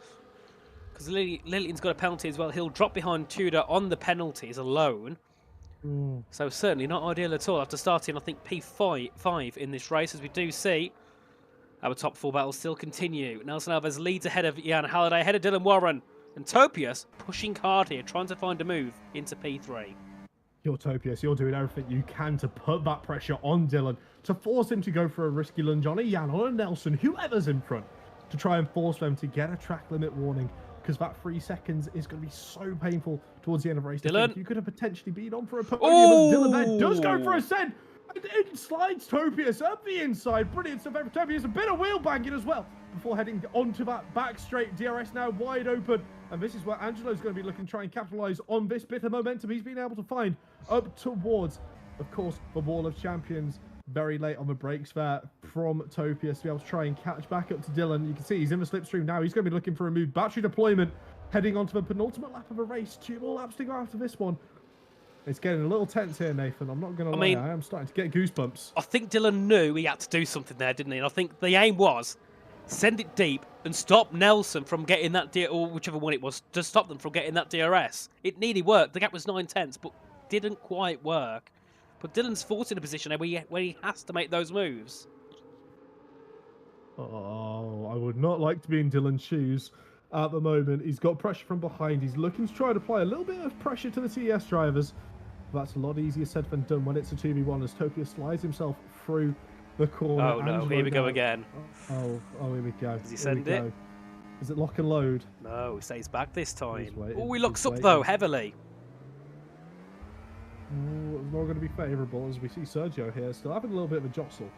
Because Lillian's got a penalty as well. He'll drop behind Tudor on the penalties alone. So certainly not ideal at all after starting, I think, P5 in this race, as we do see our top 4 battles still continue. Nelson Alves leads ahead of Jan Halliday, ahead of Dylan Warren. And Topius pushing hard here, trying to find a move into P3. You're Topius, you're doing everything you can to put that pressure on Dylan, to force him to go for a risky lunge on a Jan, on a Nelson, whoever's in front, to try and force them to get a track limit warning, because that 3 seconds is going to be so painful towards the end of the race. Dylan. You could have potentially been on for a podium, as Dylan then does go for a send, and it slides Topius up the inside. Brilliant stuff for Topius, a bit of wheel banging as well, before heading onto that back straight. DRS now wide open, and this is where Angelo's going to be looking to try and capitalise on this bit of momentum he's been able to find up towards, of course, the Wall of Champions. Very late on the brakes there from Topius to be able to try and catch back up to Dylan. You can see he's in the slipstream now. He's going to be looking for a move. Battery deployment heading onto the penultimate lap of the race. 2 more laps to go after this one. It's getting a little tense here, Nathan. I'm not going to lie. I am starting to get goosebumps. I think Dylan knew he had to do something there, didn't he? And I think the aim was send it deep and stop Nelson from getting that or whichever one it was, to stop them from getting that DRS. It nearly worked. The gap was 9/10, but didn't quite work. But Dylan's forced in a position where he has to make those moves. Oh, I would not like to be in Dylan's shoes at the moment. He's got pressure from behind. He's looking to try to apply a little bit of pressure to the TES drivers. But that's a lot easier said than done when it's a 2v1 as Topius slides himself through the corner. Oh no, here we go again. Oh, here we go. Does he send it? Is it lock and load? No, he stays back this time. waiting, Oh, he he's looks up waiting. though, heavily. Ooh, it's not going to be favourable as we see Sergio here still having a little bit of a jostle.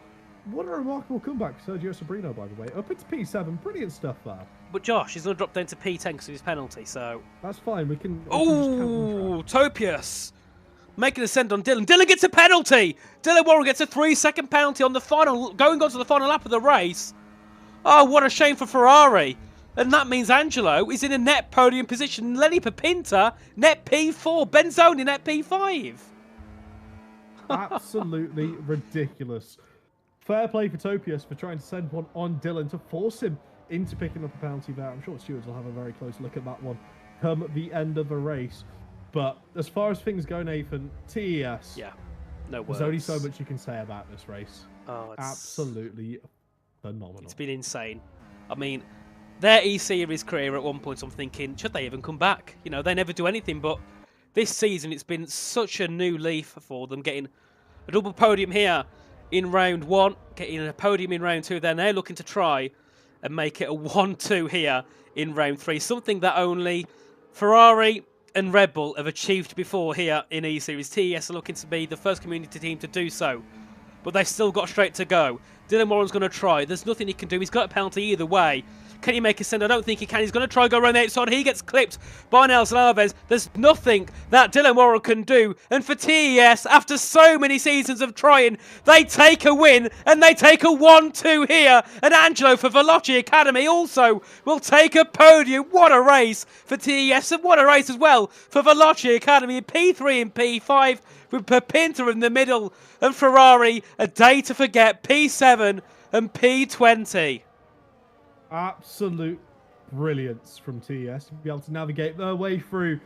What a remarkable comeback, Sergio Sobrino, by the way. Up into P7, brilliant stuff there. But Josh, he's going to drop down to P10 because of his penalty, so... That's fine, we can just Oh, Topius! Making a send on Dylan. Dylan gets a penalty! Dylan Warren gets a 3-second penalty on the final, going on to the final lap of the race. Oh, what a shame for Ferrari. And that means Angelo is in a net podium position. Lenny Papinta, net P4. Benzoni, net P5. Absolutely ridiculous. Fair play for Topius for trying to send one on Dylan to force him into picking up a penalty there. I'm sure stewards will have a very close look at that one come the end of the race. But as far as things go, Nathan, TES. Yeah, no words. There's only so much you can say about this race. Oh, it's absolutely phenomenal. It's been insane. I mean, their E-Series career at one point, I'm thinking, should they even come back? You know, they never do anything, but this season it's been such a new leaf for them, getting a double podium here in round 1, getting a podium in round 2. They're now looking to try and make it a 1-2 here in round 3, something that only Ferrari and Red Bull have achieved before here in E-Series. TES are looking to be the first community team to do so, but they've still got straight to go. Dylan Warren's going to try. There's nothing he can do. He's got a penalty either way. Can he make a send? I don't think he can. He's going to try and go around the outside. He gets clipped by Nelson Alves. There's nothing that Dylan Warren can do. And for TES, after so many seasons of trying, they take a win and they take a 1-2 here. And Angelo for Veloci Academy also will take a podium. What a race for TES, and what a race as well for Veloci Academy. P3 and P5 with Papinta in the middle, and Ferrari a day to forget. P7 and P20. Absolute brilliance from TES to be able to navigate their way through,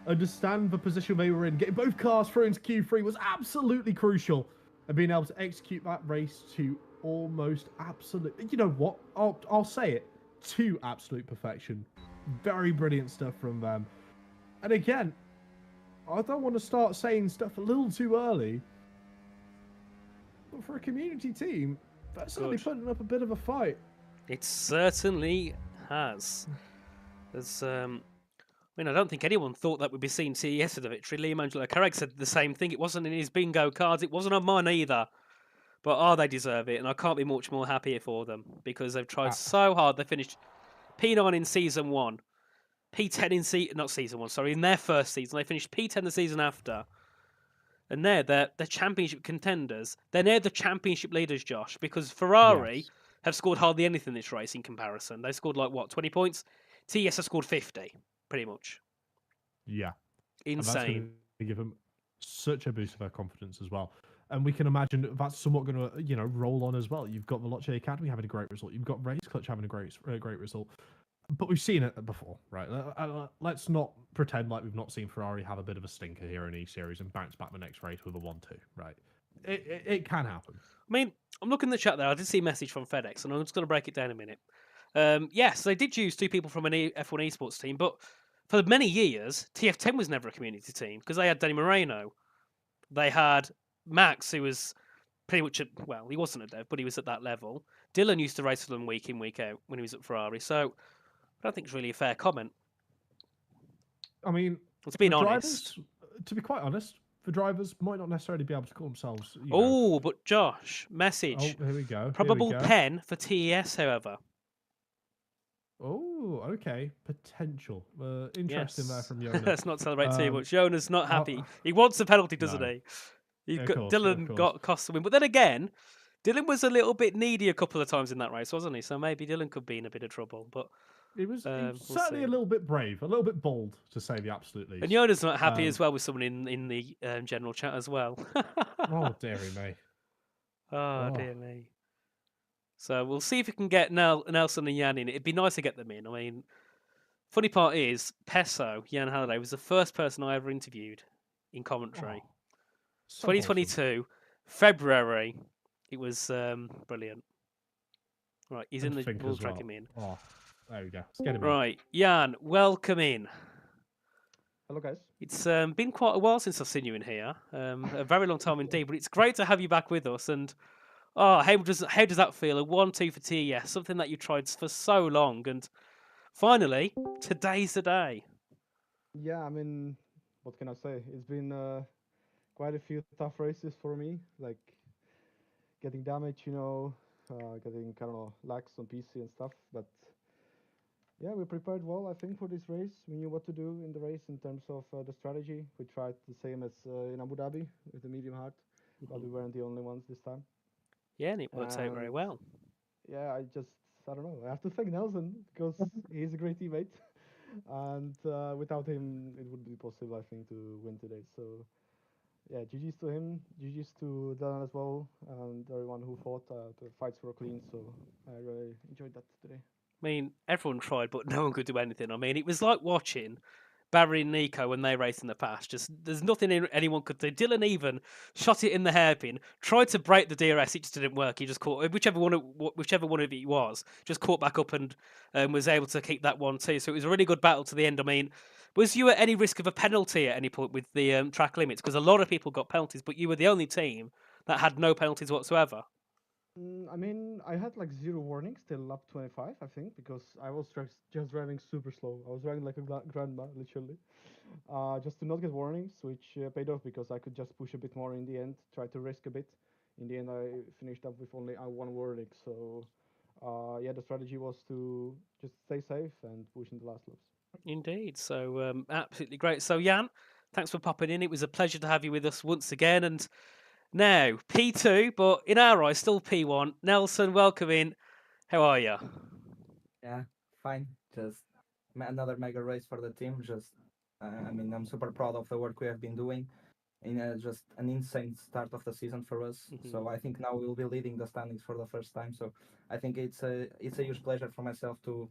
understand the position they were in, getting both cars through into Q3 was absolutely crucial, and being able to execute that race to almost absolute, you know what, I'll say it, to absolute perfection. Very brilliant stuff from them. And again, I don't want to start saying stuff a little too early, but for a community team, they're certainly putting up a bit of a fight. It certainly has. There's, I mean, I don't think anyone thought that we'd be seeing TES at the victory. Liam Angelo Carreg said the same thing. It wasn't in his bingo cards. It wasn't on mine either. But they deserve it, and I can't be much more happier for them because they've tried so hard. They finished P9 in season 1, P10 in not season 1, sorry, in their first season. They finished P10 the season after. And they're championship contenders. They're near the championship leaders, Josh, because Ferrari have scored hardly anything this race in comparison. They scored like, what, 20 points? TES have scored 50, pretty much. Yeah. Insane. And that's going to give them such a boost of their confidence as well. And we can imagine that's somewhat going to, you know, roll on as well. You've got Veloci Academy having a great result. You've got Race Clutch having a great result. But we've seen it before, right? Let's not pretend like we've not seen Ferrari have a bit of a stinker here in E-Series and bounce back the next race with a 1-2, right? It can happen. I mean, I'm looking in the chat there. I did see a message from FedEx, and I'm just going to break it down a minute. Yes, they did use 2 people from an F1 esports team, but for many years, TF10 was never a community team because they had Danny Moreno. They had Max, who was pretty much, well, he wasn't a dev, but he was at that level. Dylan used to race for them week in, week out when he was at Ferrari, so I don't think it's really a fair comment. I mean, let's be honest. To be quite honest, the drivers might not necessarily be able to call themselves. Oh, but Josh, message. Oh, here we go. Probable pen for TES, however. Oh, okay. Potential. Interesting there from Jonas. Let's not celebrate too much. Jonas not happy. He wants a penalty, doesn't he? Dylan got cost the win. But then again, Dylan was a little bit needy a couple of times in that race, wasn't he? So maybe Dylan could be in a bit of trouble. But he was certainly a little bit brave, a little bit bold, to say the absolute least. And Jonas not happy as well with someone in the general chat as well. Oh, dearie me. Oh, dear me. So we'll see if we can get Nelson and Jan in. It'd be nice to get them in. I mean, funny part is, Pesso, Jan Halliday, was the first person I ever interviewed in commentary. 2022, February. It was brilliant. Right, he's in the ball track him in. Oh, there we go. Let's get him right, Jan, welcome in. Hello, guys. It's been quite a while since I've seen you in here. A very long time indeed, but it's great to have you back with us. And how does that feel? A 1-2 for TES, something that you tried for so long. And finally, today's the day. Yeah, I mean, what can I say? It's been quite a few tough races for me, like getting damage, getting, I don't know, lags on PC and stuff. But yeah, we prepared well, I think, for this race. We knew what to do in the race in terms of the strategy. We tried the same as in Abu Dhabi with the medium hard, but we weren't the only ones this time. Yeah, and it works out very And well. yeah, I don't know. I have to thank Nelson because he's a great teammate. And without him, it wouldn't be possible, I think, to win today. So yeah, GG's to him, GG's to Dylan as well, and everyone who fought. The fights were clean, so I really enjoyed that today. I mean, everyone tried, but no one could do anything. I mean, it was like watching Barry and Nico when they raced in the past. Just there's nothing anyone could do. Dylan even shot it in the hairpin, tried to break the DRS, it just didn't work. He just caught whichever one of it was, just caught back up and was able to keep that one too. So it was a really good battle to the end. I mean, was you at any risk of a penalty at any point with the track limits? Because a lot of people got penalties, but you were the only team that had no penalties whatsoever. I mean, I had like 0 warnings till lap 25, I think, because I was just driving super slow. I was driving like a grandma, literally, just to not get warnings, which paid off because I could just push a bit more in the end, try to risk a bit. In the end, I finished up with only 1 warning. So, yeah, the strategy was to just stay safe and push in the last laps. Indeed. So absolutely great. So Jan, thanks for popping in. It was a pleasure to have you with us once again. And now P2, but in our eyes still P1. Nelson, welcome in. How are you? Yeah, fine. Just another mega race for the team. I mean, I'm super proud of the work we have been doing in just an insane start of the season for us. So I think now we'll be leading the standings for the first time. So I think it's a huge pleasure for myself to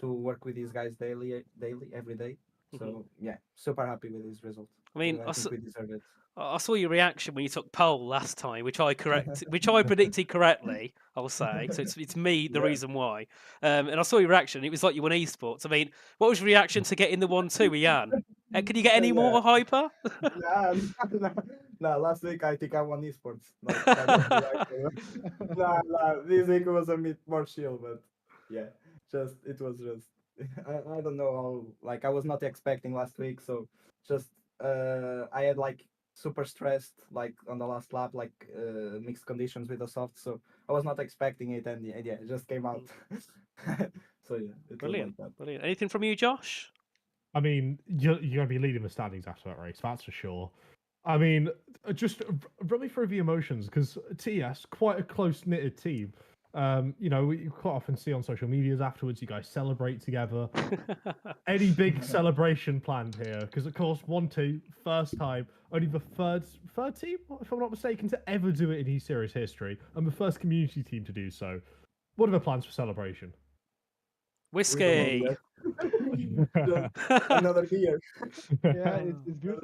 work with these guys daily, every day. So yeah, super happy with this result. I mean, I think we deserve it. I saw your reaction when you took pole last time, which I predicted correctly. I'll say so. It's me the Yeah. reason why. And I saw your reaction. It was like you won esports. I mean, what was your reaction to getting the 1-2 with Jan? Can you get any more hyper? Nah, nah, last week I think I won esports. Nah, this week was a bit more chill, but yeah, it was just I don't know how, like, I was not expecting last week, so just I had like super stressed like on the last lap, like mixed conditions with the soft, so I was not expecting it, and yeah, it just came out. So yeah, it was like that. Brilliant. Anything from you, Josh? I mean, you're going to be leading the standings after that race, that's for sure. I mean, just run me through the emotions, because TS, quite a close-knitted team. You quite often see on social medias afterwards, you guys celebrate together. Any big celebration planned here? Because, of course, 1-2, first time, only the third team, if I'm not mistaken, to ever do it in E-Series history, and the first community team to do so. What are the plans for celebration? Whiskey. Another beer. Yeah, it's good.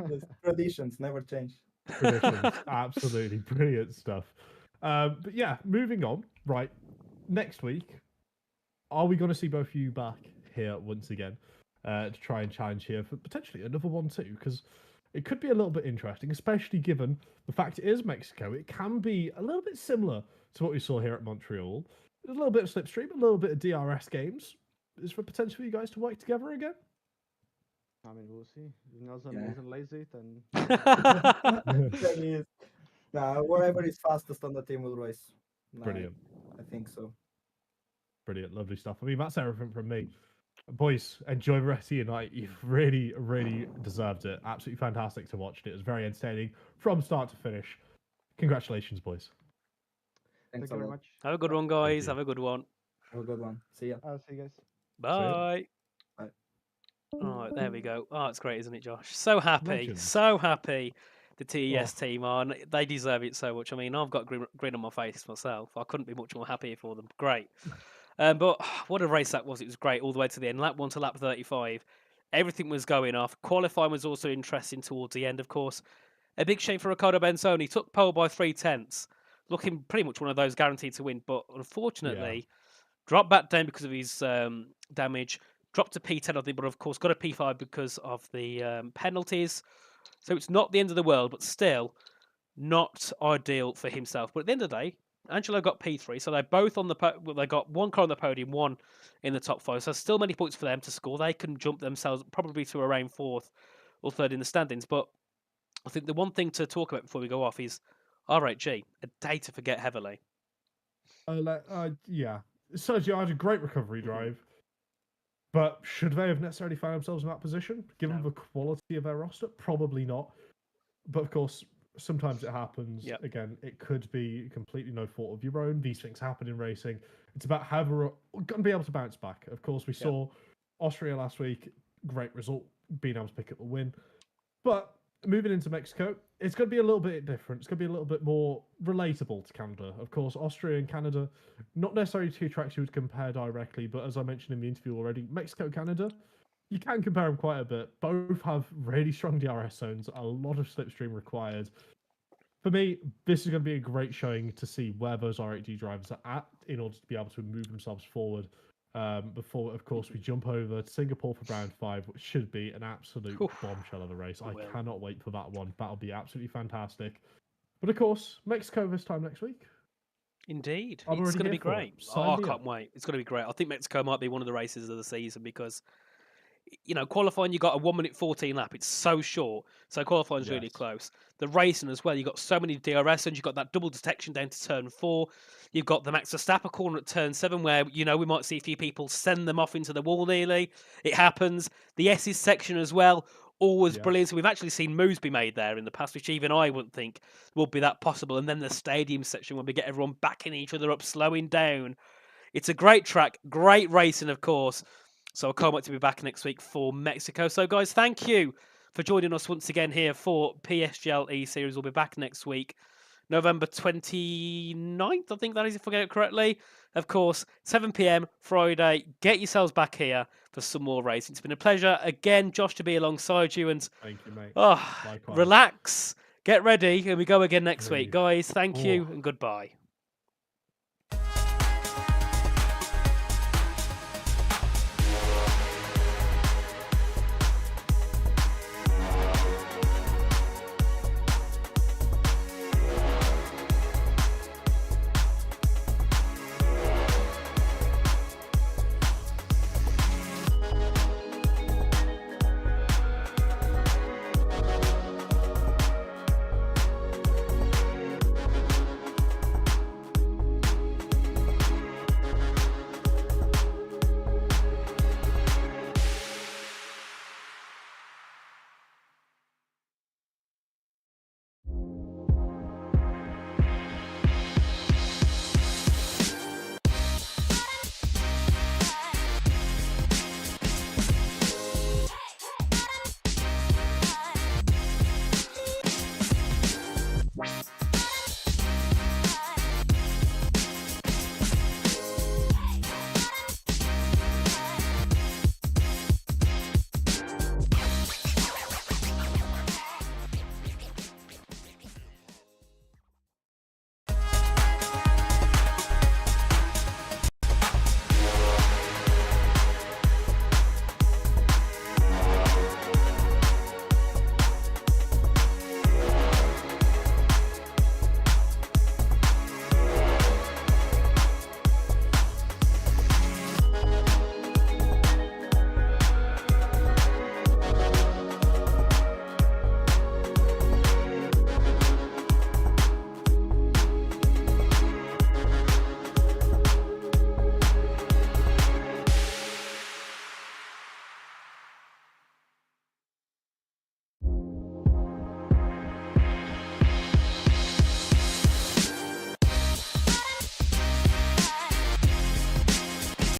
Yes, traditions never change. Traditions, absolutely brilliant stuff. But yeah, moving on. Right, next week, are we going to see both of you back here once again to try and challenge here for potentially another 1-2? Because it could be a little bit interesting, especially given the fact it is Mexico. It can be a little bit similar to what we saw here at Montreal. A little bit of slipstream, a little bit of DRS games. Is for potential for you guys to work together again? I mean, we'll see. If Nelson Yeah. isn't lazy, then Then he is. Nah, whatever is fastest on the team will race. Nah, Brilliant. I think so. Brilliant, lovely stuff. I mean, that's everything from me. Boys, enjoy the rest of your night. You've really, really deserved it. Absolutely fantastic to watch. It was very entertaining from start to finish. Congratulations, boys. Thanks thank you a very lot. much. Have a good one, guys. you. Have a good one. Have a good one. See ya. I'll see you guys. Bye. Bye. All right, there we go. Oh, it's great, isn't it, Josh? So happy, Legend. so happy. The TES Oh. team are. They deserve it so much. I mean, I've got grin on my face myself. I couldn't be much more happier for them. Great. But what a race that was. It was great all the way to the end. Lap 1 to lap 35. Everything was going off. Qualifying was also interesting towards the end, of course. A big shame for Riccardo Benzoni. Took pole by 3/10. Looking pretty much one of those guaranteed to win. But unfortunately, dropped back down because of his damage. Dropped to P10, I think, but of course got a P5 because of the penalties. So it's not the end of the world, but still not ideal for himself. But at the end of the day, Angelo got P3, so they're both on the they got one car on the podium, one in the top 5. So still many points for them to score. They can jump themselves probably to around 4th or 3rd in the standings. But I think the one thing to talk about before we go off is R8G, a day to forget heavily. Yeah. Sergio had a great recovery drive, but should they have necessarily found themselves in that position, given the quality of their roster? Probably not. But of course, sometimes it happens. Yep. Again, it could be completely no fault of your own. These things happen in racing. It's about how we're going to be able to bounce back. Of course, we saw Austria last week. Great result, being able to pick up the win. But moving into Mexico, it's going to be a little bit different. It's going to be a little bit more relatable to Canada. Of course, Austria and Canada, not necessarily two tracks you would compare directly, but as I mentioned in the interview already, Mexico, Canada, you can compare them quite a bit. Both have really strong DRS zones, a lot of slipstream required. For me, this is going to be a great showing to see where those R8G drivers are at in order to be able to move themselves forward. Before, of course, we jump over to Singapore for round 5, which should be an absolute bombshell of a race. I cannot wait for that one. That'll be absolutely fantastic. But of course, Mexico this time next week. Indeed. I'm it's going to already be here for great. it. Sign I me can't up. wait. It's going to be great. I think Mexico might be one of the races of the season because, you know, qualifying, you got a 1 minute 14 lap. It's so short. So qualifying is really close. The racing as well, you got so many DRS and you've got that double detection down to turn 4. You've got the Max Verstappen corner at turn 7 where, you know, we might see a few people send them off into the wall nearly. It happens. The S's section as well, always brilliant. So we've actually seen moves be made there in the past, which even I wouldn't think would be that possible. And then the stadium section where we get everyone backing each other up, slowing down. It's a great track, great racing, of course. So I can't wait to be back next week for Mexico. So, guys, thank you for joining us once again here for PSGL E-Series. We'll be back next week, November 29th, I think that is, if I get it correctly. Of course, 7 p.m. Friday. Get yourselves back here for some more racing. It's been a pleasure, again, Josh, to be alongside you. And thank you, mate. Relax, get ready, and we go again next week. Guys, thank you and goodbye.